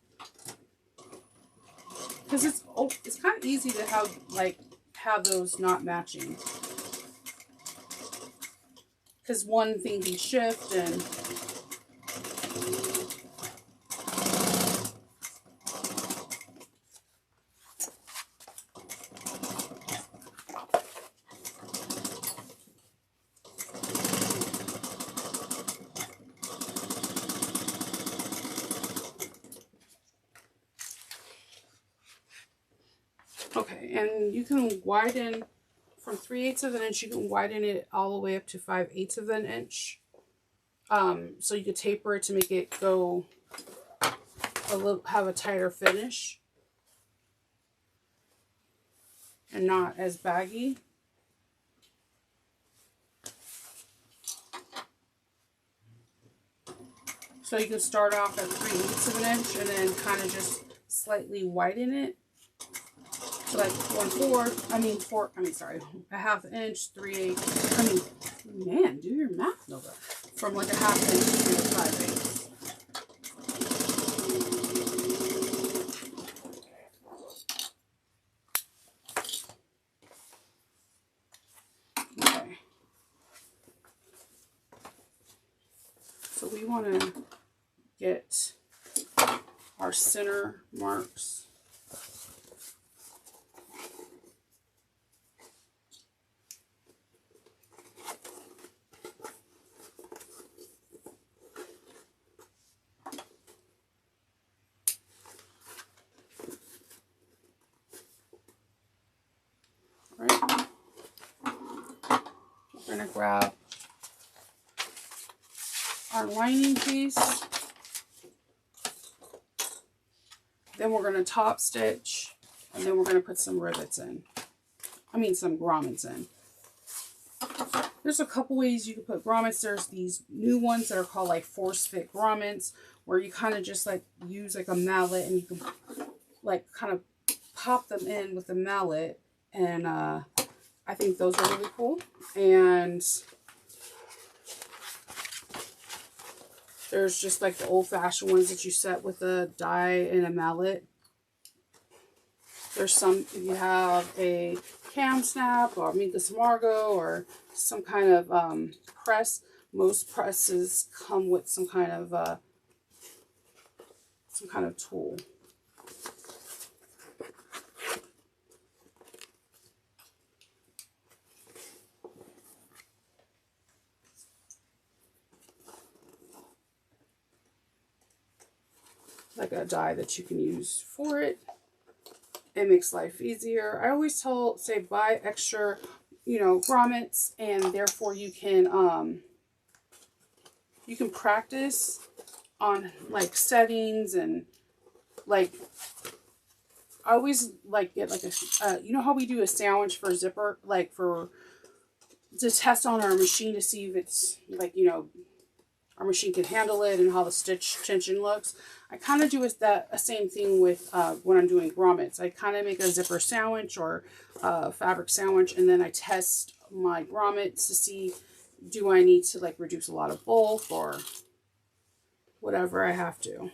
Because it's kind of easy to have those not matching. Because one thing can shift and okay, and you can widen from 3/8 of an inch, you can widen it all the way up to 5/8 of an inch. So you could taper it to make it go have a tighter finish and not as baggy. So you can start off at 3/8 of an inch and then kind of just slightly widen it. So like 1/4, a 1/2 inch, 3/8. Man, do your math, Nova. From like a 1/2 inch to 5/8. Okay. So we want to get our center marks. Right. We're going to grab our lining piece. Then we're going to top stitch, and then we're going to put some rivets in. Some grommets in. There's a couple ways you can put grommets. There's these new ones that are called like force fit grommets, where you kind of just like use like a mallet and you can like kind of pop them in with a mallet. And I think those are really cool. And there's just like the old-fashioned ones that you set with a die and a mallet. There's some, if you have a cam snap or Minkus Margot or some kind of press, most presses come with some kind of tool. Like a die that you can use for it. It makes life easier. I always say buy extra, you know, grommets, and therefore you can practice on like settings, and like I always like get like a you know how we do a sandwich for zipper, like to test on our machine to see if it's like, you know, our machine can handle it and how the stitch tension looks. I kind of do a same thing with when I'm doing grommets. I kind of make a zipper sandwich or a fabric sandwich, and then I test my grommets to see, do I need to like reduce a lot of bulk or whatever I have to.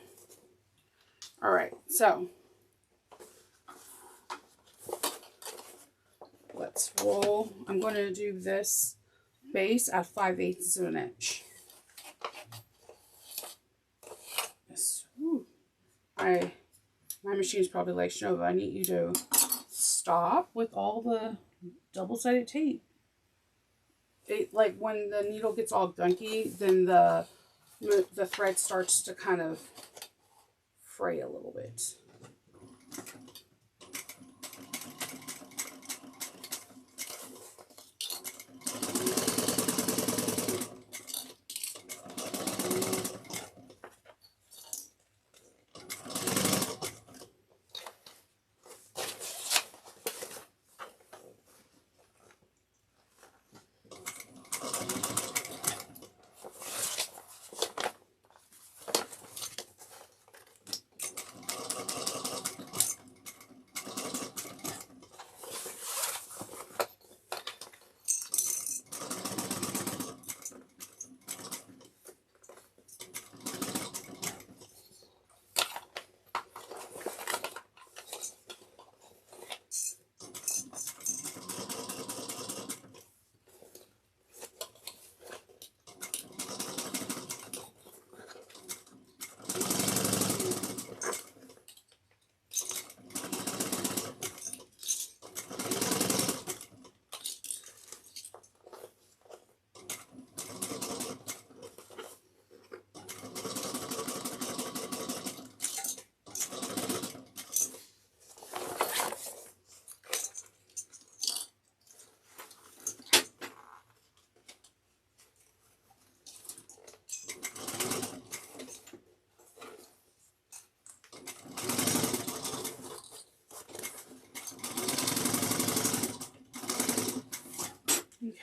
All right, so let's roll. I'm going to do this base at 5/8 of an inch. My machine's probably like, Shnova, I need you to stop with all the double-sided tape. It, like, when the needle gets all gunky, then the thread starts to kind of fray a little bit.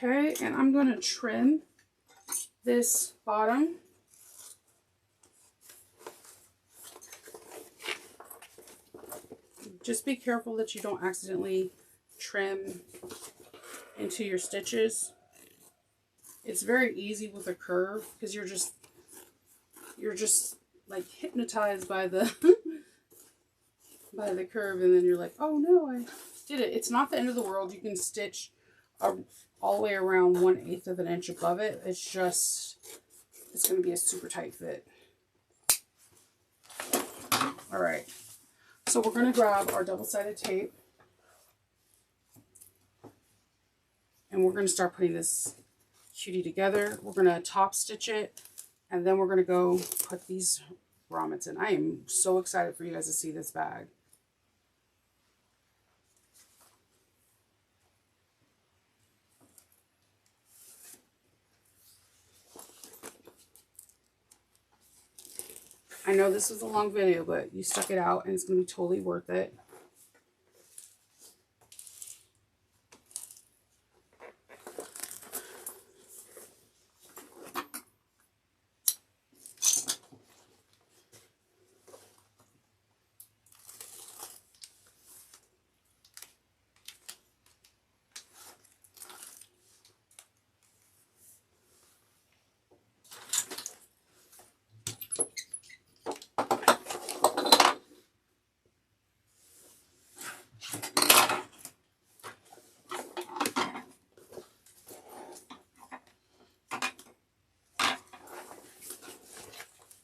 Okay, and I'm going to trim this bottom. Just be careful that you don't accidentally trim into your stitches. It's very easy with a curve because you're just like hypnotized by the by the curve, and then you're like, oh no, I did it. It's not the end of the world. You can stitch all the way around 1/8 of an inch above it. It's going to be a super tight fit. All right, so we're going to grab our double-sided tape, and we're going to start putting this cutie together. We're going to top stitch it, and then we're going to go put these grommets in. I am so excited for you guys to see this bag. I know this was a long video, but you stuck it out and it's going to be totally worth it.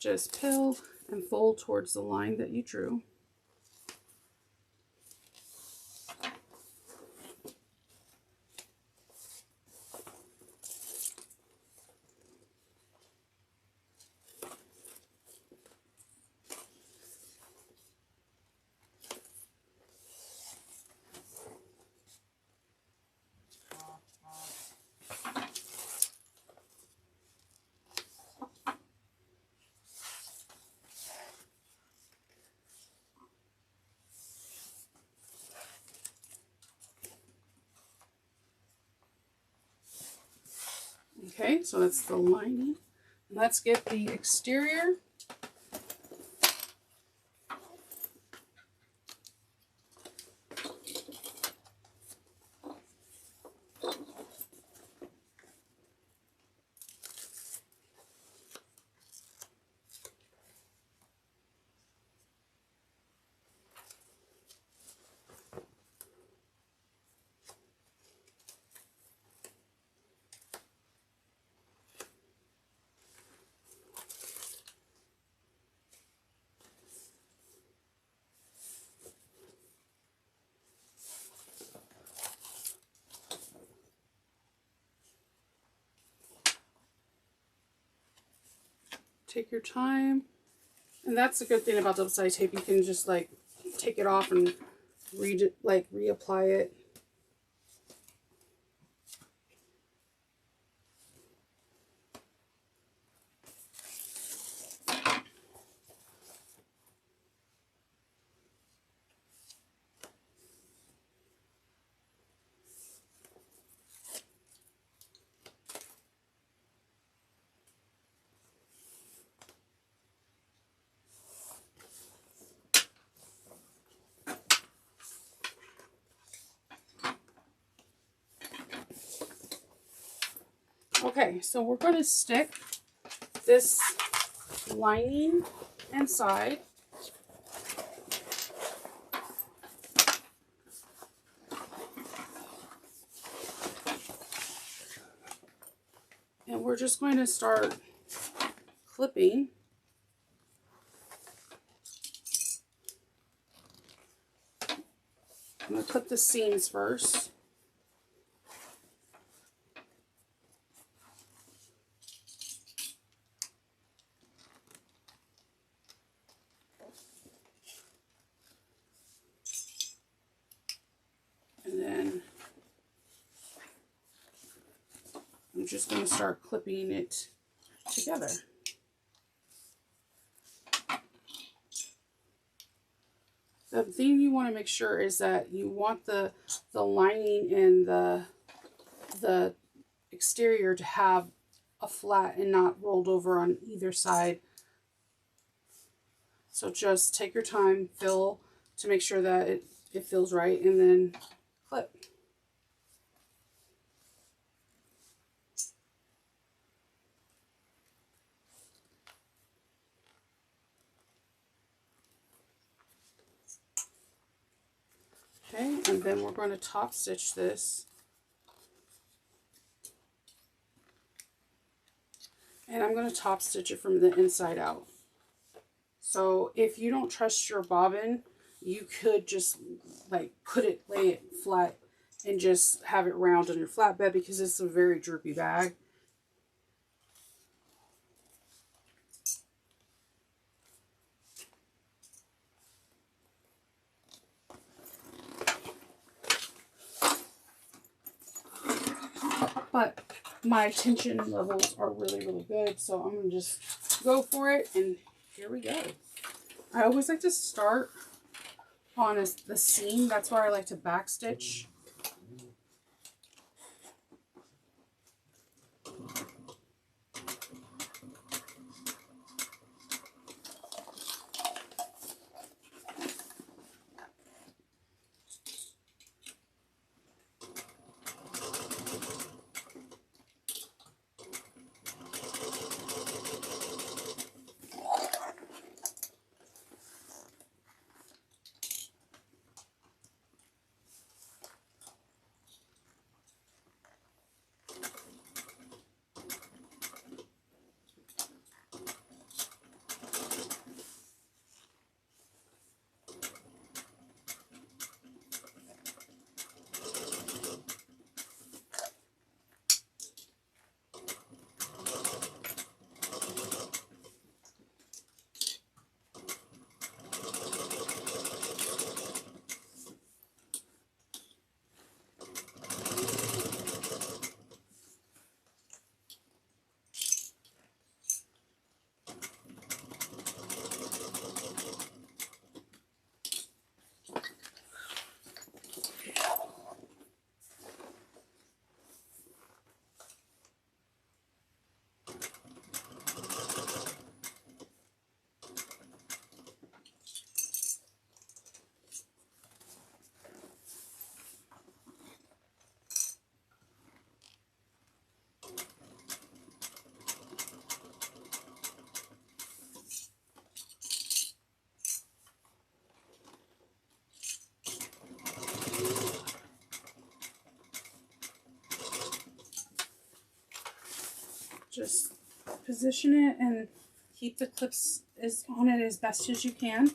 just peel and fold towards the line that you drew. Okay, so that's the lining. Let's get the exterior. Take your time. And that's the good thing about double-sided tape. You can just like take it off and reapply it. Okay, so we're going to stick this lining inside. And we're just going to start clipping. I'm going to clip the seams first. And then I'm just going to start clipping it together. The thing you want to make sure is that you want the lining and the exterior to have a flat and not rolled over on either side. So just take your time, fill to make sure that it feels right, and then clip. Okay, and then we're going to top stitch this. And I'm going to top stitch it from the inside out. So if you don't trust your bobbin, you could just like lay it flat and just have it round on your flatbed because it's a very droopy bag. But my tension levels are really, really good, so I'm going to just go for it, and here we go. I always like to start on the seam. That's where I like to back stitch. just position it and keep the clips on it as best as you can.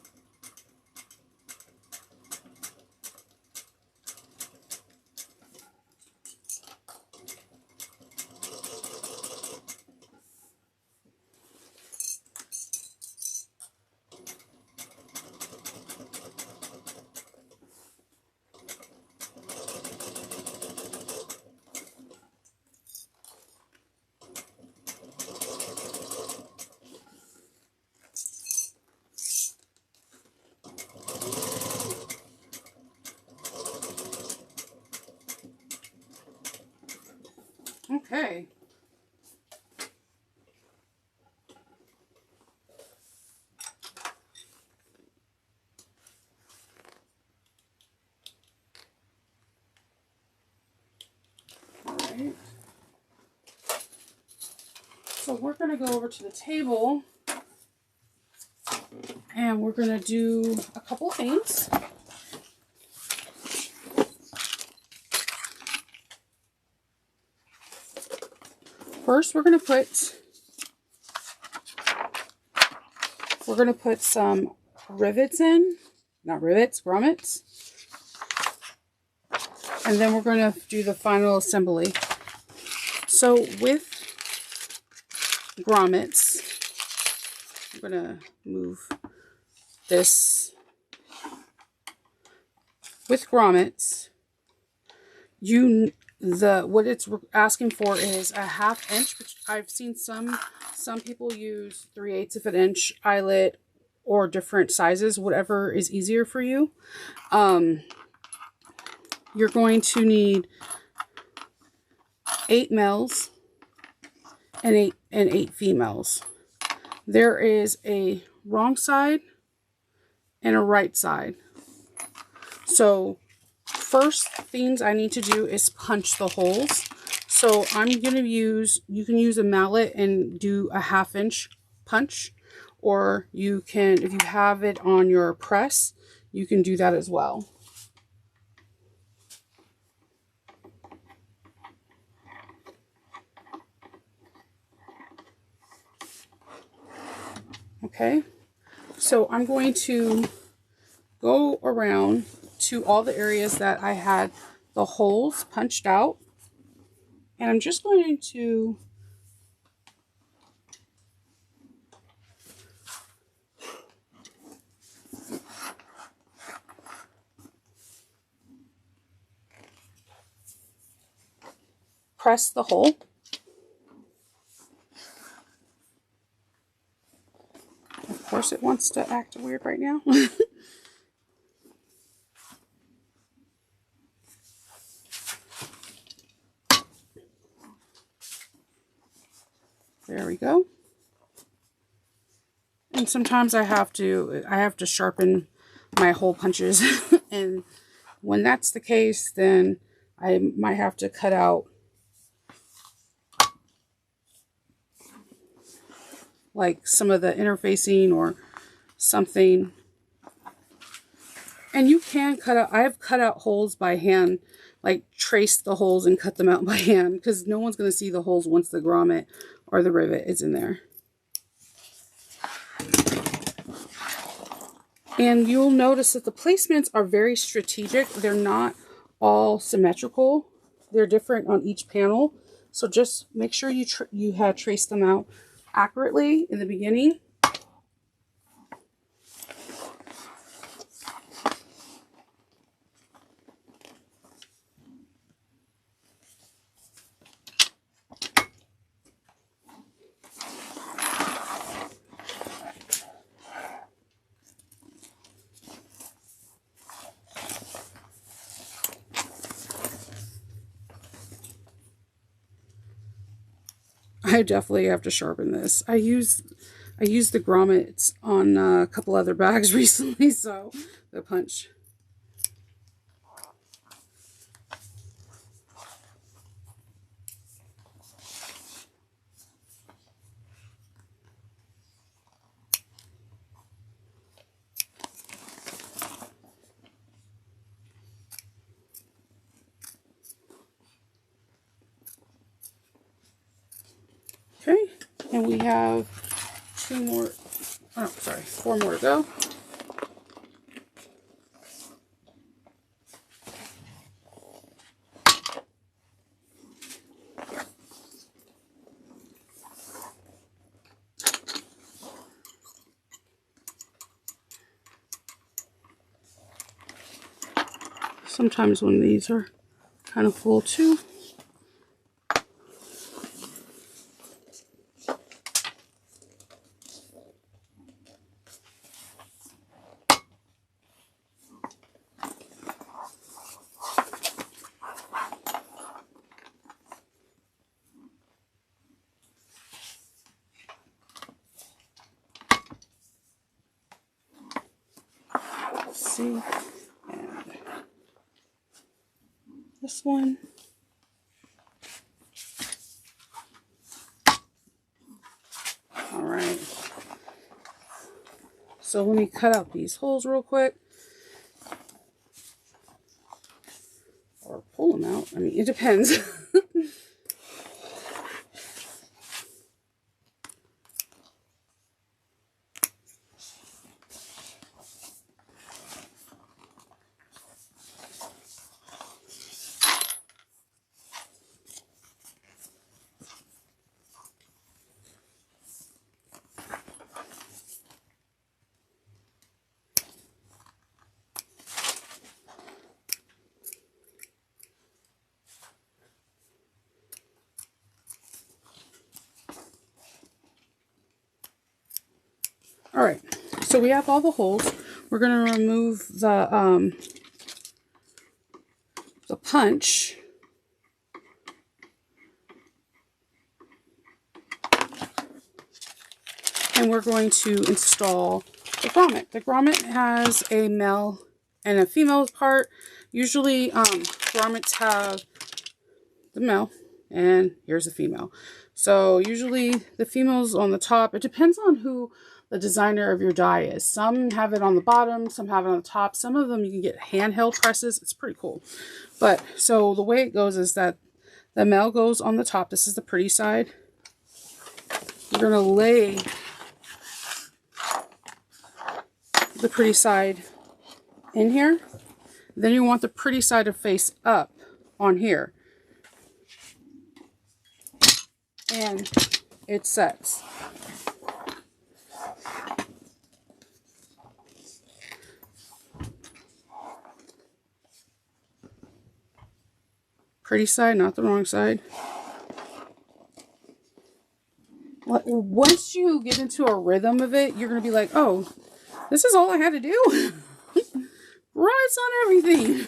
Okay. All right. So we're going to go over to the table and we're going to do a couple of things. First, we're going to put some rivets in, not rivets, grommets. And then we're going to do the final assembly. So with grommets, I'm going to move this. With grommets, what it's asking for is a 1/2 inch, which I've seen some people use 3/8 of an inch eyelet or different sizes, whatever is easier for you. You're going to need 8 males and 8 females. There is a wrong side and a right side. So first things I need to do is punch the holes. So I'm going to you can use a mallet and do a 1/2 inch punch, or you can, if you have it on your press, you can do that as well. Okay, so I'm going to go around to all the areas that I had the holes punched out, and I'm just going to press the hole. Of course, it wants to act weird right now. There we go. And sometimes I have to sharpen my hole punches, and when that's the case, then I might have to cut out like some of the interfacing or something. And you can cut out, I've cut out holes by hand, like traced the holes and cut them out by hand, because no one's going to see the holes once the grommet or the rivet is in there. And you'll notice that the placements are very strategic. They're not all symmetrical. They're different on each panel. So just make sure you have traced them out accurately in the beginning. I definitely have to sharpen this. I used the grommets on a couple other bags recently, so the punch. Okay. And we have 4 more to go. Sometimes when these are kind of full too. Let's see. And this one. All right. So let me cut out these holes real quick. Or pull them out. I mean, it depends. All right, so we have all the holes. We're going to remove the punch. And we're going to install the grommet. The grommet has a male and a female part. Usually grommets have the male and here's the female. So usually the female's on the top. It depends on who the designer of your die is. Some have it on the bottom, some have it on the top. Some of them you can get handheld presses. It's pretty cool. But so the way it goes is that the male goes on the top. This is the pretty side. You're going to lay the pretty side in here. Then you want the pretty side to face up on here. And it sets. Pretty side, not the wrong side. Once you get into a rhythm of it, you're going to be like, oh, this is all I had to do? Grommets on everything.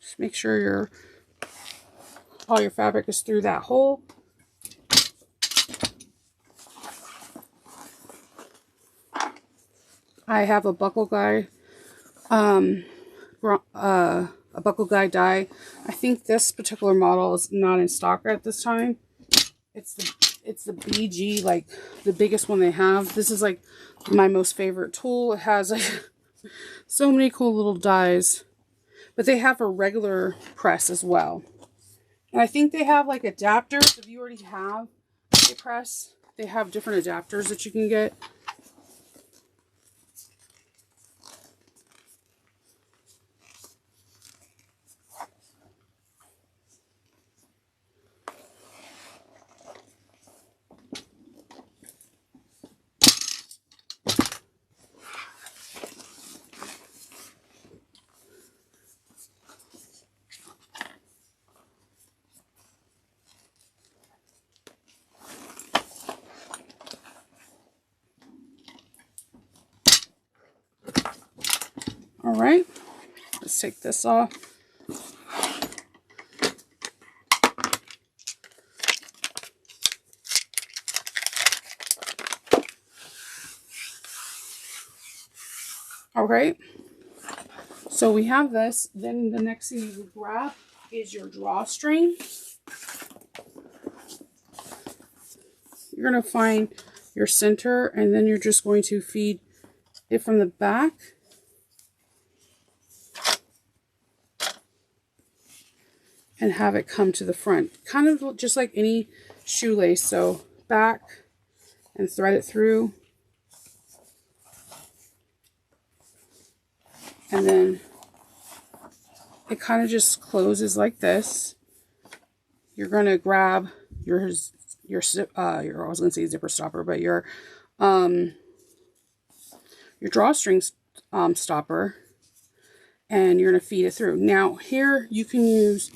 Just make sure all your fabric is through that hole. I have a buckle guide, a buckle guide die. I think this particular model is not in stock at this time. It's the BG, like the biggest one they have. This is like my most favorite tool. It has like so many cool little dies. But they have a regular press as well. And I think they have like adapters. If you already have a press, they have different adapters that you can get. All right, let's take this off. All right. So we have this. Then the next thing you would grab is your drawstring. You're going to find your center, and then you're just going to feed it from the back. And have it come to the front. Kind of just like any shoelace. So back and thread it through. And then it kind of just closes like this. You're going to grab your I was going to say zipper stopper, but your drawstring stopper, and you're going to feed it through. Now here you can use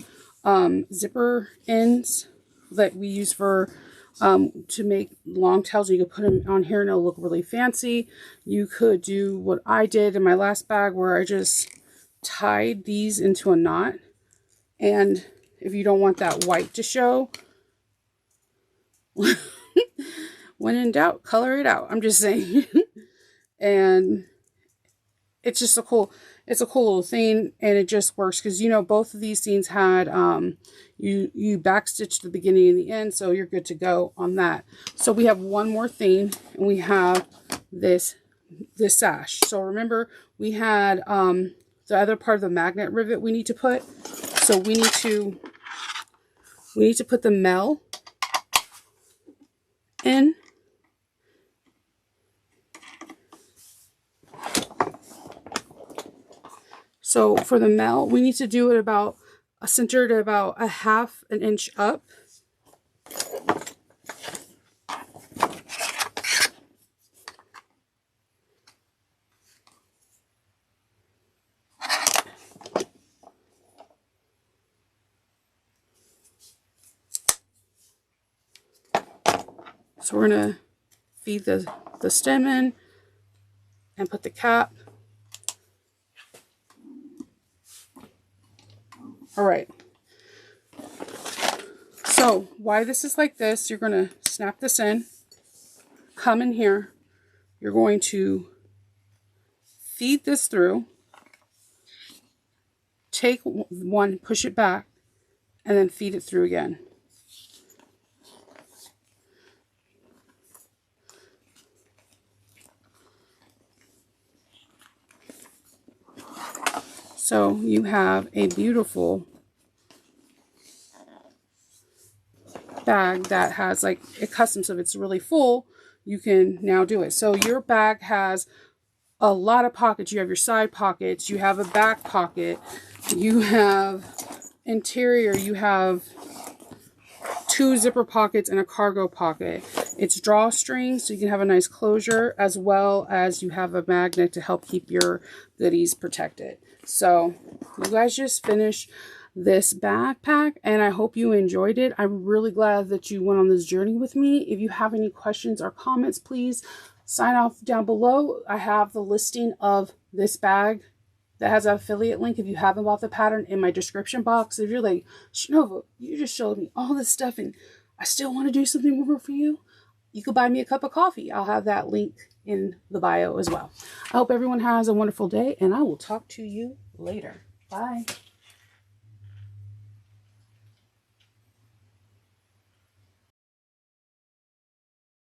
zipper ends that we use for to make long tails. You could put them on here and it'll look really fancy. You could do what I did in my last bag, where I just tied these into a knot. And if you don't want that white to show, when in doubt, color it out. I'm just saying. And it's just it's a cool little thing, and it just works because, you know, both of these things had you backstitch the beginning and the end, so you're good to go on that. So we have one more thing, and we have this sash. So remember, we had the other part of the magnet rivet we need to put. So we need to put the mel in. So for the mel, we need to do it about centered about a half an inch up. So we're going to feed the stem in and put the cap. All right. So why this is like this, you're going to snap this in, come in here, you're going to feed this through, take one, push it back, and then feed it through again. So you have a beautiful bag that has like a custom, so if it's really full, you can now do it. So your bag has a lot of pockets. You have your side pockets, you have a back pocket, you have interior, you have 2 zipper pockets and a cargo pocket. It's drawstring, so you can have a nice closure, as well as you have a magnet to help keep your goodies protected. So you guys just finished this backpack, and I hope you enjoyed it. I'm really glad that you went on this journey with me. If you have any questions or comments, please sign off down below. I have the listing of this bag that has an affiliate link if you haven't bought the pattern in my description box. If you're like, Shanova, you just showed me all this stuff and I still want to do something more for you, you could buy me a cup of coffee. I'll have that link in the bio as well. I hope everyone has a wonderful day, and I will talk to you later. Bye.